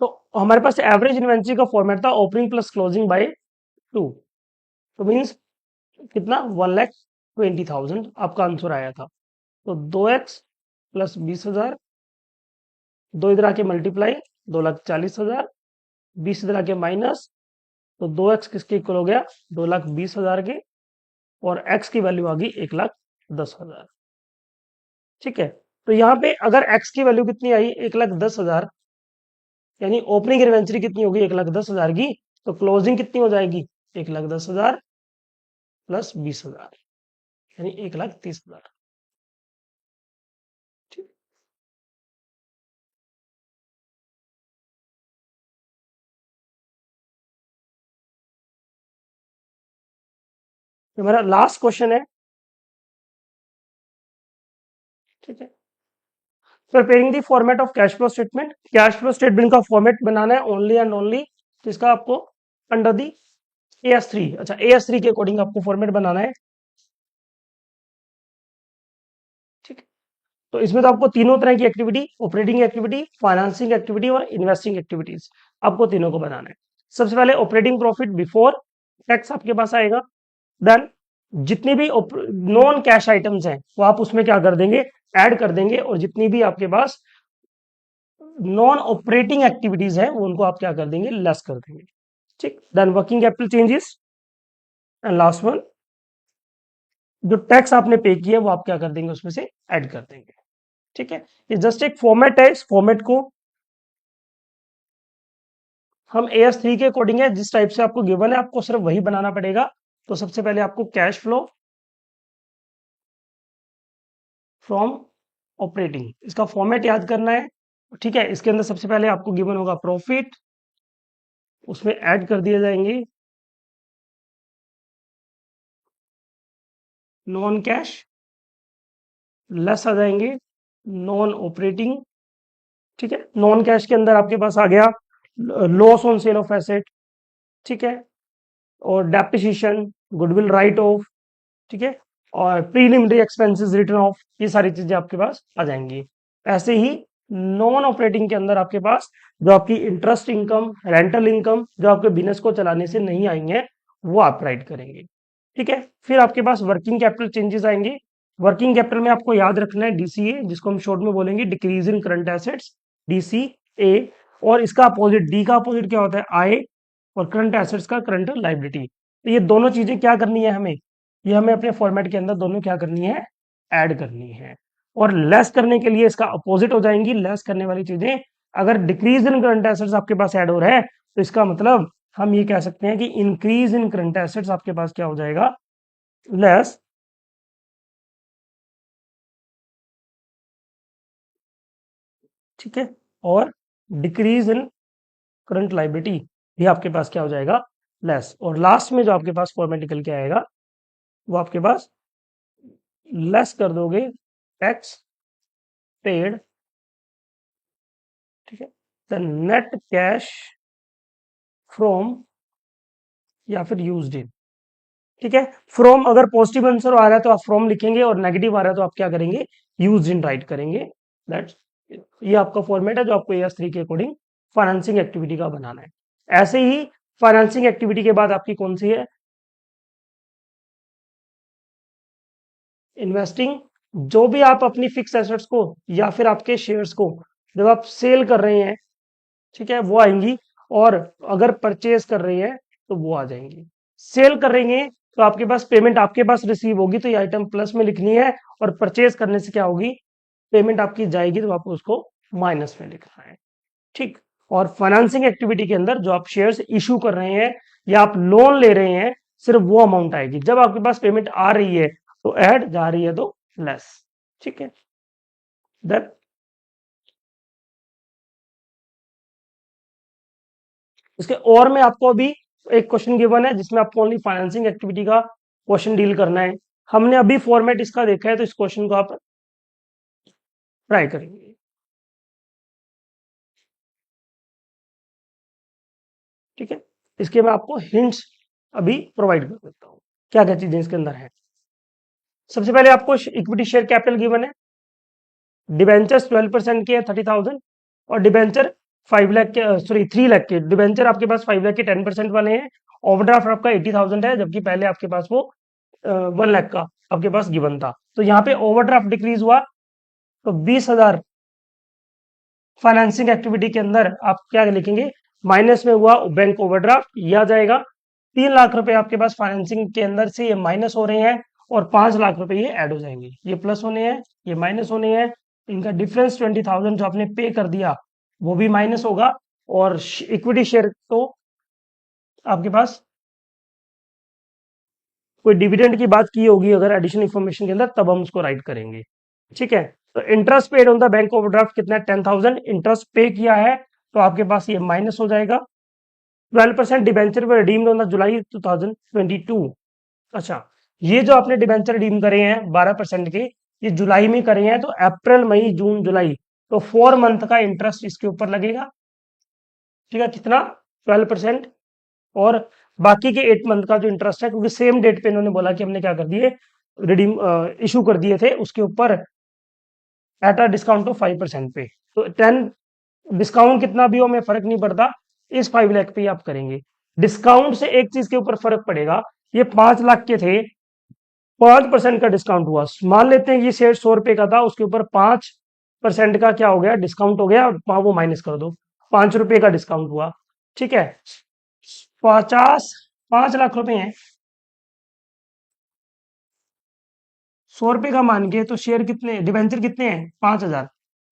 तो हमारे पास एवरेज इन्वेंट्री का फॉर्मेट था ओपनिंग प्लस क्लोजिंग बाय 2। तो मीन्स कितना 1,20,000 आपका आंसर आया था। तो 2x प्लस 20,000, 2 इधर आके मल्टीप्लाई 2,40,000, 20 इधर आके माइनस, तो 2x किसके इक्वल हो गया 2,20,000 के, और x की वैल्यू आ गई 1,10,000। ठीक है। तो यहाँ पे अगर x की वैल्यू कितनी आई 1,10,000, यानी ओपनिंग इन्वेंट्री कितनी होगी 1,10,000 की, तो क्लोजिंग कितनी हो जाएगी 1,10,000 प्लस 20,000, यानी 1,30,000। ठीक। तो हमारा लास्ट क्वेश्चन है। ठीक है। Preparing the format of cash flow statement. Cash flow statement का फॉर्मेट बनाना है ओनली एंड ओनली जिसका आपको अंडर दी AS3। अच्छा, AS3 के अकॉर्डिंग आपको फॉर्मेट बनाना है। ठीक है। तो इसमें तो आपको तीनों तरह की activity, operating activity, financing activity और इन्वेस्टिंग एक्टिविटीज, आपको तीनों को बनाना है। सबसे पहले ऑपरेटिंग प्रॉफिट बिफोर टैक्स आपके पास आएगा। देन जितनी भी नॉन कैश आइटम्स हैं वो आप उसमें क्या कर देंगे, ऐड कर देंगे, और जितनी भी आपके पास नॉन ऑपरेटिंग एक्टिविटीज है वो उनको आप क्या कर देंगे, लेस कर देंगे। ठीक। Then working capital changes, and last one जो टैक्स आपने पे किया है वो आप क्या कर देंगे, उसमें से ऐड कर देंगे। ठीक है। ये जस्ट एक फॉर्मेट है, इस फॉर्मेट को हम AS3 के अकॉर्डिंग है, जिस टाइप से आपको गिवन है आपको सिर्फ वही बनाना पड़ेगा। तो सबसे पहले आपको कैश फ्लो फ्रॉम ऑपरेटिंग इसका फॉर्मेट याद करना है। ठीक है। इसके अंदर सबसे पहले आपको गिवन होगा प्रॉफिट, उसमें ऐड कर दिए जाएंगे नॉन कैश, लेस आ जाएंगे नॉन ऑपरेटिंग। ठीक है। नॉन कैश के अंदर आपके पास आ गया loss on sale of asset. ठीक है। और डेप्रिसिएशन, गुडविल राइट ऑफ। ठीक है। और प्रीलिमिनरी एक्सपेंसेस रिटर्न ऑफ, ये सारी चीजें आपके पास आ जाएंगी। ऐसे ही नॉन ऑपरेटिंग के अंदर आपके पास जो आपकी इंटरेस्ट इनकम, रेंटल इनकम जो आपके बिजनेस को चलाने से नहीं आई है वो आप राइट करेंगे। ठीक है। फिर आपके पास वर्किंग कैपिटल चेंजेस आएंगे। वर्किंग कैपिटल में आपको याद रखना है DCA, जिसको हम शॉर्ट में बोलेंगे decrease in current assets, DCA। और इसका अपोजिट, डी का अपोजिट क्या होता है, आय, और करंट एसेट्स का करंट लाइबिलिटी। तो ये दोनों चीजें क्या करनी है हमें, ये हमें अपने फॉर्मेट के अंदर दोनों क्या करनी है, ऐड करनी है। और लेस करने के लिए इसका अपोजिट हो जाएंगी लेस करने वाली चीजें। अगर डिक्रीज इन करंट एसेट्स आपके पास ऐड हो रहा है तो इसका मतलब हम ये कह सकते हैं कि इंक्रीज इन करंट एसेट्स आपके पास क्या हो जाएगा, लेस। ठीक है। और डिक्रीज इन करंट लाइबिलिटी भी आपके पास क्या हो जाएगा, लेस। और लास्ट में जो आपके पास फॉर्मेट निकल के आएगा वो आपके पास लेस कर दोगे टैक्स पेड। ठीक है। द नेट कैश फ्रॉम, या फिर यूज्ड इन। ठीक है। फ्रॉम अगर पॉजिटिव आंसर आ रहा है तो आप फ्रॉम लिखेंगे, और नेगेटिव आ रहा है तो आप क्या करेंगे, यूज्ड इन राइट करेंगे। दैट्स, ये आपका फॉर्मेट है जो आपको AS3 के अकॉर्डिंग फाइनेंसिंग एक्टिविटी का बनाना है। ऐसे ही फाइनेंसिंग एक्टिविटी के बाद आपकी कौन सी है, इन्वेस्टिंग। जो भी आप अपनी फिक्स एसेट्स को या फिर आपके शेयर्स को जब आप सेल कर रहे हैं, ठीक है, वो आएंगी। और अगर परचेज कर रहे हैं तो वो आ जाएंगी। सेल करेंगे तो आपके पास पेमेंट आपके पास रिसीव होगी तो ये आइटम प्लस में लिखनी है, और परचेज करने से क्या होगी, पेमेंट आपकी जाएगी तो आपको उसको माइनस में लिखना है। ठीक। और फाइनेंसिंग एक्टिविटी के अंदर जो आप शेयर्स इशू कर रहे हैं या आप लोन ले रहे हैं, सिर्फ वो अमाउंट आएगी। जब आपके पास पेमेंट आ रही है तो ऐड, जा रही है तो लेस। ठीक है। दैट इसके और में आपको अभी एक क्वेश्चन गिवन है जिसमें आपको ओनली फाइनेंसिंग एक्टिविटी का क्वेश्चन डील करना है। हमने अभी फॉर्मेट इसका देखा है तो इस क्वेश्चन को आप ट्राई करेंगे। ठीक है। इसके मैं आपको हिंट्स अभी प्रोवाइड कर देता हूँ, क्या क्या चीजें इसके अंदर है। सबसे पहले आपको इक्विटी शेयर कैपिटल गिवन है। डिबेंचर्स 12% के 30,000, और डिबेंचर 5 लाख के, सॉरी 3 लाख के डिबेंचर आपके पास 5 लाख के 10% वाले हैं। ओवरड्राफ्ट आपका 80,000 है, जबकि पहले आपके पास वो 1 लाख का आपके पास गिवन था। तो यहाँ पे ओवरड्राफ्ट डिक्रीज हुआ तो 20,000 फाइनेंसिंग एक्टिविटी के अंदर आप क्या लिखेंगे, माइनस में हुआ बैंक ओवरड्राफ्ट, यह आ जाएगा। 3 लाख रुपए आपके पास फाइनेंसिंग के अंदर से ये माइनस हो रहे हैं, और 5 लाख रुपए ये ऐड हो जाएंगे। ये प्लस होने हैं, ये माइनस होने हैं। इनका डिफरेंस 20,000 जो आपने पे कर दिया वो भी माइनस होगा। और इक्विटी शेयर तो आपके पास कोई डिविडेंड की बात की होगी अगर एडिशनल इंफॉर्मेशन के अंदर, तब हम उसको राइट करेंगे। ठीक है। तो interest paid on the bank overdraft कितना है, 10,000 इंटरेस्ट पे किया है, तो आपके पास ये माइनस हो जाएगा। 12% डिबेंचर पर रिडीम्ड ऑन द जुलाई 2022। अच्छा, ये जो आपने डिबेंचर रिडीम करे हैं 12% के, ये जुलाई में करे हैं, तो अप्रैल मई जून जुलाई, तो 4 मंथ का इंटरेस्ट इसके ऊपर लगेगा। ठीक है, कितना, 12%। और बाकी के 8 मंथ का जो इंटरेस्ट है, क्योंकि सेम डेट पे इन्होंने बोला कि हमने क्या कर दिए, रिडीम इशू कर दिए थे, उसके ऊपर एट अ डिस्काउंट ऑफ 5% पे। तो 10 डिस्काउंट कितना भी हो, हमें फर्क नहीं पड़ता, इस 5 लाख पे ही आप करेंगे। डिस्काउंट से एक चीज के ऊपर फर्क पड़ेगा, ये 5 लाख के थे, 5% का डिस्काउंट हुआ। मान लेते हैं ये शेयर 100 रुपए का था, उसके ऊपर 5% का क्या हो गया, डिस्काउंट हो गया, वो माइनस कर दो, 5 रुपए का डिस्काउंट हुआ। ठीक है, 50, 5 लाख रुपए हैं, 100 रुपए का मान के, तो शेयर कितने, डिबेंचर कितने हैं, 5,000,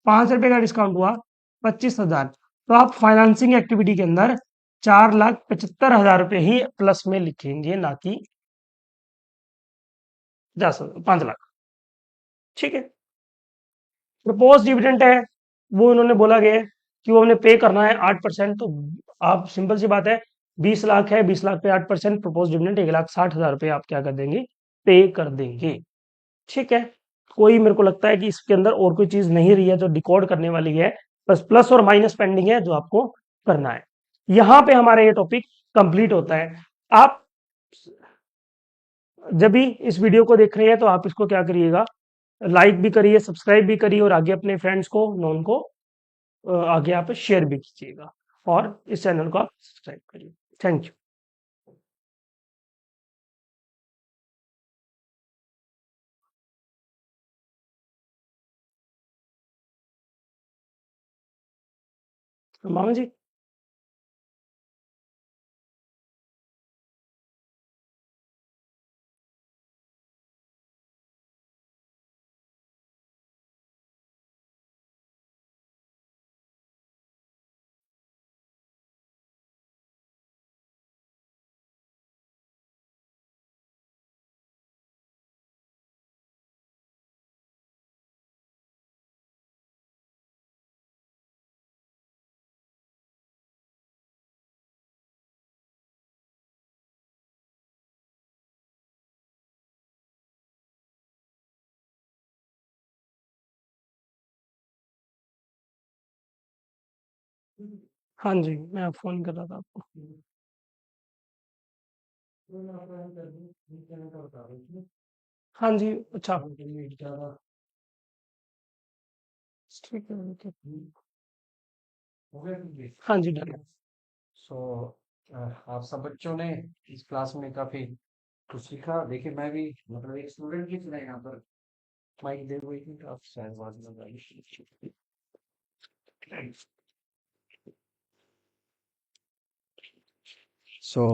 5 रुपए का डिस्काउंट हुआ 25,000। तो आप फाइनेंसिंग एक्टिविटी के अंदर 4,75,000 रुपए ही प्लस में लिखेंगे, ना कि जा सकते 5 लाख। ठीक है। प्रपोज डिविडेंड है, वो इन्होंने बोला गया है कि वो हमने पे करना है 8%। तो आप सिंपल सी बात है, 20 लाख है, 20 लाख पे 8%, प्रपोज डिविडेंड 1,60,000 रुपये आप क्या कर देंगे, पे कर देंगे। ठीक है। कोई मेरे को लगता है कि इसके अंदर और कोई चीज नहीं रही है जो डिकोड करने वाली है, बस प्लस और माइनस पेंडिंग है जो आपको करना है। यहां पे हमारा ये टॉपिक कंप्लीट होता है। आप जब भी इस वीडियो को देख रहे हैं तो आप इसको क्या करिएगा, लाइक भी करिए, सब्सक्राइब भी करिए, और आगे अपने फ्रेंड्स को, नोन को आगे आप शेयर भी कीजिएगा, और इस चैनल को आप सब्सक्राइब करिए। Thank you. मामा जी। हाँ जी, मैं फोन कर रहा था आपको। हाँ जी। अच्छा, ठीक है, ठीक है। हाँ जी, डन है। सो आप सब बच्चों ने इस क्लास में काफी कुछ सीखा। देखिए मैं भी मतलब एक स्टूडेंट की तरह यहाँ पर माइक दे हुए थे, आप शायद बाद में सो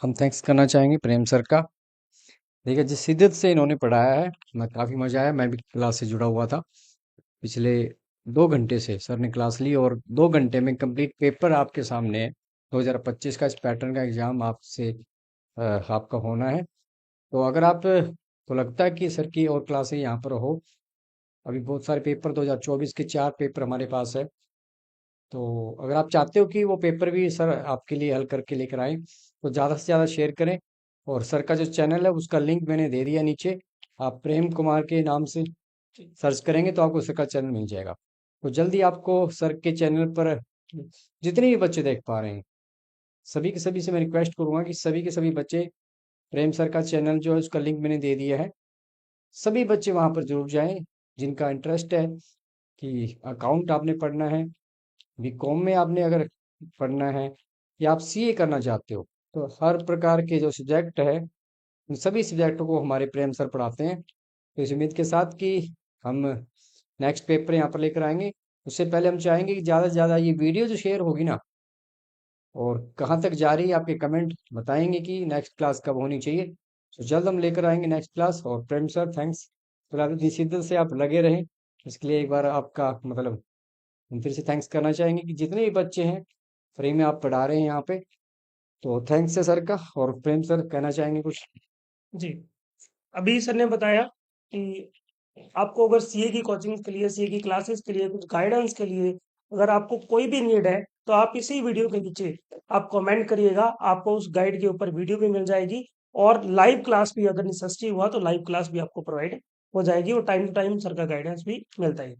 हम थैंक्स करना चाहेंगे प्रेम सर का। देखिए जिस शिद्दत से इन्होंने पढ़ाया है, मैं काफ़ी मज़ा आया। मैं भी क्लास से जुड़ा हुआ था। पिछले 2 घंटे से सर ने क्लास ली और 2 घंटे में कंप्लीट पेपर आपके सामने है। 2025 का इस पैटर्न का एग्ज़ाम आपसे आपका होना है। तो अगर आप को लगता है कि सर की और क्लासें यहाँ पर हो, अभी बहुत सारे पेपर 2024 के 4 पेपर हमारे पास है। तो अगर आप चाहते हो कि वो पेपर भी सर आपके लिए हल करके लेकर आए, तो ज़्यादा से ज़्यादा शेयर करें। और सर का जो चैनल है उसका लिंक मैंने दे दिया नीचे। आप प्रेम कुमार के नाम से सर्च करेंगे तो आपको सर का चैनल मिल जाएगा। तो जल्दी आपको सर के चैनल पर जितने भी बच्चे देख पा रहे हैं, सभी के सभी से मैं रिक्वेस्ट करूंगा कि सभी के सभी बच्चे प्रेम सर का चैनल जो है उसका लिंक मैंने दे दिया है, सभी बच्चे वहां पर जरूर जाएं जिनका इंटरेस्ट है कि अकाउंट आपने पढ़ना है, बीकॉम में आपने अगर पढ़ना है, या आप सीए करना चाहते हो। तो हर प्रकार के जो सब्जेक्ट है उन सभी सब्जेक्टों को हमारे प्रेम सर पढ़ाते हैं। तो इस उम्मीद के साथ कि हम नेक्स्ट पेपर यहाँ पर लेकर आएंगे, उससे पहले हम चाहेंगे कि ज़्यादा से ज़्यादा ये वीडियो जो शेयर होगी ना, और कहाँ तक जा रही है आपके कमेंट बताएंगे कि नेक्स्ट क्लास कब होनी चाहिए। तो जल्द हम लेकर आएंगे नेक्स्ट क्लास। और प्रेम सर थैंक्स, फिलहाल इतनी शिद्दत से आप लगे रहें, इसके लिए एक बार आपका मतलब हम फिर से थैंक्स करना चाहेंगे कि जितने भी बच्चे हैं फ्री में आप पढ़ा रहे हैं यहाँ पे। तो थैंक्स है सर का। और प्रेम सर कहना चाहेंगे कुछ? जी, अभी सर ने बताया कि आपको अगर सीए की कोचिंग के लिए, सीए की क्लासेस के लिए, कुछ गाइडेंस के लिए अगर आपको कोई भी नीड है, तो आप इसी वीडियो के नीचे आप कमेंट करिएगा, आपको उस गाइड के ऊपर वीडियो भी मिल जाएगी और लाइव क्लास भी अगर नेसेसिटी हुआ तो लाइव क्लास भी आपको प्रोवाइड हो जाएगी और टाइम टू टाइम सर का गाइडेंस भी मिलता है।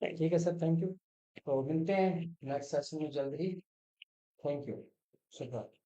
ठीक है सर, थैंक यू। तो मिलते हैं नेक्स्ट सेशन में जल्द ही। Thank you. शुक्रिया।